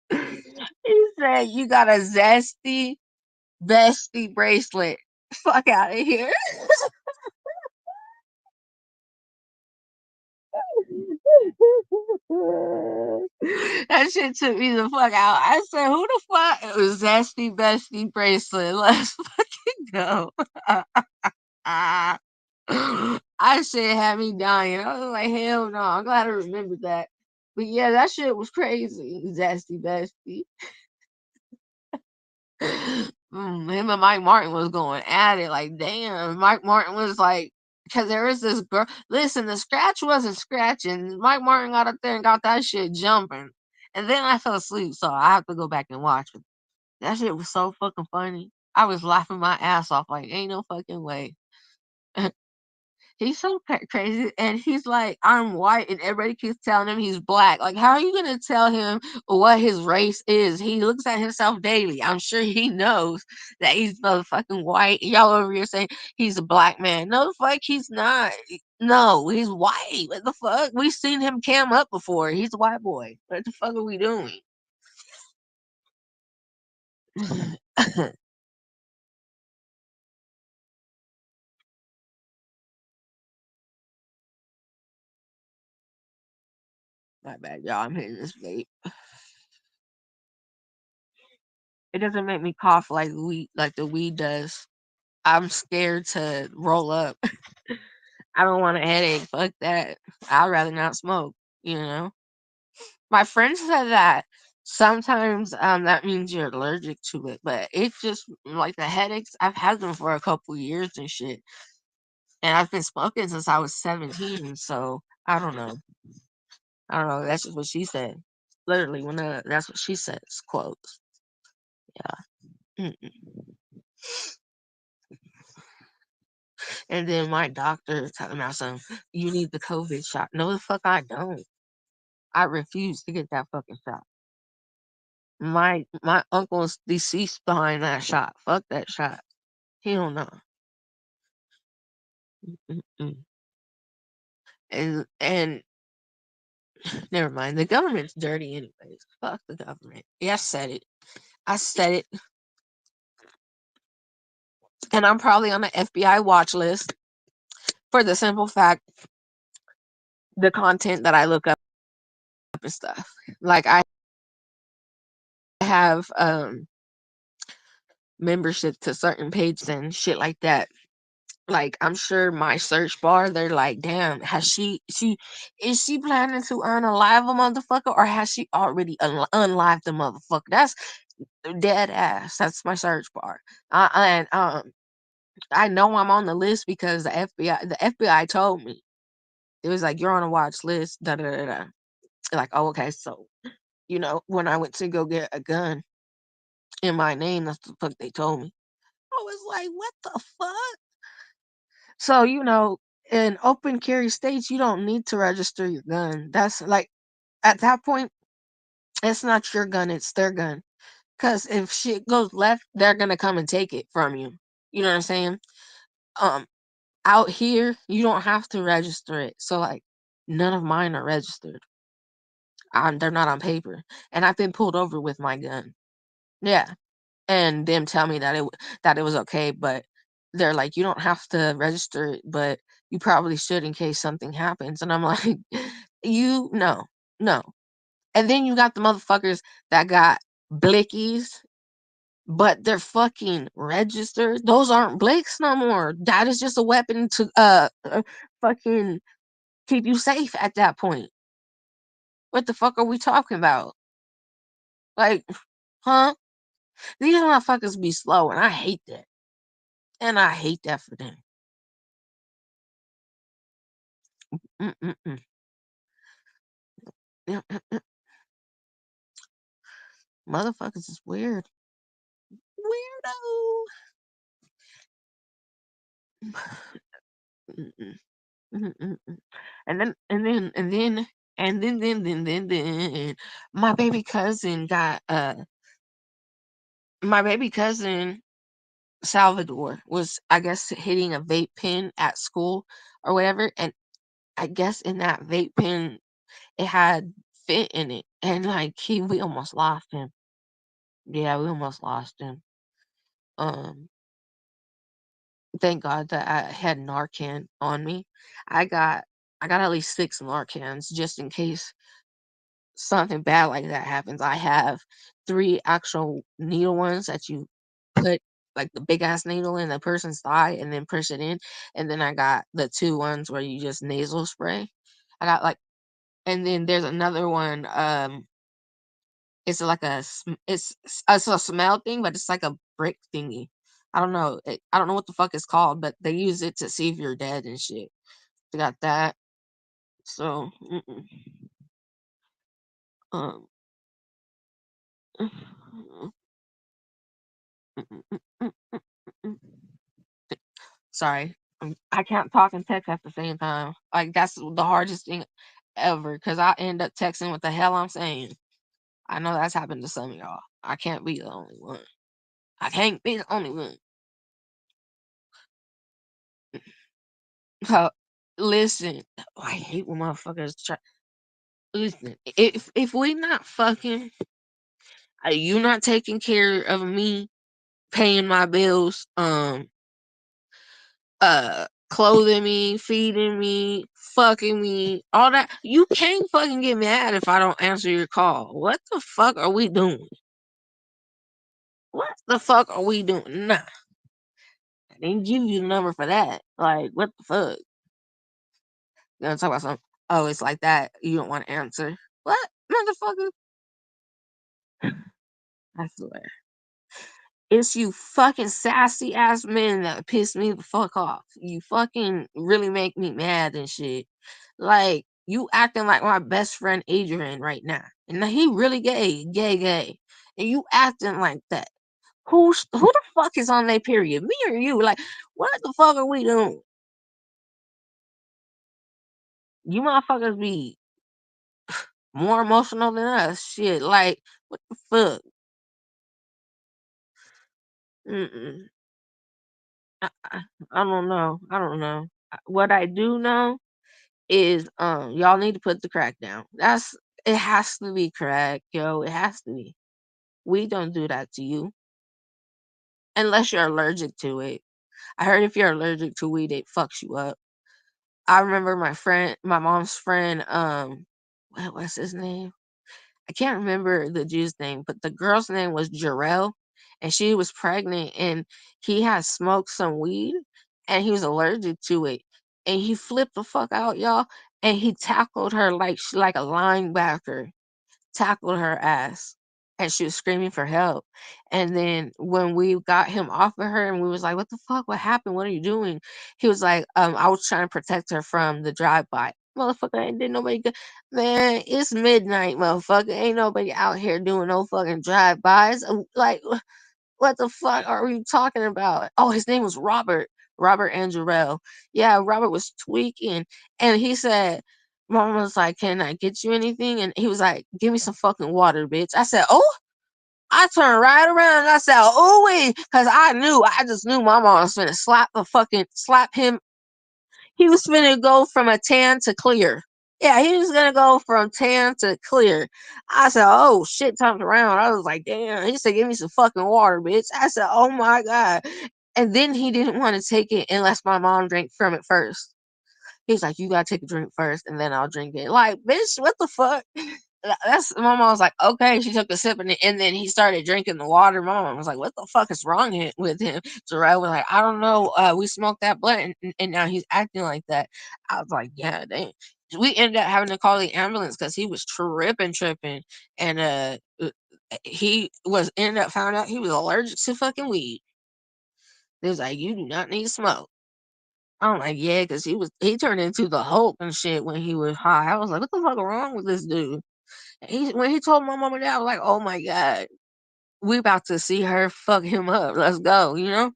he said you got a zesty bestie bracelet. Fuck out of here. That shit took me the fuck out. I said, "Who the fuck?" It was Zesty Bestie Bracelet. Let's fucking go. I shit had me dying. I was like, hell no. I'm glad I remembered that. But yeah, that shit was crazy. Zesty Bestie. Him and Mike Martin was going at it. Like, damn. Mike Martin was like, because there was this girl. Listen, the scratch wasn't scratching. Mike Martin got up there and got that shit jumping. And then I fell asleep, so I have to go back and watch it. That shit was so fucking funny. I was laughing my ass off. Like, ain't no fucking way. He's so crazy, and he's like, "I'm white," and everybody keeps telling him he's black. Like, how are you gonna tell him what his race is? He looks at himself daily. I'm sure he knows that he's motherfucking white. Y'all over here saying he's a black man. No, the fuck, he's not. No, he's white. What the fuck? We've seen him cam up before. He's a white boy. What the fuck are we doing? My bad, y'all. I'm hitting this vape. It doesn't make me cough like the weed does. I'm scared to roll up. I don't want a headache. Fuck that. I'd rather not smoke, you know? My friend said that sometimes that means you're allergic to it, but it just like the headaches, I've had them for a couple years and shit. And I've been smoking since I was 17, so I don't know. I don't know. That's just what she said. Literally, that's what she says, quotes. Yeah. Mm-mm. And then my doctor talking about something, you need the COVID shot. No, the fuck I don't. I refuse to get that fucking shot. My uncle's deceased behind that shot. Fuck that shot. He don't know. Mm-mm. And never mind. The government's dirty anyways. Fuck the government. Yeah, I said it. I said it. And I'm probably on the FBI watch list for the simple fact the content that I look up and stuff. Like I have membership to certain pages and shit like that. Like I'm sure my search bar, they're like, damn, has she is she planning to unalive a motherfucker or has she already unlived the motherfucker? That's dead ass. That's my search bar. And I know I'm on the list because the FBI told me. It was like you're on a watch list. Da da da da. Like, oh, okay, so when I went to go get a gun in my name, that's the fuck they told me. I was like, what the fuck? So, in open carry states, you don't need to register your gun. That's like, at that point, it's not your gun, it's their gun. Because if shit goes left, they're going to come and take it from you. You know what I'm saying? Um, Out here, you don't have to register it. So, like, none of mine are registered. They're not on paper. And I've been pulled over with my gun. Yeah. And them tell me that it was okay, but they're like, "You don't have to register it, but you probably should in case something happens." And I'm like, "You no, no." And then you got the motherfuckers that got blickies, but they're fucking registered. Those aren't blicks no more. That is just a weapon to fucking keep you safe at that point. What the fuck are we talking about? Like, huh? These motherfuckers be slow, and I hate that. And I hate that for them. Mm-mm-mm. Yeah, motherfuckers is weird. Weirdo. Mm-mm, mm-mm-mm. And then my baby cousin got my baby cousin Salvador was, I guess, hitting a vape pen at school or whatever, and I guess in that vape pen it had fit in it, and like we almost lost him. Yeah, we almost lost him. Um, Thank God that I had Narcan on me. I got I got at least 6 Narcans just in case something bad like that happens, I have 3 actual needle ones that you put, like, the big ass needle in the person's thigh and then push it in, and then I got the 2 ones where you just nasal spray. I got, like, and then there's another one, it's like it's a smell thing, but it's like a brick thingy. I don't know what the fuck it's called, but they use it to see if you're dead and shit. They got that. So, um, sorry, I can't talk and text at the same time. Like that's the hardest thing ever because I end up texting what the hell I'm saying. I know that's happened to some of y'all. I can't be the only one. I can't be the only one. Uh, listen, I hate when motherfuckers try. Listen, if we not fucking, you not taking care of me, paying my bills, clothing me, feeding me, fucking me, all that. You can't fucking get mad if I don't answer your call. What the fuck are we doing? What the fuck are we doing? Nah, I didn't give you the number for that. Like, what the fuck? You gonna talk about something? Oh, it's like that. You don't want to answer. What, motherfucker? I swear. It's you fucking sassy ass men that piss me the fuck off. You fucking really make me mad and shit. Like, you acting like my best friend Adrian right now. And he really gay, gay, gay. And you acting like that. Who the fuck is on their period? Me or you? Like, what the fuck are we doing? You motherfuckers be more emotional than us. Shit, like, what the fuck? Mm-mm. I don't know. I don't know. What I do know is y'all need to put the crack down. It has to be crack, yo. It has to be. We don't do that to you unless you're allergic to it. I heard if you're allergic to weed, it fucks you up. I remember my mom's friend, what was his name? I can't remember the dude's name, but the girl's name was Jarrell, and she was pregnant, and he had smoked some weed, and he was allergic to it, and he flipped the fuck out, y'all, and he tackled her like a linebacker, tackled her ass, and she was screaming for help. And then when we got him off of her, and we was like, "What the fuck? What happened? What are you doing?" He was like, I was trying to protect her from the drive-by." Motherfucker, ain't did nobody go man, it's midnight, motherfucker. Ain't nobody out here doing no fucking drive-bys. Like, what the fuck are we talking about? Oh, his name was Robert. Robert Angelell. Yeah, Robert was tweaking. And he said, Mom was like, "Can I get you anything?" And he was like, "Give me some fucking water, bitch." I said, "Oh." I turned right around and I said, "Oh, wait," because I just knew my mom was finna slap him. He was finna go from a tan to clear. Yeah, he was gonna go from tan to clear. I said, "Oh shit," turned around. I was like, "Damn." He said, "Give me some fucking water, bitch." I said, "Oh my God." And then he didn't want to take it unless my mom drank from it first. He's like, "You gotta take a drink first and then I'll drink it." Like, bitch, what the fuck? That's my mom was like, "Okay." She took a sip and then he started drinking the water. My mom was like, "What the fuck is wrong with him?" Jarrell was like, "I don't know. We smoked that blunt and now he's acting like that." I was like, "Yeah, dang." We ended up having to call the ambulance because he was tripping, and he was ended up found out he was allergic to fucking weed. They was like, "You do not need to smoke." I'm like, "Yeah," because he turned into the Hulk and shit when he was high. I was like, "What the fuck wrong with this dude?" When he told my mom and dad, I was like, "Oh my God, we about to see her fuck him up. Let's go," you know?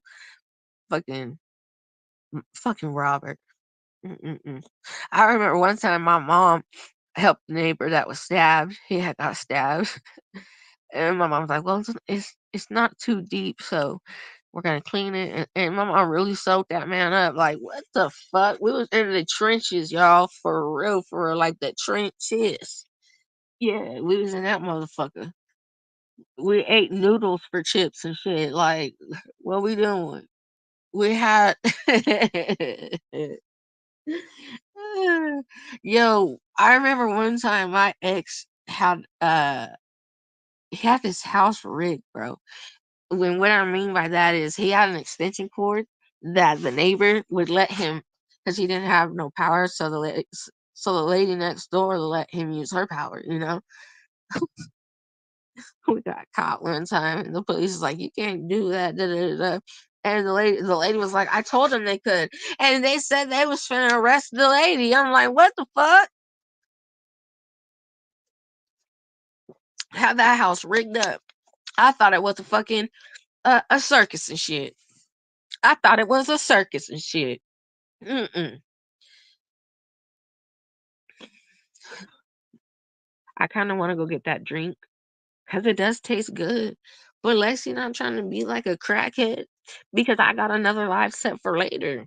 Fucking fucking Robert. Mm-mm-mm. I remember one time my mom helped a neighbor that was stabbed. He had got stabbed. And my mom was like, "Well, it's not too deep, so we're gonna clean it." And my mom really soaked that man up. Like, what the fuck? We was in the trenches, y'all, for real, like the trenches. Yeah, we was in that motherfucker. We ate noodles for chips and shit. Like, what we doing? We had yo, I remember one time my ex he had his house rigged, bro. When what I mean by that is he had an extension cord that the neighbor would let him because he didn't have no power, so the lady next door let him use her power. We got caught one time, and the police was like, "You can't do that." Da, da, da, da. And the lady was like, "I told them they could," and they said they was finna arrest the lady. I'm like, "What the fuck?" Have that house rigged up. I thought it was a fucking a circus and shit. I thought it was a circus and shit. Mm-mm. I kind of want to go get that drink because it does taste good. But Lexi and I'm trying to be like a crackhead because I got another life set for later.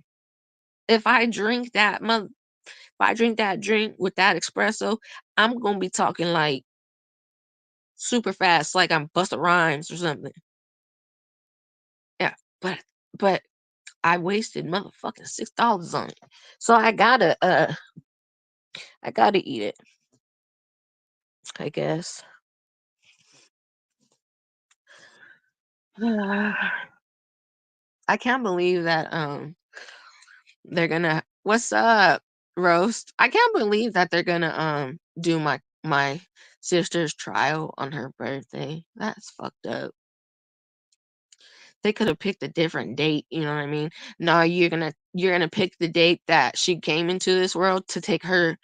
If I drink that if I drink that drink with that espresso, I'm gonna be talking like super fast, like I'm Busta Rhymes or something. Yeah, but but I wasted motherfucking $6 on it, so I gotta eat it. I guess. I can't believe that they're gonna what's up, roast? I can't believe that they're gonna do my sister's trial on her birthday. That's fucked up. They could have picked a different date, you know what I mean? No, you're gonna pick the date that she came into this world to take her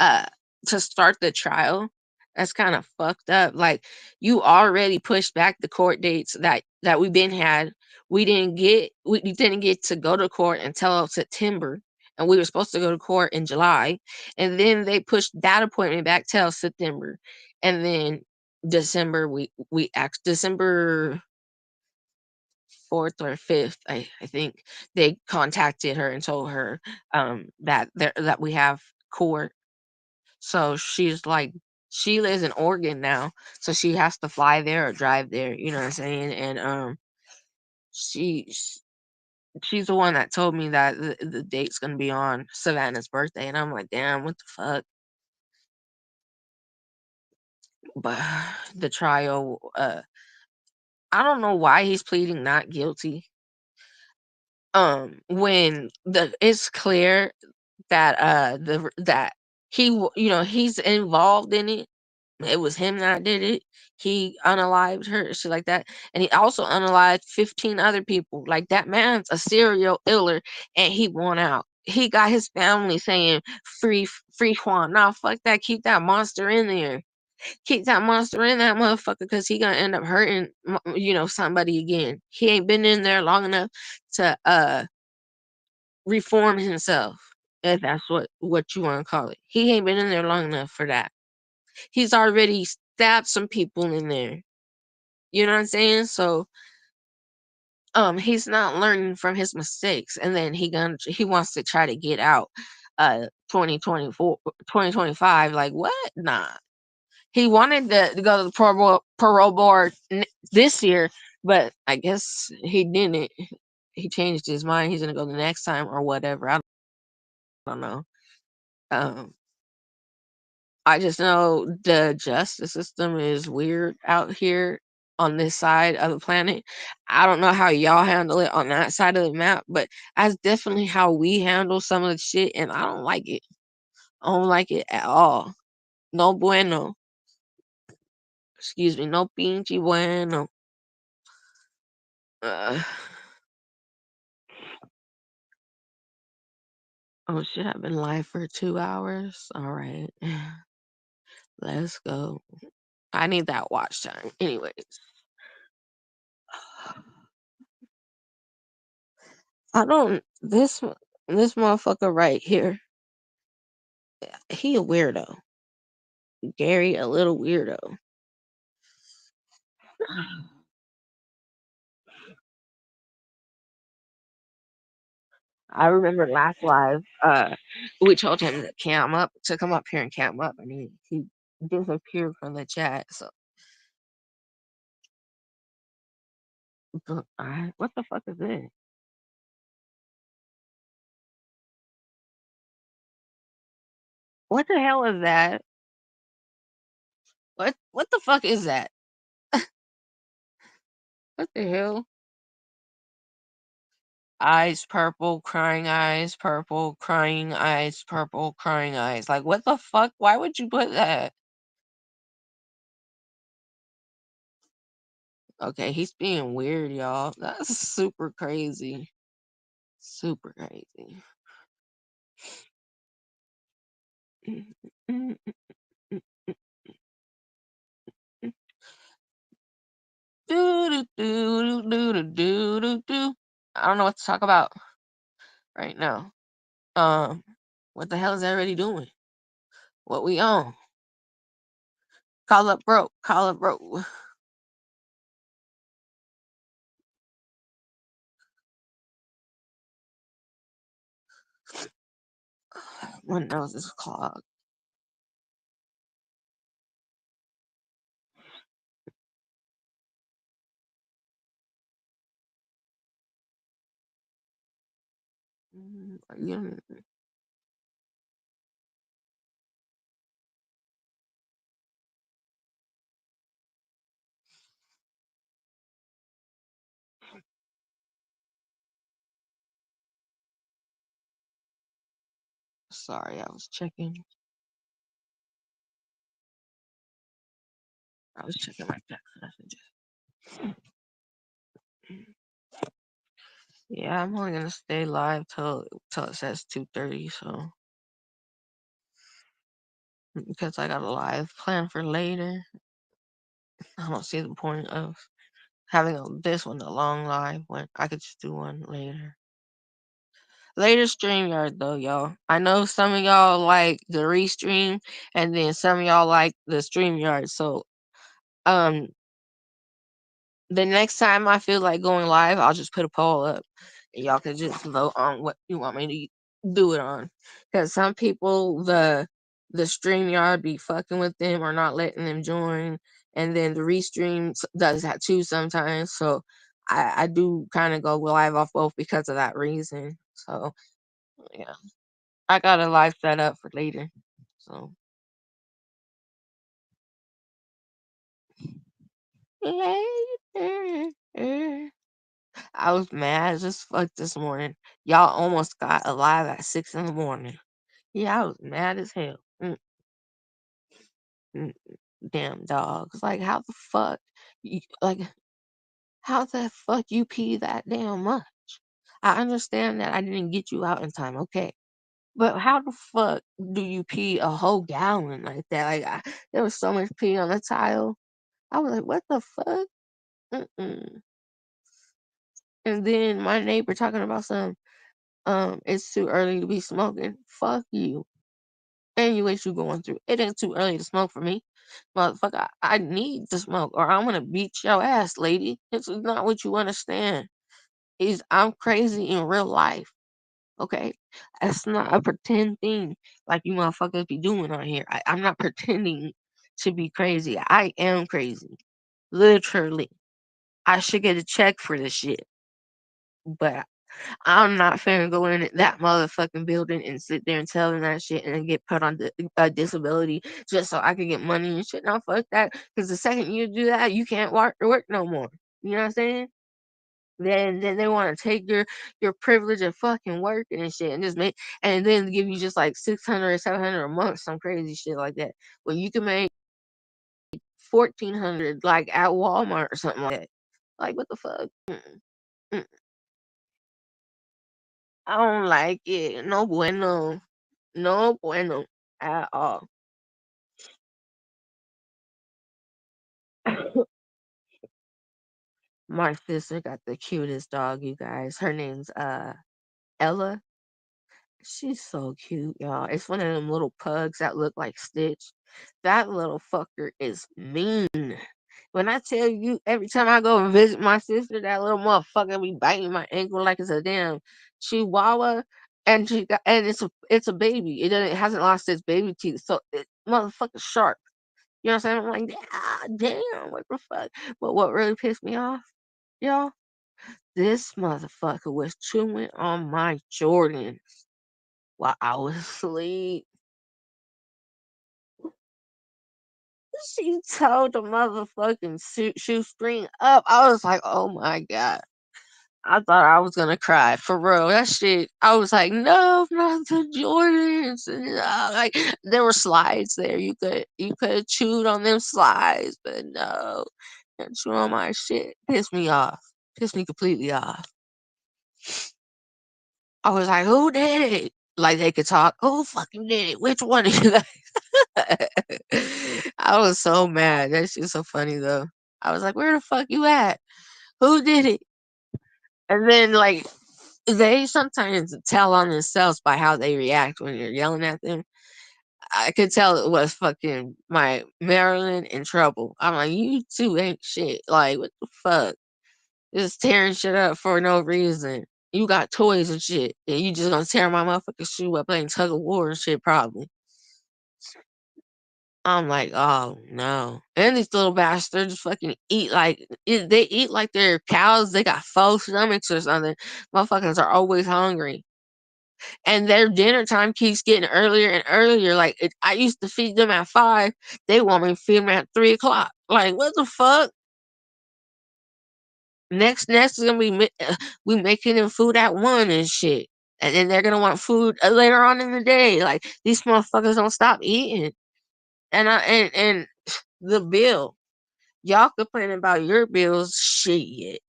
uh to start the trial. That's kind of fucked up. Like you already pushed back the court dates that we been had. We didn't get to go to court until September, and we were supposed to go to court in July, and then they pushed that appointment back till September, and then December we act December 4th or 5th, I think they contacted her and told her that we have court. So she's like, she lives in Oregon now, so she has to fly there or drive there. You know what I'm saying? And she sh- she's the one that told me that the date's gonna be on Savannah's birthday, and I'm like, damn, what the fuck? But the trial, I don't know why he's pleading not guilty. When the it's clear that that he's involved in it. It was him that did it. He unalived her, shit like that. And he also unalived 15 other people. Like that man's a serial killer and he won out. He got his family saying free Juan. Nah, fuck that. Keep that monster in there. Keep that monster in that motherfucker because he gonna end up hurting somebody again. He ain't been in there long enough to reform himself, if that's what you want to call it. He ain't been in there long enough for that. He's already stabbed some people in there. You know what I'm saying? So he's not learning from his mistakes, and then he wants to try to get out 2024 2025. Like what? Nah. He wanted to go to the parole board this year, but I guess he didn't. He changed his mind. He's gonna go the next time or whatever. I don't know. Um, I just know the justice system is weird out here on this side of the planet. I don't know how y'all handle it on that side of the map, but that's definitely how we handle some of the shit, and I don't like it. I don't like it at all. No bueno. Excuse me, no pinche bueno. Uh, oh shit, I've been live for 2 hours. All right, let's go. I need that watch time. Anyways, I don't. This motherfucker right here. He a weirdo. Gary, a little weirdo. I remember last live, we told him to come up here and camp up, and he disappeared from the chat. So, what the fuck is this? What the hell is that? What the fuck is that? What the hell? Eyes purple, crying eyes, purple, crying eyes, purple, crying eyes. Like, what the fuck? Why would you put that? Okay, he's being weird, y'all. That's super crazy. Super crazy. Do do do do do do do do. I don't know what to talk about right now. Um, what the hell is everybody doing? What we on? Call up broke. Call up broke. My nose is clogged. Yeah. Sorry, I was checking. I was checking my text messages. Yeah, I'm only gonna stay live till it says 2:30. So because I got a live plan for later, I don't see the point of having this one a long live when I could just do one later. Later StreamYard though, y'all. I know some of y'all like the restream, and then some of y'all like the StreamYard. So um the next time I feel like going live, I'll just put a poll up. And y'all can just vote on what you want me to do it on. Because some people, the StreamYard be fucking with them or not letting them join. And then the restream does that too sometimes. So I do kind of go live off both because of that reason. So yeah, I got a live set up for later. So later. I was mad as fuck this morning. Y'all almost got alive at 6 in the morning. Yeah, I was mad as hell. Mm, damn dogs. Like, how the fuck? Like, how the fuck you pee that damn much? I understand that I didn't get you out in time, okay. But how the fuck do you pee a whole gallon like that? Like, there was so much pee on the tile. I was like, what the fuck? Mm-mm. And then my neighbor talking about some. It's too early to be smoking. Fuck you. And what you going through. It ain't too early to smoke for me. Motherfucker, I need to smoke or I'm gonna beat your ass, lady. This is not what you understand. Is I'm crazy in real life. Okay? That's not a pretend thing like you motherfuckers be doing on here. I'm not pretending to be crazy. I am crazy. Literally. I should get a check for this shit. But I'm not finna go in that motherfucking building and sit there and tell them that shit and get put on a disability just so I can get money and shit. No, fuck that. Because the second you do that, you can't work no more. You know what I'm saying? Then they want to take your privilege of fucking working and shit and just make and then give you just like 600 or 700 a month, some crazy shit like that. When you can make 1,400 like at Walmart or something like that. Like what the fuck? Mm. I don't like it. No bueno. No bueno at all. My sister got the cutest dog, you guys. Her name's Ella. She's so cute, y'all. It's one of them little pugs that look like Stitch. That little fucker is mean. When I tell you, every time I go and visit my sister, that little motherfucker be biting my ankle like it's a damn chihuahua. And it's a baby. It hasn't lost its baby teeth, so it motherfucker sharp. You know what I'm saying? I'm like, ah, damn, what the fuck? But what really pissed me off, y'all? This motherfucker was chewing on my Jordans while I was asleep. She told the motherfucking shoestring up. I was like, oh my God. I thought I was gonna cry for real. That shit. I was like, no, not the Jordans. And, like there were slides there. You could have chewed on them slides, but no, can't chew on my shit. Pissed me off. Pissed me completely off. I was like, who did it? Like they could talk. Who fucking did it? Which one of you guys? I was so mad. That shit's so funny though. I was like, where the fuck you at? Who did it? And then like they sometimes tell on themselves by how they react when you're yelling at them. I could tell it was fucking my Maryland in trouble. I'm like, you two ain't shit. Like, what the fuck? Just tearing shit up for no reason. You got toys and shit, and you just gonna tear my motherfucking shoe up playing tug of war and shit, probably. I'm like, oh no. And these little bastards fucking eat like they eat like they're cows. They got full stomachs or something. Motherfuckers are always hungry. And their dinner time keeps getting earlier and earlier. Like I used to feed them at 5. They want me to feed them at 3 o'clock. Like what the fuck? Next is gonna be we making them food at 1 and shit. And then they're gonna want food later on in the day. Like these motherfuckers don't stop eating. And the bill. Y'all complaining about your bills. Shit.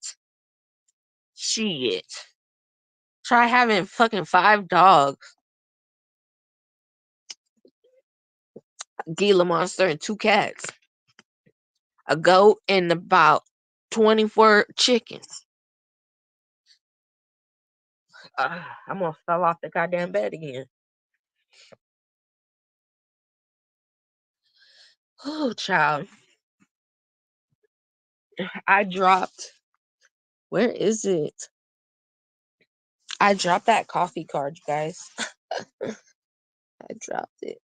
Shit. Try having fucking 5 dogs, a Gila monster, and 2 cats, a goat, and about 24 chickens. I'm gonna fell off the goddamn bed again. Oh, child. I dropped. Where is it? I dropped that coffee card, you guys. I dropped it.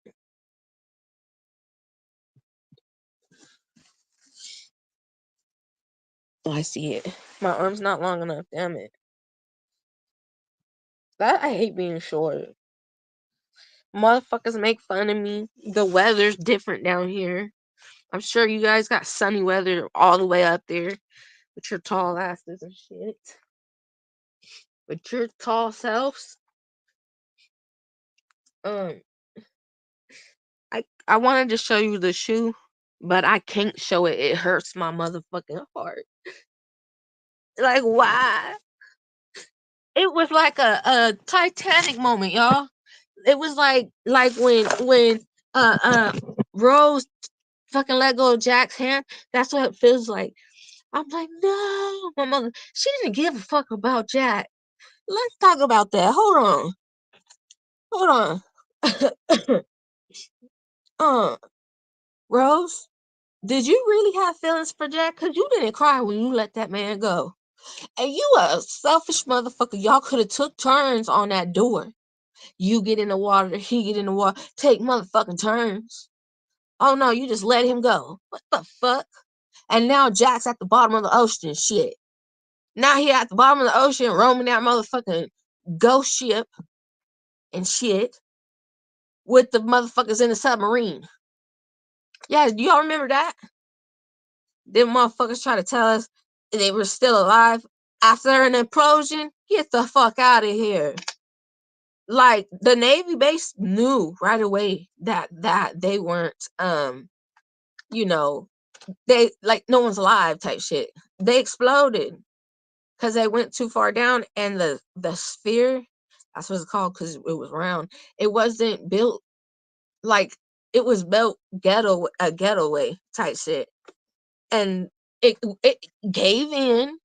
Oh, I see it. My arm's not long enough. Damn it. That I hate being short. Motherfuckers make fun of me. The weather's different down here. I'm sure you guys got sunny weather all the way up there with your tall asses and shit. With your tall selves. Um, I wanted to show you the shoe, but I can't show it. It hurts my motherfucking heart. Like why? It was like a Titanic moment, y'all. It was like when uh uh Rose fucking let go of Jack's hand. That's what it feels like. I'm like, no, my mother. She didn't give a fuck about Jack. Let's talk about that. Hold on. uh, Rose, did you really have feelings for Jack? Cause you didn't cry when you let that man go. And you a selfish motherfucker. Y'all could have took turns on that door. You get in the water, he get in the water. Take motherfucking turns. Oh no, you just let him go. What the fuck? And now Jack's at the bottom of the ocean. Shit. Now he at the bottom of the ocean roaming that motherfucking ghost ship and shit with the motherfuckers in the submarine. Yeah, do y'all remember that? Them motherfuckers try to tell us they were still alive after an implosion. Get the fuck out of here. Like the Navy base knew right away that they weren't you know, they like no one's alive type shit. They exploded because they went too far down, and the sphere, that's what it's called because it was round. It wasn't built like it was built ghetto way type shit, and it gave in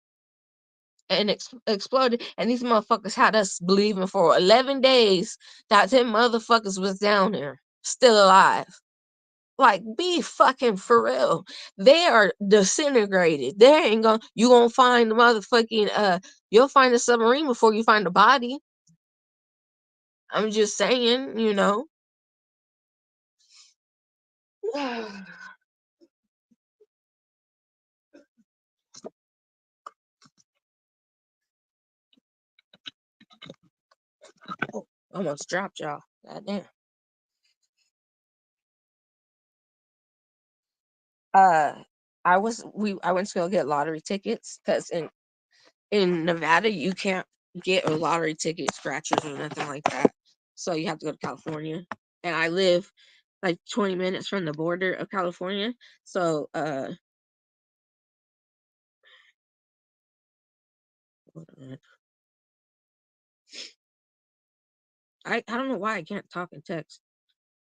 and exploded. And these motherfuckers had us believing for 11 days that 10 motherfuckers was down there still alive. Like, be fucking for real. They are disintegrated. They ain't gonna, you gonna find the motherfucking, you'll find the submarine before you find the body. I'm just saying, you know. Oh, almost dropped y'all. Goddamn. Uh, I went to go get lottery tickets because in Nevada you can't get a lottery ticket scratchers or nothing like that. So you have to go to California. And I live like 20 minutes from the border of California. So hold on. I don't know why I can't talk and text.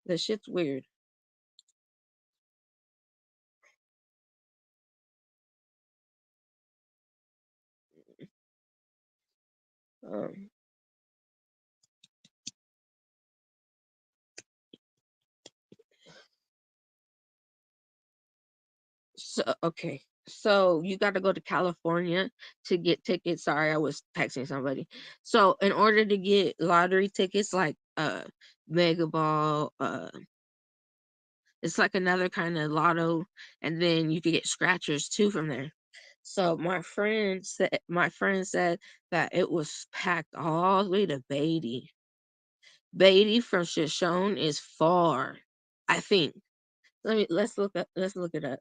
This shit's weird. Um so okay. So you got to go to California to get tickets. Sorry, I was texting somebody. So in order to get lottery tickets like Mega Ball, it's like another kind of lotto, and then you could get scratchers too from there. So my friend said that it was packed all the way to Beatty. Beatty from Shoshone is far, I think. Let's look it up. Let's look it up.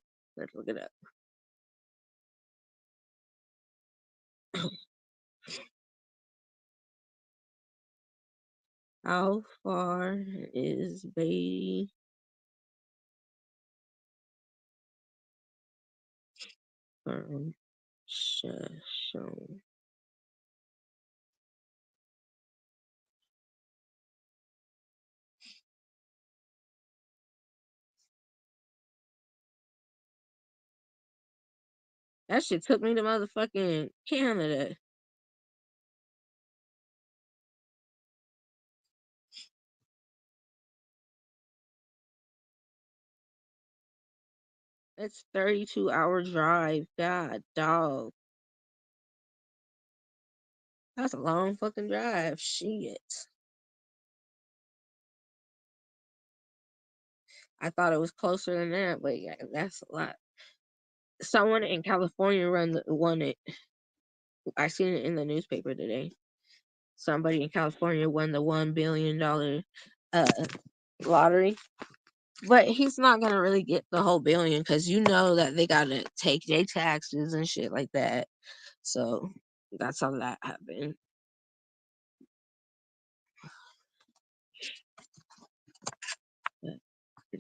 How far is Beatty from Shoshone? That shit took me to motherfucking Canada. It's 32-hour drive. God dog. That's a long fucking drive. Shit. I thought it was closer than that, but yeah, that's a lot. Someone in California won it. I seen it in the newspaper today. Somebody in California won the $1 billion uh lottery. But he's not gonna really get the whole billion because you know that they gotta take their taxes and shit like that. So that's how that happened. But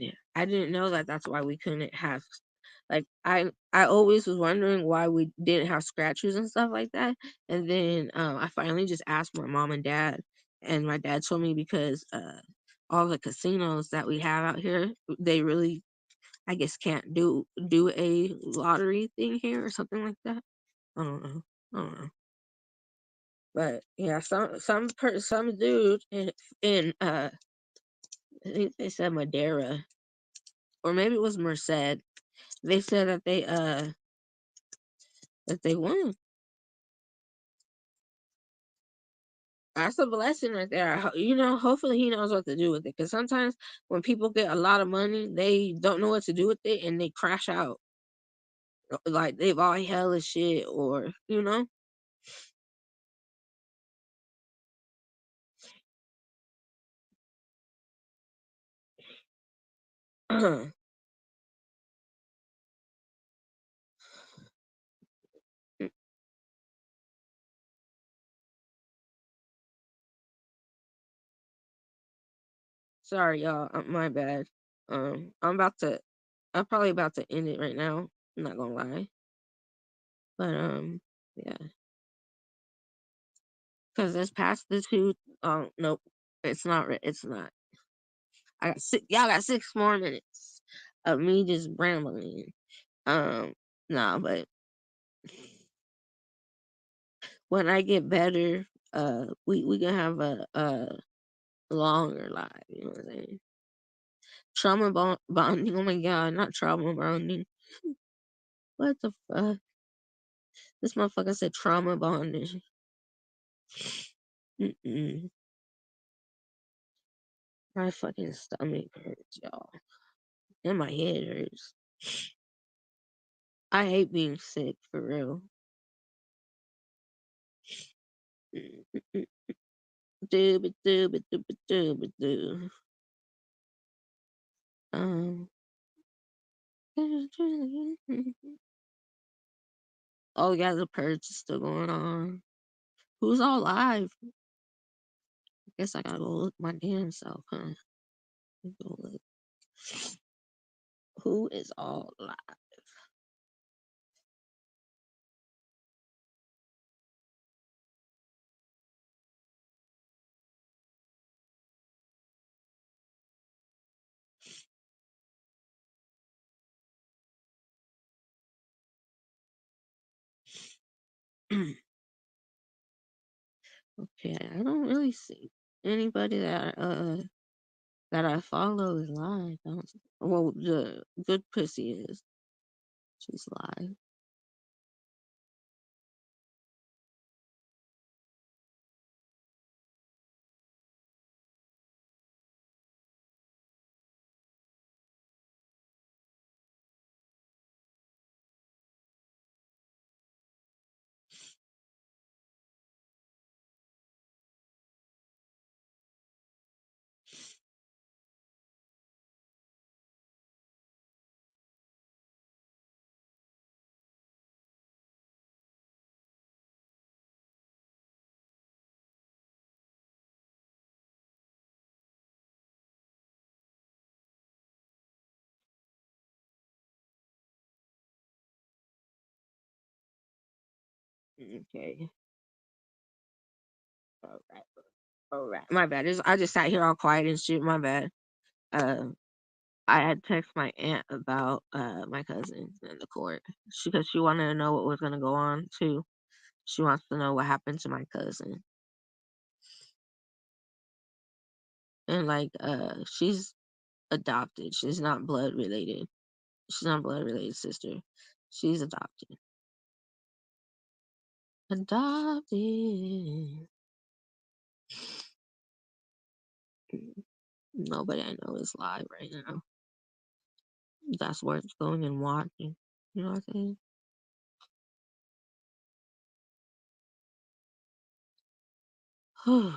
yeah, I didn't know that that's why we couldn't have like I always was wondering why we didn't have scratchers and stuff like that. And then I finally just asked my mom and dad, and my dad told me because all the casinos that we have out here, they really I guess can't do a lottery thing here or something like that. I don't know. I don't know. But yeah, some dude in I think they said Madeira or maybe it was Merced. They said that they won. That's a blessing right there. Hopefully he knows what to do with it. Because sometimes when people get a lot of money, they don't know what to do with it and they crash out. Like they buy hella shit or. Sorry, y'all. My bad. I'm about to. I'm probably about to end it right now. I'm not gonna lie. But yeah, because it's past the two. Nope, it's not. It's not. I got six. Y'all got 6 more minutes of me just rambling. Um, nah, but when I get better, we can have a longer life. You know what I'm saying? Bonding. Oh my god, not trauma bonding. What the fuck? This motherfucker said trauma bonding. Mm-mm. My fucking stomach hurts, y'all. And my head hurts. I hate being sick for real. Mm-mm. Dooba dooba dooba dooba doo. Um, Oh yeah, the purge is still going on. Who's all live? Guess I gotta go look my damn self, huh? Let me go look. Who is all live? Okay, I don't really see anybody that I follow is live. I don't, well, the good pussy is. She's live. Okay. All right. All right. My bad. I just sat here all quiet and shit. My bad. Uh, I had text my aunt about my cousin in the court because she wanted to know what was gonna go on too. She wants to know what happened to my cousin. And like she's adopted. She's not blood related. She's not blood related sister. She's adopted. Adopted. Nobody I know is live right now. That's worth going and watching. You know what I'm saying?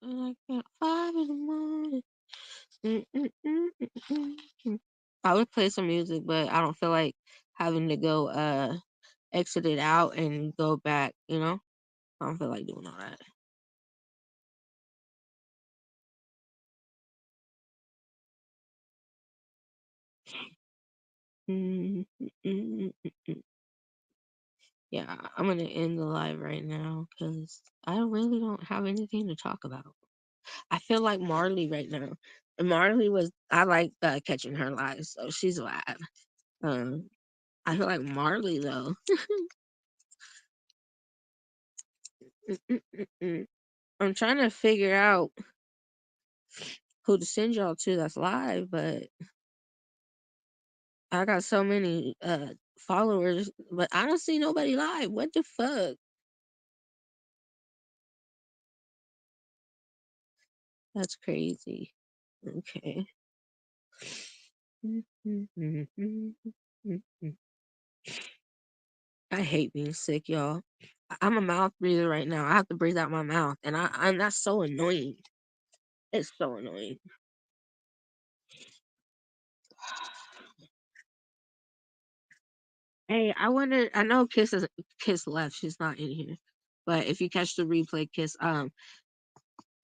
Like at 5 in the morning. Mm, mm, mm, mm, mm. I would play some music, but I don't feel like having to go exit it out and go back, you know? I don't feel like doing all that. Mm, mm, mm, mm, mm. Yeah, I'm gonna end the live right now because I really don't have anything to talk about. I feel like Marley right now. Marley was I like catching her live, so she's live. Um, I feel like Marley though. Mm, mm, mm, mm. I'm trying to figure out who to send y'all to that's live, but I got so many followers, but I don't see nobody live. What the fuck? That's crazy. Okay. I hate being sick, y'all. I'm a mouth breather right now. I have to breathe out my mouth, and that's so annoying. It's so annoying. Hey, I wonder. I know Kiss left. She's not in here, but if you catch the replay, Kiss.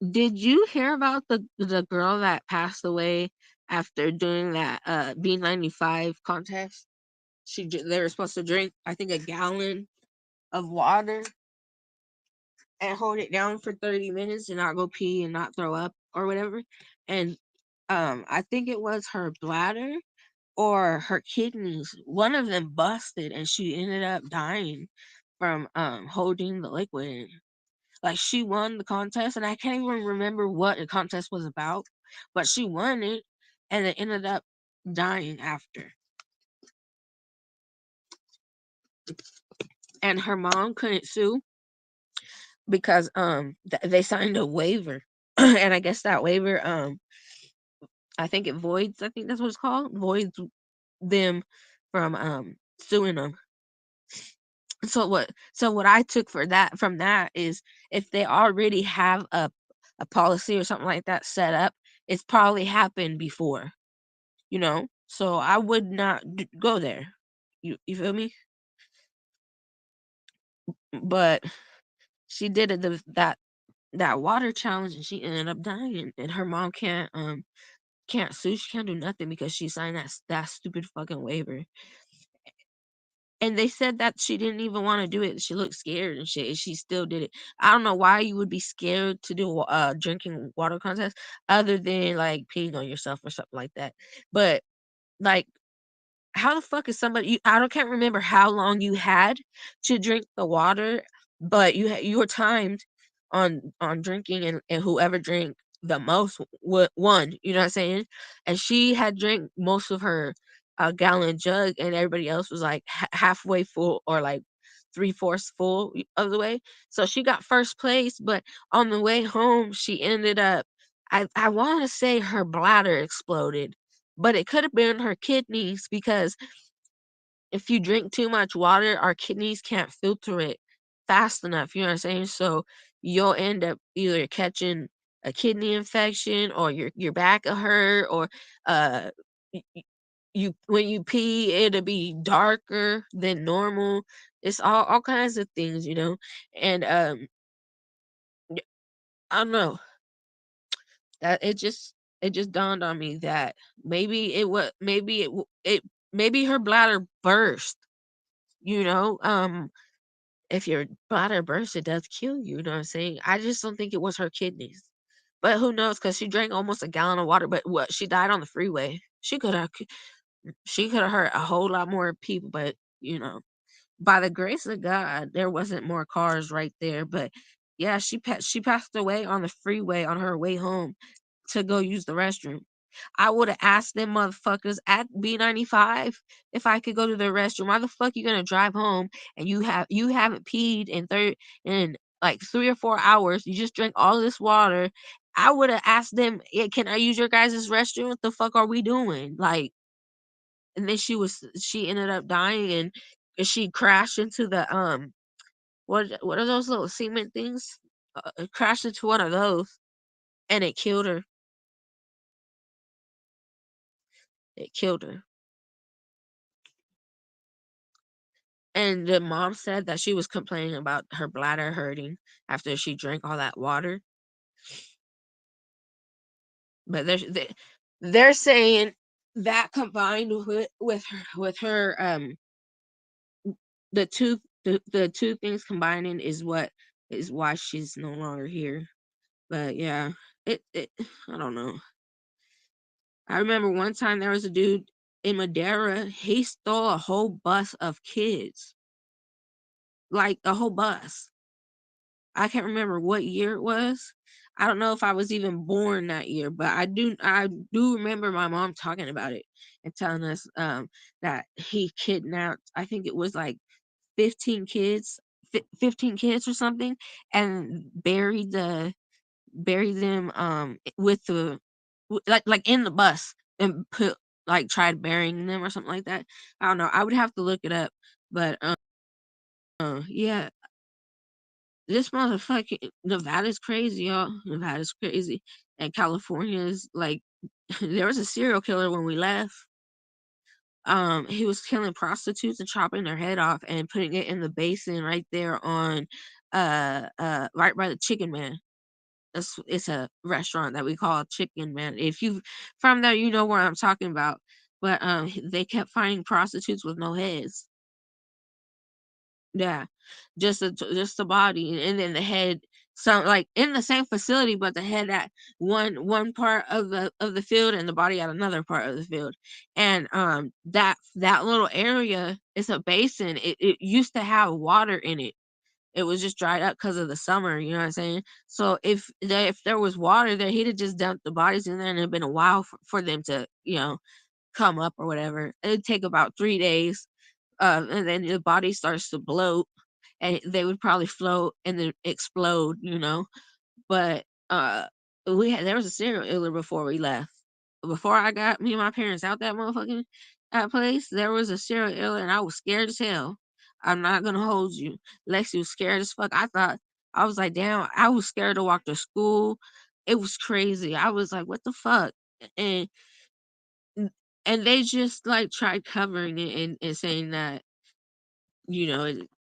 Did you hear about the girl that passed away after doing that B95 contest? They were supposed to drink, I think, a gallon of water and hold it down for 30 minutes and not go pee and not throw up or whatever. And I think it was her bladder or her kidneys. One of them busted and she ended up dying from holding the liquid. Like she won the contest and I can't even remember what the contest was about, but she won it and it ended up dying after. And her mom couldn't sue because they signed a waiver. And I guess that waiver I think it voids, I think that's what it's called, voids them from suing them. So what I took for that from that is if they already have a policy or something like that set up, it's probably happened before, you know? So I would not go there. You feel me? But she did it that water challenge and she ended up dying and her mom can't sue, she can't do nothing because she signed that stupid fucking waiver. And they said that she didn't even wanna do it, she looked scared and shit, and she still did it. I don't know why you would be scared to do a drinking water contest other than, like, peeing on yourself or something like that. But, like, how the fuck is somebody I don't can't remember how long you had to drink the water, but you were timed on drinking and whoever drank the most won, you know what I'm saying? And she had drank most of her gallon jug and everybody else was like halfway full or like three-fourths full of the way. So she got first place, but on the way home she ended up I want to say her bladder exploded, but it could have been her kidneys because if you drink too much water, our kidneys can't filter it fast enough, you know what I'm saying? So you'll end up either catching a kidney infection or your back will hurt or uh y- y- you when you pee it'll be darker than normal. It's all kinds of things, you know. And y- I don't know. That it just dawned on me that maybe her bladder burst, you know. If your bladder bursts, it does kill you, you know what I'm saying? I just don't think it was her kidneys. But who knows? Cause she drank almost a gallon of water, but what, she died on the freeway. She coulda hurt a whole lot more people, but, you know, by the grace of God, there wasn't more cars right there, but, yeah, she passed away on the freeway on her way home to go use the restroom. I woulda asked them motherfuckers at B95 if I could go to the restroom. Why the fuck you gonna drive home and you haven't peed in like 3 or 4 hours, you just drank all this water. I woulda asked them, "Yeah, can I use your guys' restroom? What the fuck are we doing?" Like, and then she ended up dying and she crashed into the, what are those little cement things? Crashed into one of those, and it killed her. It killed her. And the mom said that she was complaining about her bladder hurting after she drank all that water. But they're saying that combined with her the two things combining is why she's no longer here. But yeah, it I don't know. I remember one time there was a dude in Madeira, he stole a whole bus of kids. Like a whole bus. I can't remember what year it was. I don't know if I was even born that year, but I do remember my mom talking about it and telling us that he kidnapped I think it was like 15 kids, 15 kids or something and buried them with like in the bus and put like tried burying them or something like that. I don't know. I would have to look it up, but yeah, this motherfucking Nevada's crazy, y'all. Nevada's crazy. And California is like there was a serial killer when we left. He was killing prostitutes and chopping their head off and putting it in the basin right there on right by the Chicken Man. It's a restaurant that we call Chicken Man. If you from there, you know where I'm talking about. But they kept finding prostitutes with no heads. Yeah, just the body, and then the head, so, like, in the same facility, but the head at one part of the field and the body at another part of the field, and, that little area is a basin, it used to have water in it. It was just dried up because of the summer, you know what I'm saying? So if there was water there, he'd have just dumped the bodies in there, and it'd been a while for them to, come up or whatever. It'd take about 3 days, and then the body starts to bloat and they would probably float and then explode, you know. But there was a serial killer before we left. Before I got me and my parents out that motherfucking place, there was a serial killer and I was scared as hell. I'm not gonna hold you. Lexi was scared as fuck. I was like, damn, I was scared to walk to school. It was crazy. I was like, what the fuck? And and they just like tried covering it and saying that,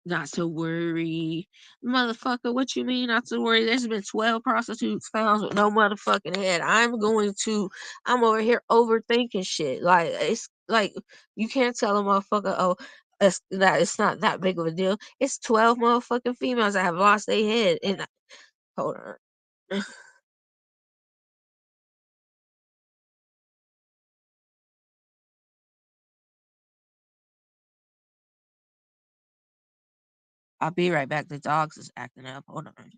not to worry. Motherfucker, what you mean not to worry? There's been 12 prostitutes found with no motherfucking head. I'm over here overthinking shit. Like, it's like, you can't tell a motherfucker, oh, it's not that big of a deal. It's 12 motherfucking females that have lost their head. And hold on. I'll be right back. The dogs is acting up. Hold on.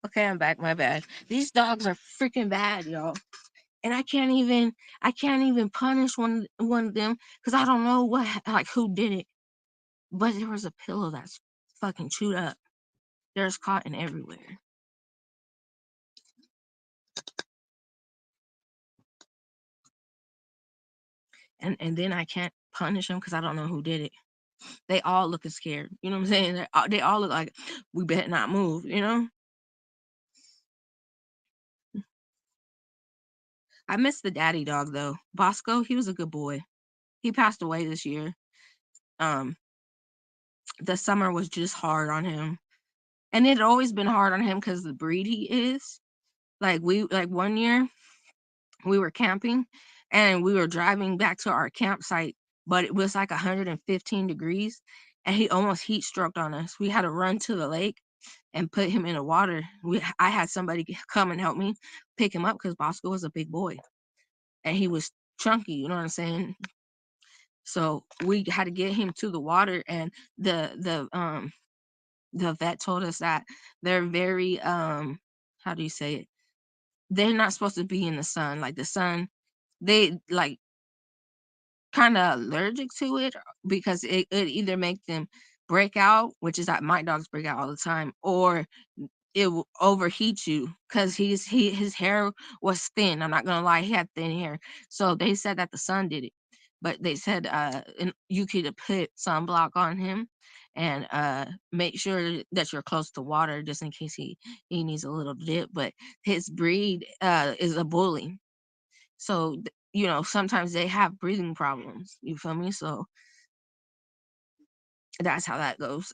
Okay, I'm back. My bad. These dogs are freaking bad, y'all. And I can't even punish one of them because I don't know like who did it. But there was a pillow that's fucking chewed up. There's cotton everywhere. And then I can't punish them because I don't know who did it. They all looking scared. You know what I'm saying? They all look like we better not move. I miss the daddy dog though. Bosco, he was a good boy. He passed away this year. Um, the summer was just hard on him. And it had always been hard on him because the breed he is. Like one year we were camping and we were driving back to our campsite, but it was like 115 degrees and he almost heat stroked on us. We had to run to the lake and put him in the water. I had somebody come and help me pick him up because Bosco was a big boy and he was chunky, you know what I'm saying? So we had to get him to the water, and the vet told us that they're very how do you say it? They're not supposed to be in the sun. Like the sun, they like kind of allergic to it because it either make them break out, which is that my dogs break out all the time, or it will overheat you because his hair was thin. I'm not gonna lie, he had thin hair. So they said that the sun did it. But they said and you could put sunblock on him and make sure that you're close to water just in case he needs a little dip. But his breed is a bully. So sometimes they have breathing problems. You feel me? So that's how that goes.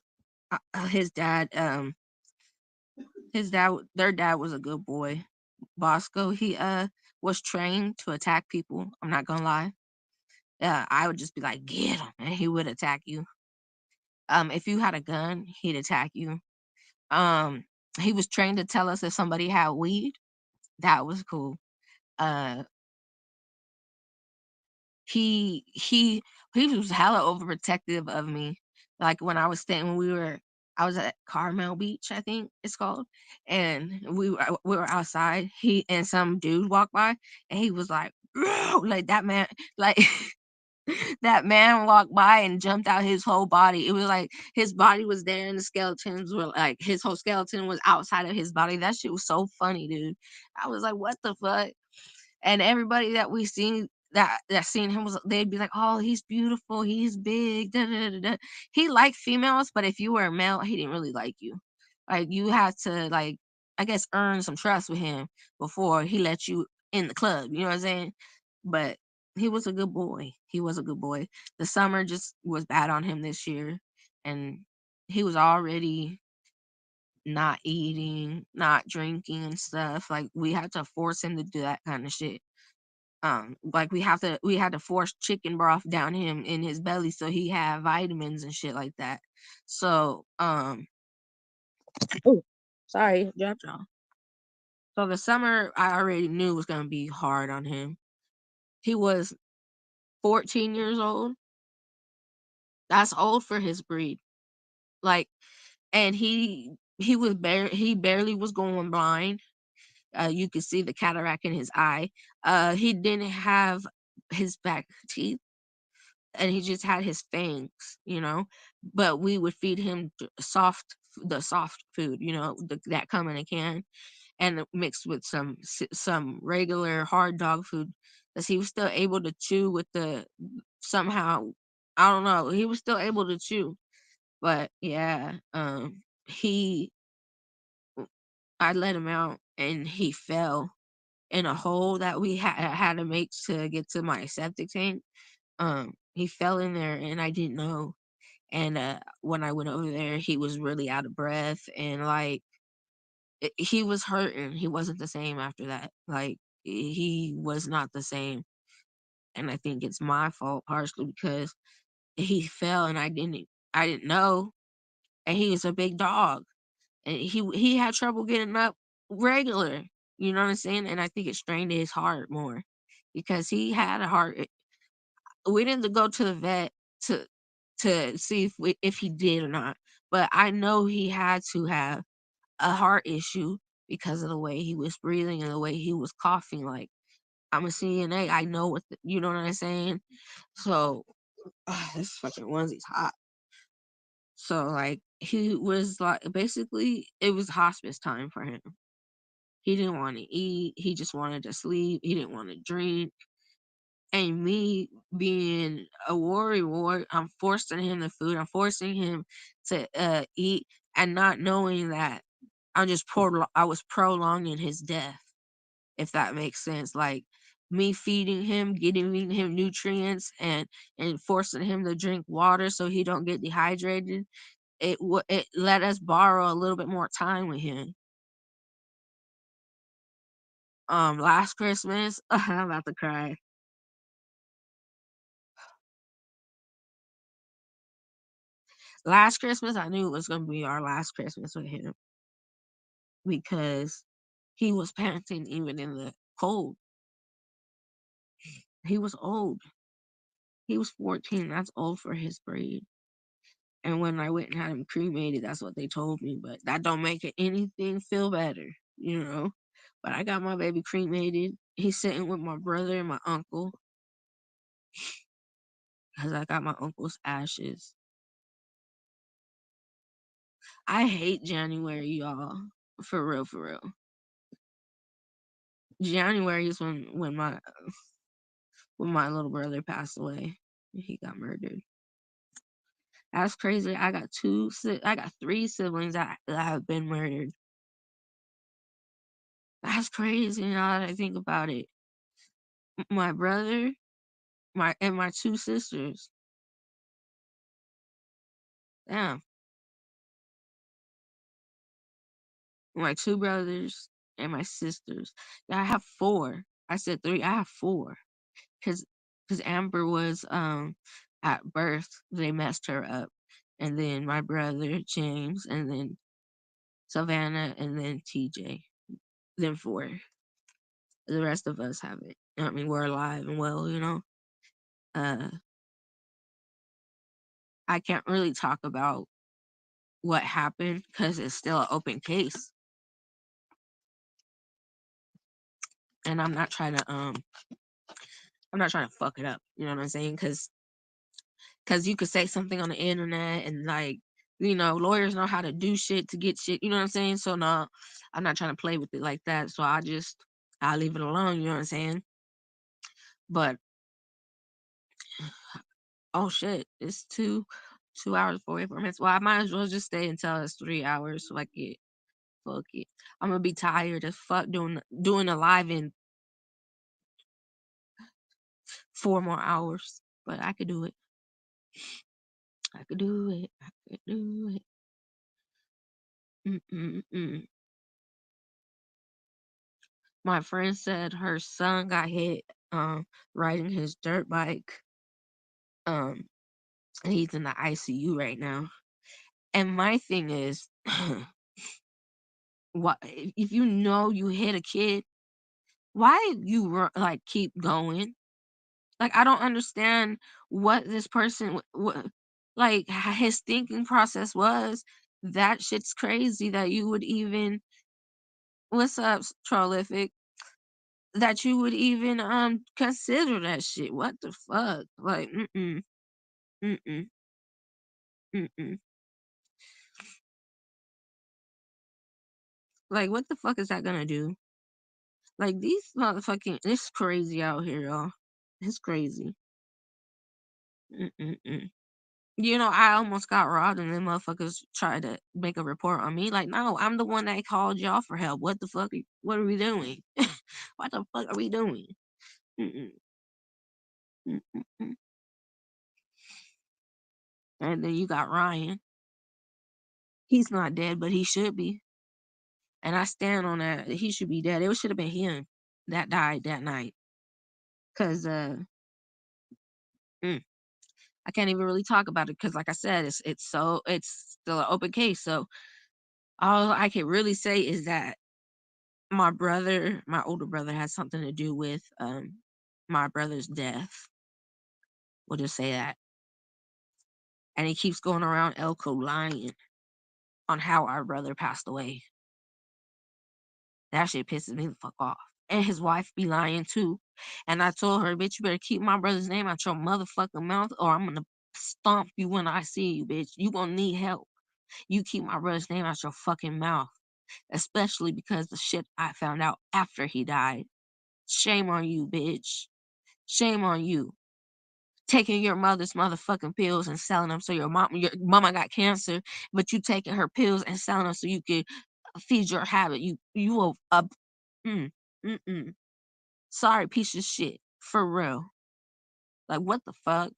His dad their dad was a good boy. Bosco, he was trained to attack people. I'm not gonna lie. I would just be like, get him, and he would attack you. If you had a gun, he'd attack you. Um, he was trained to tell us if somebody had weed. That was cool. Uh, he was hella overprotective of me. Like I was at Carmel Beach, I think it's called, and we were outside. He and some dude walked by, and he was like, like that man, like that man walked by and jumped out his whole body. It was like his body was there, and the skeletons were like his whole skeleton was outside of his body. That shit was so funny, dude. I was like, what the fuck? And everybody that we seen that seen him was they'd be like, "Oh, he's beautiful, he's big." Da, da, da, da. He liked females, but if you were a male, he didn't really like you. Like you had to like I guess earn some trust with him before he let you in the club. You know what I'm saying? But he was a good boy. He was a good boy. The summer just was bad on him this year, and he was already not eating, not drinking and stuff. Like we had to force him to do that kind of shit. Like we had to force chicken broth down him in his belly so he had vitamins and shit like that. So oh, sorry, dropped y'all. So the summer I already knew was gonna be hard on him. He was 14 years old. That's old for his breed. Like, and he barely was going blind. You could see the cataract in his eye. He didn't have his back teeth, and he just had his fangs. But we would feed him the soft food, that come in a can, and mixed with some regular hard dog food, because he was still able to chew with the somehow. I don't know. He was still able to chew, but yeah, he I let him out and he fell in a hole that we had to make to get to my septic tank. He fell in there and I didn't know. And when I went over there, he was really out of breath and like he was hurting. He wasn't the same after that. Like he was not the same. And I think it's my fault partially because he fell and I didn't know. And he was a big dog. And he had trouble getting up regular. You know what I'm saying? And I think it strained his heart more because he had a heart. We didn't go to the vet to see if he did or not, but I know he had to have a heart issue because of the way he was breathing and the way he was coughing. Like I'm a CNA, I know you know what I'm saying. So this fucking onesie's hot. So like he was like basically it was hospice time for him. He didn't want to eat. He just wanted to sleep. He didn't want to drink. And me being a worry, I'm forcing him the food. I'm forcing him to eat, and not knowing that I was prolonging his death, if that makes sense. Like me feeding him, giving him nutrients, and forcing him to drink water so he don't get dehydrated. It let us borrow a little bit more time with him. Last Christmas, I'm about to cry. Last Christmas, I knew it was gonna be our last Christmas with him because he was panting even in the cold. He was old. He was 14. That's old for his breed. And when I went and had him cremated, that's what they told me. But that don't make it anything feel better. But I got my baby cremated. He's sitting with my brother and my uncle because I got my uncle's ashes. I hate January, y'all. For real, for real. January is when my little brother passed away. He got murdered. That's crazy. I got three siblings that have been murdered. That's crazy now that I think about it. My brother, my two sisters. Damn, my two brothers and my sisters. Yeah, I have four. I said three. I have four. Cause, cause Amber was at birth they messed her up, and then my brother James, and then Savannah, and then TJ. Then four. The rest of us haven't. I mean, we're alive and well. Uh, I can't really talk about what happened because it's still an open case, and I'm not trying to fuck it up. You know what I'm saying? Because you could say something on the internet and like, lawyers know how to do shit to get shit. You know what I'm saying? So no, I'm not trying to play with it like that. So I'll leave it alone. You know what I'm saying? But oh shit, it's 2 hours 44 minutes. Well, I might as well just stay until it's 3 hours so I get fuck it. I'm gonna be tired as fuck doing a live in 4 more hours, but I could do it. I could do it. I could do it. Mm-mm-mm. My friend said her son got hit riding his dirt bike. Um, and he's in the ICU right now. And my thing is, what if you know you hit a kid? Why you like keep going? Like I don't understand what this person what like his thinking process was. That shit's crazy that you would even what's up, Trollific? That you would even consider that shit. What the fuck? Like mm-mm, mm-mm. Like what the fuck is that gonna do? Like these motherfucking it's crazy out here, y'all. It's crazy. Mm-mm-mm. You know, I almost got robbed and then motherfuckers tried to make a report on me. Like, no, I'm the one that called y'all for help. What the fuck? What are we doing? What the fuck are we doing? Mm-mm, mm-mm-mm. And then you got Ryan. He's not dead, but he should be. And I stand on that. He should be dead. It should have been him that died that night. Cause mm, I can't even really talk about it because, like I said, it's still an open case. So all I can really say is that my older brother, has something to do with my brother's death. We'll just say that. And he keeps going around Elko lying on how our brother passed away. That shit pisses me the fuck off. And his wife be lying too. And I told her, bitch, you better keep my brother's name out your motherfucking mouth or I'm gonna stomp you when I see you, bitch. You gonna need help. You keep my brother's name out your fucking mouth. Especially because the shit I found out after he died. Shame on you, bitch. Shame on you. Taking your mother's motherfucking pills and selling them so your mama got cancer, but you taking her pills and selling them so you could feed your habit. You a mm, mm-mm. Sorry, piece of shit. For real. Like what the fuck?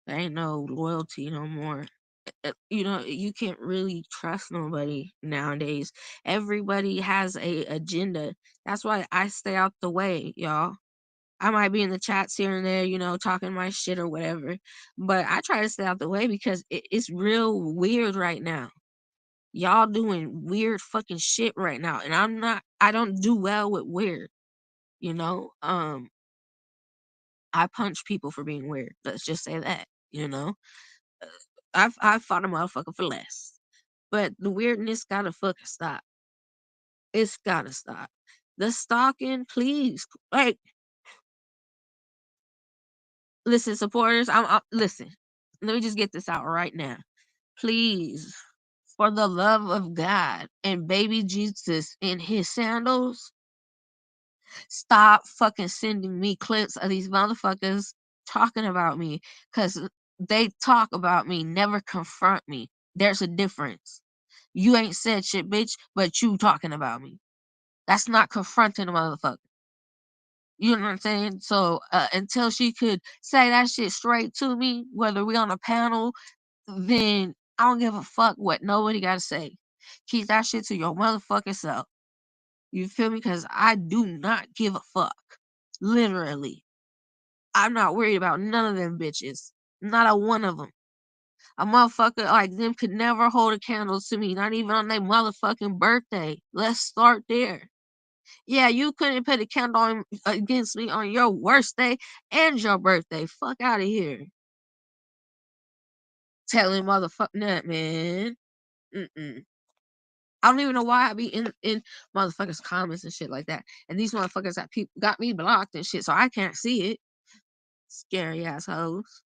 There ain't no loyalty no more. You know, you can't really trust nobody nowadays. Everybody has a agenda. That's why I stay out the way, y'all. I might be in the chats here and there, you know, talking my shit or whatever, but I try to stay out the way because it's real weird right now. Y'all doing weird fucking shit right now, and I don't do well with weird, you know. I punch people for being weird. Let's just say that, you know. Uh, I've fought a motherfucker for less, but the weirdness gotta fucking stop. It's gotta stop. The stalking, please, like, listen, supporters. Listen. Let me just get this out right now. Please, for the love of God and baby Jesus in his sandals, stop fucking sending me clips of these motherfuckers talking about me because they talk about me, never confront me. There's a difference. You ain't said shit, bitch, but you talking about me. That's not confronting a motherfucker. You know what I'm saying? So until she could say that shit straight to me, whether we on a panel, then I don't give a fuck what nobody got to say. Keep that shit to your motherfucking self. You feel me? Because I do not give a fuck. Literally. I'm not worried about none of them bitches. Not a one of them. A motherfucker like them could never hold a candle to me, not even on their motherfucking birthday. Let's start there. Yeah, you couldn't put a candle on, against me on your worst day and your birthday. Fuck out of here. Telling motherfucker that, man. Mm-mm. I don't even know why I be in motherfuckers' comments and shit like that. And these motherfuckers got me blocked and shit, so I can't see it. Scary assholes.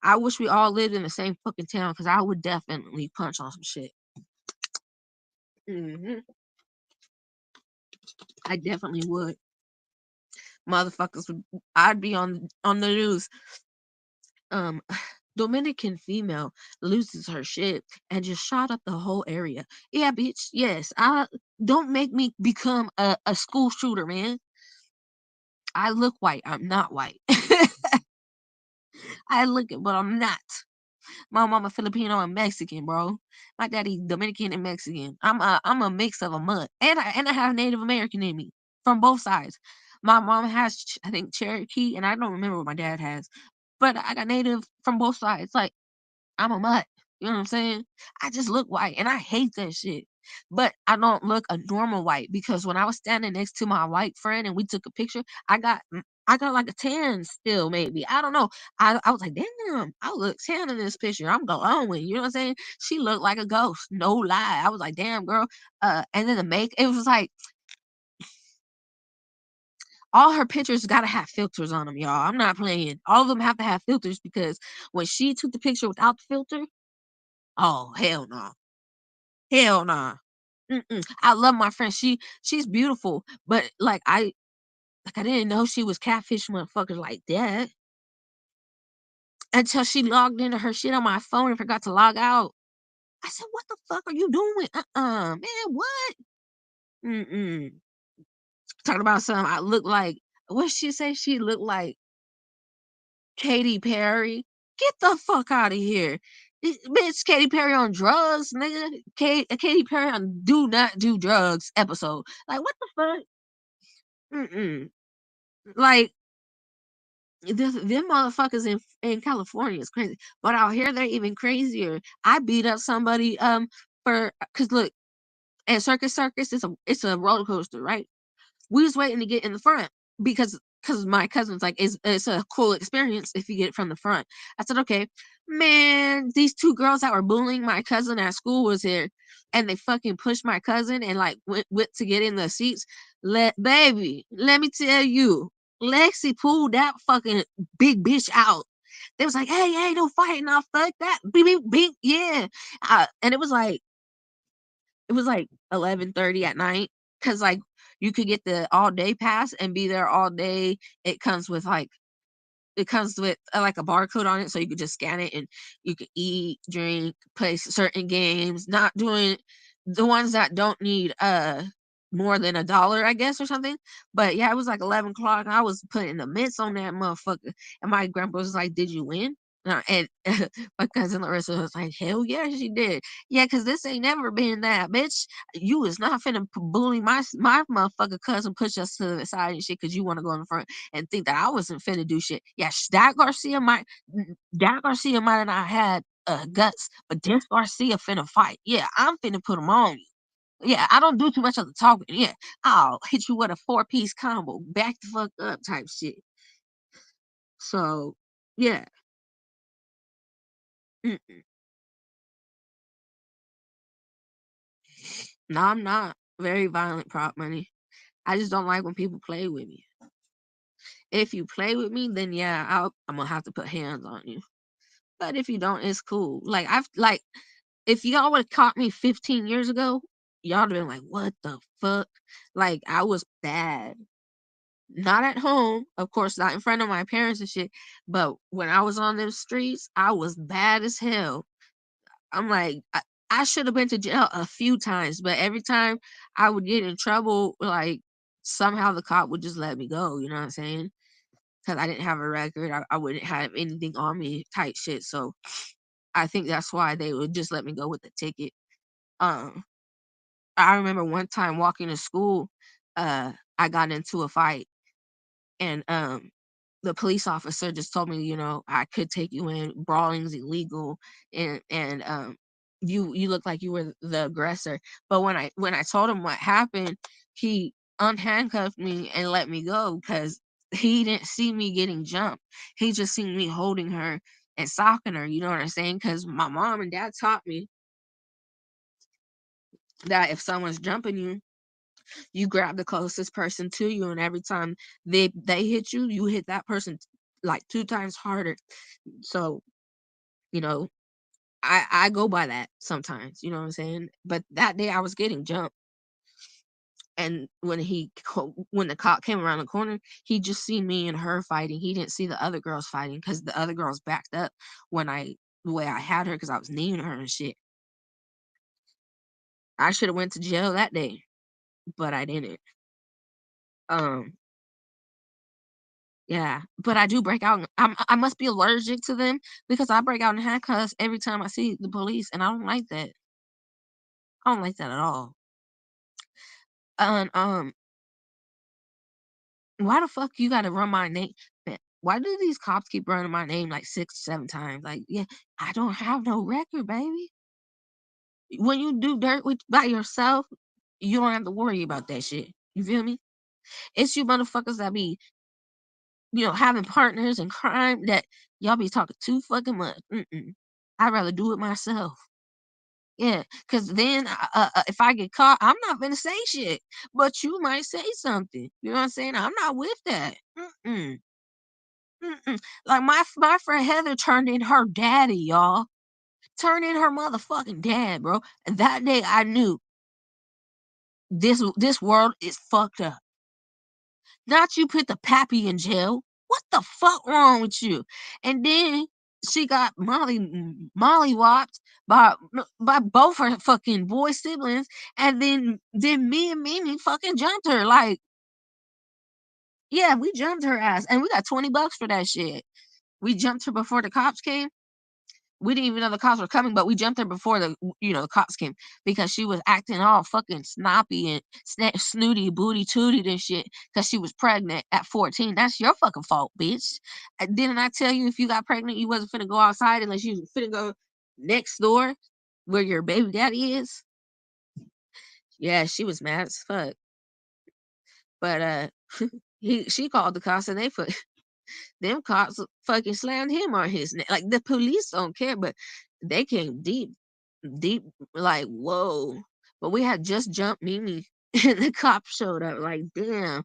I wish we all lived in the same fucking town because I would definitely punch on some shit. I definitely would. Motherfuckers would. I'd be on the news. Um, Dominican female loses her shit and just shot up the whole area. Yeah, bitch. Yes, I don't make me become a school shooter, man. I look white. I'm not white. I look it, but I'm not. My mama Filipino and Mexican, bro. My daddy Dominican and Mexican. I'm a mix of a mutt, and I have Native American in me from both sides. My mom has I think Cherokee, and I don't remember what my dad has, but I got Native from both sides. Like I'm a mutt. You know what I'm saying? I just look white, and I hate that shit. But I don't look a normal white because when I was standing next to my white friend and we took a picture, I got like a tan still, maybe. I don't know. I was like, damn, I look tan in this picture. I'm glowing. You know what I'm saying? She looked like a ghost. No lie. I was like, damn, girl. And then the make it was like all her pictures gotta have filters on them, y'all. I'm not playing. All of them have to have filters because when she took the picture without the filter, oh hell no. Hell nah. Mm-mm. I love my friend. She's beautiful, but like I didn't know she was catfish motherfuckers like that until she logged into her shit on my phone and forgot to log out. I said, "What the fuck are you doing? Man, what? Mm-mm." Talking about something. I look like what she say? She looked like Katy Perry. Get the fuck out of here. Bitch, Katy Perry on drugs, nigga. Katy Perry on do not do drugs episode. Like, what the fuck? Mm-mm. Like, them motherfuckers in California is crazy. But out here, they're even crazier. I beat up somebody, for, cause look, at Circus, it's a roller coaster, right? We was waiting to get in the front because my cousin's like, it's a cool experience if you get it from the front. I said, okay. Man, these two girls that were bullying my cousin at school was here, and they fucking pushed my cousin and like went to get in the seats. Let me tell you, Lexi pulled that fucking big bitch out. They was like, hey, no fighting, now fuck that. Beep, beep, beep. Yeah. And it was like 11:30 at night because like you could get the all day pass and be there all day. It comes with like a barcode on it, so you could just scan it and you could eat, drink, play certain games. Not doing the ones that don't need more than $1, I guess, or something. But yeah, it was like 11 o'clock. I was putting the mitts on that motherfucker, and my grandpa was like, "Did you win?" And my cousin Larissa was like, "Hell yeah, she did." Yeah, cause this ain't never been that, bitch. You is not finna bully my motherfucker cousin, push us to the side and shit, cause you want to go in the front and think that I wasn't finna do shit. Yeah, that Garcia might have not had guts, but this Garcia finna fight. Yeah, I'm finna put him on you. Yeah, I don't do too much of the talking. Yeah, I'll hit you with a four-piece combo, back the fuck up type shit. So, yeah, mm, no, I'm not very violent, prop money. I just don't like when people play with me. If you play with me, then yeah, I'm gonna have to put hands on you. But if you don't, it's cool. If y'all would have caught me 15 years ago, y'all would have been like, what the fuck? Like, I was bad. Not at home, of course, not in front of my parents and shit. But when I was on them streets, I was bad as hell. I'm like, I should have been to jail a few times, but every time I would get in trouble, like somehow the cop would just let me go. You know what I'm saying? Because I didn't have a record, I wouldn't have anything on me, type shit. So I think that's why they would just let me go with the ticket. Um, I remember one time walking to school, I got into a fight and the police officer just told me, I could take you in, brawling's illegal, and you look like you were the aggressor. But when I told him what happened, he unhandcuffed me and let me go because he didn't see me getting jumped. He just seen me holding her and socking her, you know what I'm saying? Because my mom and dad taught me that if someone's jumping you, you grab the closest person to you, and every time they hit you, you hit that person like two times harder. So, you know, I go by that sometimes, you know what I'm saying? But that day I was getting jumped, and when the cop came around the corner, he just seen me and her fighting. He didn't see the other girls fighting because the other girls backed up when the way I had her because I was kneeing her and shit. I should have went to jail that day, but I didn't. Um, Yeah, but I do break out. I must be allergic to them because I break out in handcuffs every time I see the police, and I don't like that. I don't like that at all. And why the fuck you gotta run my name? Why do these cops keep running my name like 6, 7 times? Like, yeah, I don't have no record, baby. When you do dirt by yourself, you don't have to worry about that shit. You feel me? It's you motherfuckers that be, having partners in crime that y'all be talking too fucking much. I'd rather do it myself. Yeah, cause then if I get caught, I'm not gonna say shit, but you might say something. You know what I'm saying? I'm not with that. Mm-mm, mm-mm. Like my friend Heather turned in her daddy, y'all. Turned in her motherfucking dad, bro. And that day I knew this world is fucked up. Not you put the pappy in jail. What the fuck wrong with you? And then she got mollywopped by both her fucking boy siblings, and then me and Mimi fucking jumped her. Like, yeah, we jumped her ass, and we got $20 for that shit. We jumped her before the cops came. We didn't even know the cops were coming, but we jumped her before the cops came because she was acting all fucking snappy and snooty, booty tooted and shit because she was pregnant at 14. That's your fucking fault, bitch. Didn't I tell you if you got pregnant, you wasn't finna go outside unless you was finna go next door where your baby daddy is? Yeah, she was mad as fuck. But she called the cops and they put them cops fucking slammed him on his neck. Like the police don't care, but they came deep, deep, like whoa. But we had just jumped Mimi, and the cops showed up. Like damn.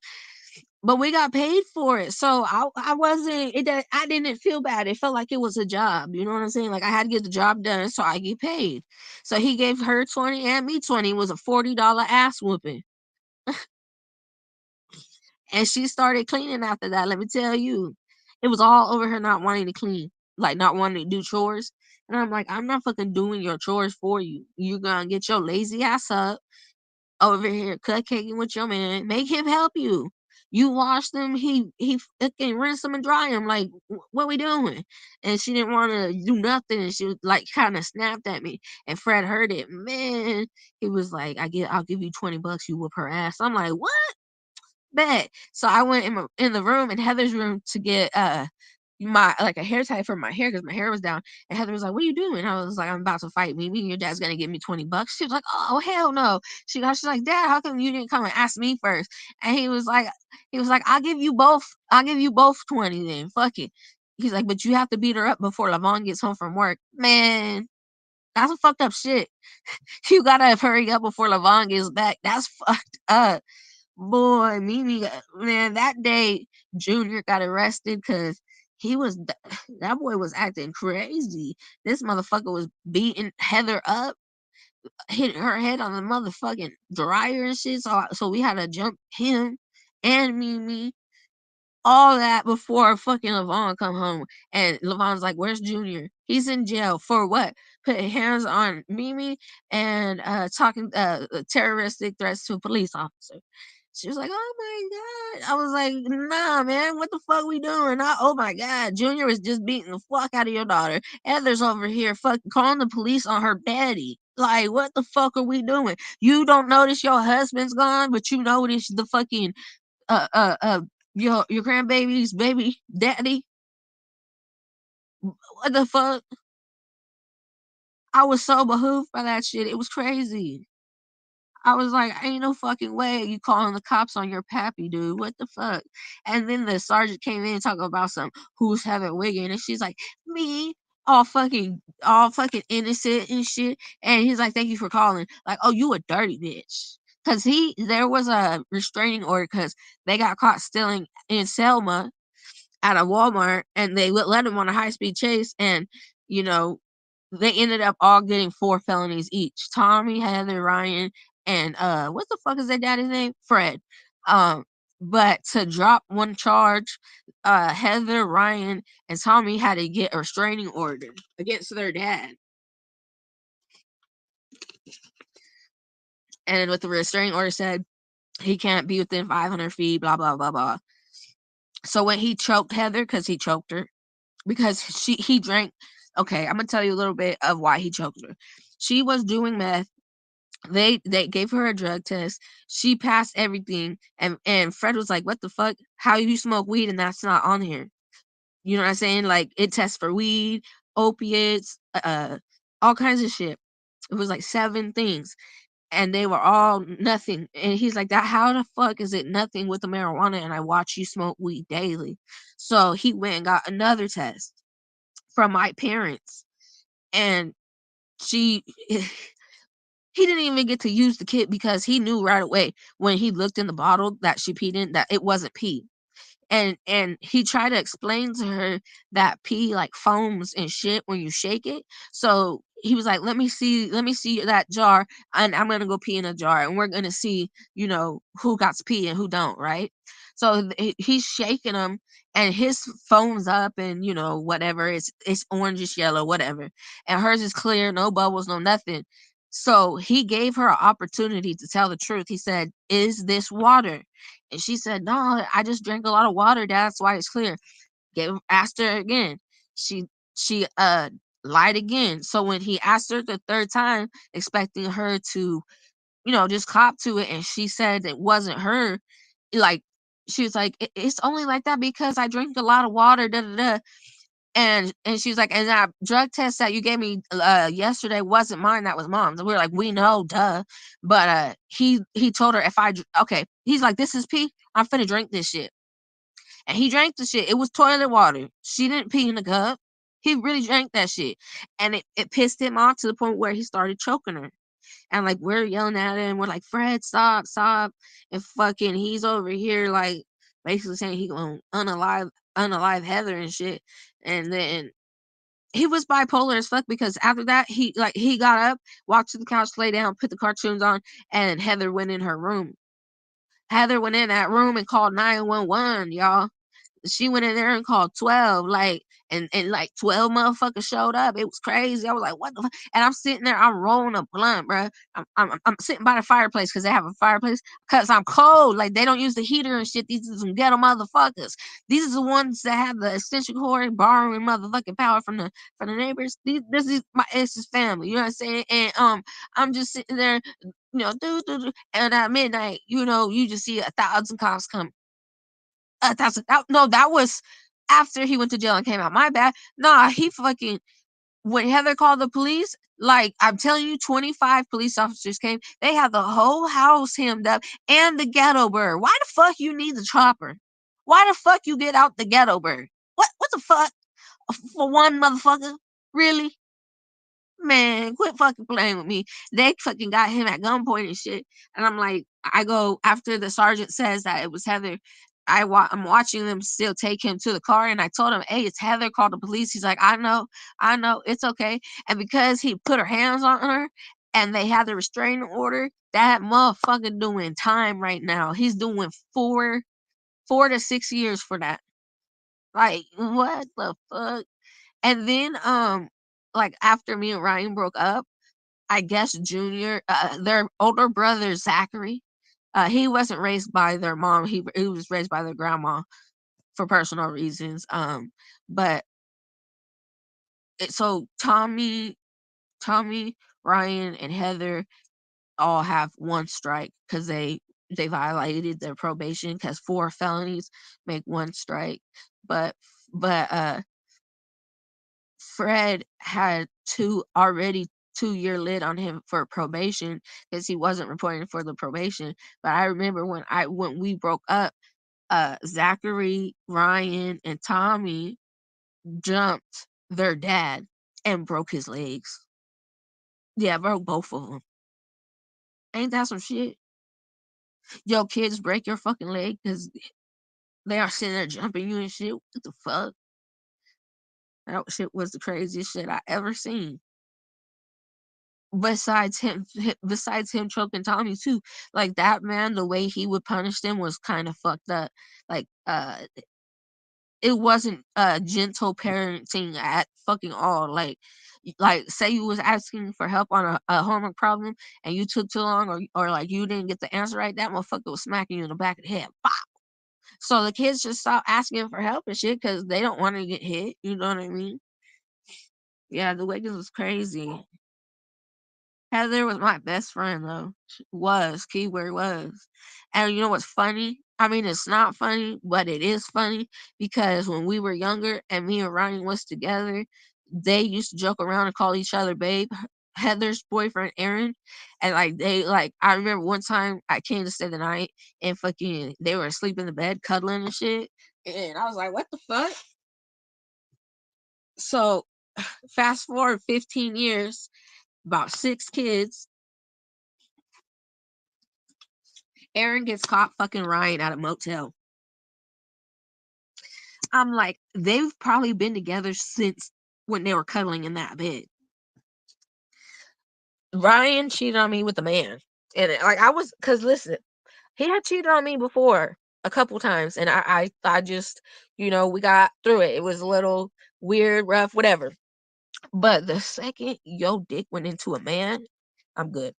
But we got paid for it, so I wasn't. I didn't feel bad. It felt like it was a job. You know what I'm saying? Like I had to get the job done, so I get paid. So he gave her 20 and me 20. It was a $40 ass whooping. And she started cleaning after that, let me tell you. It was all over her not wanting to clean, like, not wanting to do chores, and I'm like, "I'm not fucking doing your chores for you. You gonna get your lazy ass up over here cupcaking with your man, make him help you. You wash them, he fucking rinse them and dry them, like, what we doing?" And she didn't wanna do nothing, and she was, like, kinda snapped at me, and Fred heard it. Man, he was like, I'll give you $20, you whoop her ass." I'm like, "What?" Bet. So I went in the room in Heather's room to get my like a hair tie for my hair because my hair was down. And Heather was like, "What are you doing?" I was like, "I'm about to fight Mimi. Your dad's gonna give me $20." She was like, "Oh hell no." She's like, "Dad, how come you didn't come and ask me first?" And he was like, "I'll give you both. I'll give you both 20 then. Fuck it." He's like, "But you have to beat her up before Lavon gets home from work." Man, that's some fucked up shit. You gotta hurry up before Lavon gets back. That's fucked up. Boy, Mimi man, that day, Junior got arrested because he was that boy was acting crazy. This motherfucker was beating Heather up, hitting her head on the motherfucking dryer and shit, so we had to jump him and Mimi, all that before fucking Levon come home. And Levon's like, "Where's Junior?" He's in jail for what? Putting hands on Mimi and talking terroristic threats to a police officer. She was like, "Oh my god." I was like, "Nah, man, what the fuck we doing?" Oh my god, Junior was just beating the fuck out of your daughter. Heather's over here fucking calling the police on her daddy. Like, what the fuck are we doing? You don't notice your husband's gone, but you notice the fucking uh uh uh your grandbaby's baby daddy. What the fuck? I was so behooved by that shit. It was crazy. I was like, ain't no fucking way you calling the cops on your pappy, dude. What the fuck? And then the sergeant came in talking about some who's having Wiggin, and she's like, me, all fucking innocent and shit. And he's like, thank you for calling. Like, oh, you a dirty bitch. Cause there was a restraining order because they got caught stealing in Selma at a Walmart, and they would let him on a high speed chase, and you know they ended up all getting 4 felonies each. Tommy, Heather, Ryan, and what the fuck is their daddy's name? Fred. Um, but to drop one charge, Heather, Ryan, and Tommy had to get a restraining order against their dad. And what the restraining order said, he can't be within 500 feet, blah blah blah blah. So when he choked Heather, because he choked her, because he drank. Okay, I'm gonna tell you a little bit of why he choked her. She was doing meth. They gave her a drug test. She passed everything, and Fred was like, "What the fuck? How you smoke weed and that's not on here?" You know what I'm saying? Like it tests for weed, opiates, all kinds of shit. It was like 7 things, and they were all nothing. And he's like, "That how the fuck is it nothing with the marijuana? And I watch you smoke weed daily." So he went and got another test from my parents, and she he didn't even get to use the kit because he knew right away when he looked in the bottle that she peed in that it wasn't pee. And he tried to explain to her that pee like foams and shit when you shake it. So he was like, let me see that jar, and I'm gonna go pee in a jar, and we're gonna see, who got to pee and who don't, right? So he's shaking them, and his foams up, and whatever, it's orangish yellow, whatever, and hers is clear, no bubbles, no nothing. So he gave her an opportunity to tell the truth. He said, "Is this water?" And she said, "No, I just drank a lot of water, Dad. That's why it's clear." Asked her again. She lied again. So when he asked her the third time, expecting her to, just cop to it, and she said it wasn't her, like she was like, It's only like that because I drink a lot of water, da da da." And she was like, "And that drug test that you gave me yesterday wasn't mine, that was mom's." And we were like, "We know, duh." But he told her, if okay, he's like, "This is pee. I'm finna drink this shit." And he drank the shit. It was toilet water. She didn't pee in the cup. He really drank that shit. And it pissed him off to the point where he started choking her. And like we're yelling at him. We're like, "Fred, stop, stop." And fucking he's over here like basically saying he gonna unalive Heather and shit. And then he was bipolar as fuck because after that he got up, walked to the couch, lay down, put the cartoons on, and Heather went in her room. Heather went in that room and called 911, y'all. She went in there and called 12, like, and like 12 motherfuckers showed up. It was crazy. I was like, "What the fuck?" And I'm sitting there, I'm rolling a blunt, bro. I'm sitting by the fireplace because they have a fireplace because I'm cold. Like, they don't use the heater and shit. These are some ghetto motherfuckers. These are the ones that have the extension cord borrowing motherfucking power from the neighbors. This is my ex's family. You know what I'm saying? And I'm just sitting there, and at midnight, you just see 1,000 cops come. No, that was after he went to jail and came out. My bad. Nah, he fucking when Heather called the police, like I'm telling you, 25 police officers came. They had the whole house hemmed up and the ghetto bird. Why the fuck you need the chopper? Why the fuck you get out the ghetto bird? What the fuck? For one motherfucker? Really? Man, quit fucking playing with me. They fucking got him at gunpoint and shit. And I'm like, I go after the sergeant says that it was Heather. I'm watching them still take him to the car, and I told him, "Hey, it's Heather. Call the police." He's like, I know, it's okay." And because he put her hands on her, and they had the restraining order, that motherfucker doing time right now. He's doing 4 to 6 years for that. Like, what the fuck? And then, like after me and Ryan broke up, I guess Junior, their older brother Zachary, he wasn't raised by their mom. He was raised by their grandma for personal reasons. But so Tommy, Ryan, and Heather all have one strike because they violated their probation because 4 felonies make one strike. But Fred had 2-year lid on him for probation because he wasn't reporting for the probation. But I remember when we broke up, Zachary, Ryan, and Tommy jumped their dad and broke his legs. Yeah, broke both of them. Ain't that some shit? Yo, kids break your fucking leg because they are sitting there jumping you and shit. What the fuck? That shit was the craziest shit I ever seen. Besides him choking Tommy too, like that man, the way he would punish them was kind of fucked up. Like it wasn't gentle parenting at fucking all. Like say you was asking for help on a homework problem and you took too long, or like you didn't get the answer right, that motherfucker was smacking you in the back of the head. Bop. So the kids just stop asking for help and shit because they don't want to get hit. You know what I mean? Yeah, the Wiggins was crazy. Heather was my best friend though. She was, keyword was. And you know what's funny? I mean, it's not funny, but it is funny because when we were younger and me and Ryan was together, they used to joke around and call each other babe. Heather's boyfriend Aaron, and like they like I remember one time I came to stay the night and fucking they were asleep in the bed cuddling and shit, and I was like, what the fuck? So fast forward 15 years, about 6 kids. Aaron gets caught fucking Ryan at a motel. I'm like, they've probably been together since when they were cuddling in that bed. Ryan cheated on me with a man. And like I was cause listen, he had cheated on me before a couple times. And I just, we got through it. It was a little weird, rough, whatever. But the second your dick went into a man, I'm good.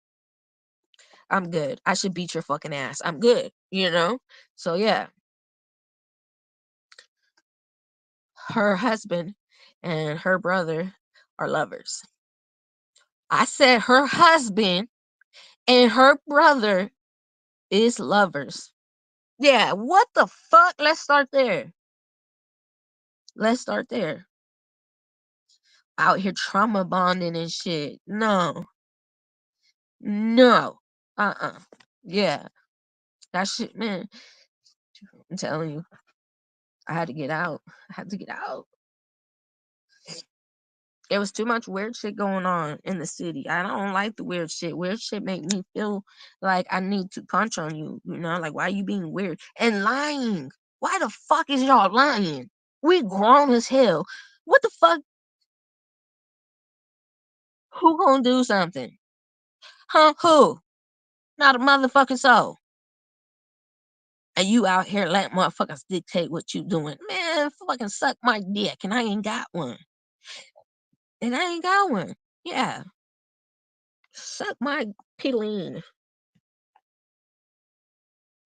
I'm good. I should beat your fucking ass. I'm good. So yeah, her husband and her brother are lovers. I said her husband and her brother is lovers. Yeah, what the fuck? Let's start there. Let's start there. Out here trauma bonding and shit. No. No. Uh-uh. Yeah. That shit, man. I'm telling you. I had to get out. I had to get out. There was too much weird shit going on in the city. I don't like the weird shit. Weird shit make me feel like I need to punch on you. Like why you being weird and lying? Why the fuck is y'all lying? We grown as hell. What the fuck? Who gonna do something? Huh? Who? Not a motherfucking soul. And you out here letting motherfuckers dictate what you doing. Man, fucking suck my dick and I ain't got one. And I ain't got one. Yeah. Suck my piddling.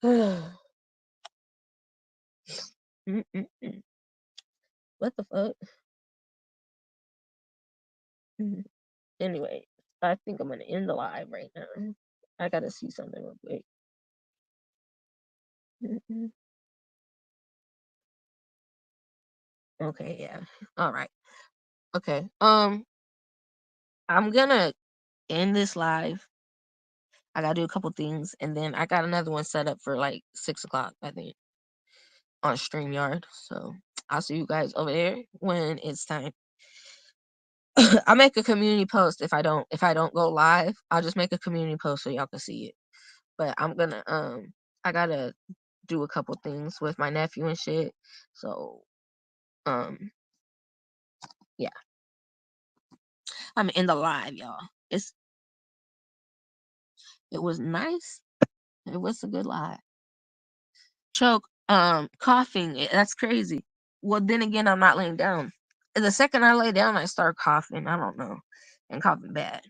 Mm-mm-mm. What the fuck? Mhm. Anyway, I think I'm gonna end the live right now. I gotta see something real quick. Mm-mm. Okay, yeah. All right. Okay. I'm gonna end this live. I gotta do a couple things, and then I got another one set up for like 6 o'clock, I think, on StreamYard. So I'll see you guys over there when it's time. I'll make a community post if I don't go live. I'll just make a community post so y'all can see it. But I gotta do a couple things with my nephew and shit. So um yeah, I'm in the live, y'all. It was nice. It was a good live. Choke, coughing. That's crazy. Well, then again, I'm not laying down. The second I lay down, I start coughing. I don't know, and coughing bad.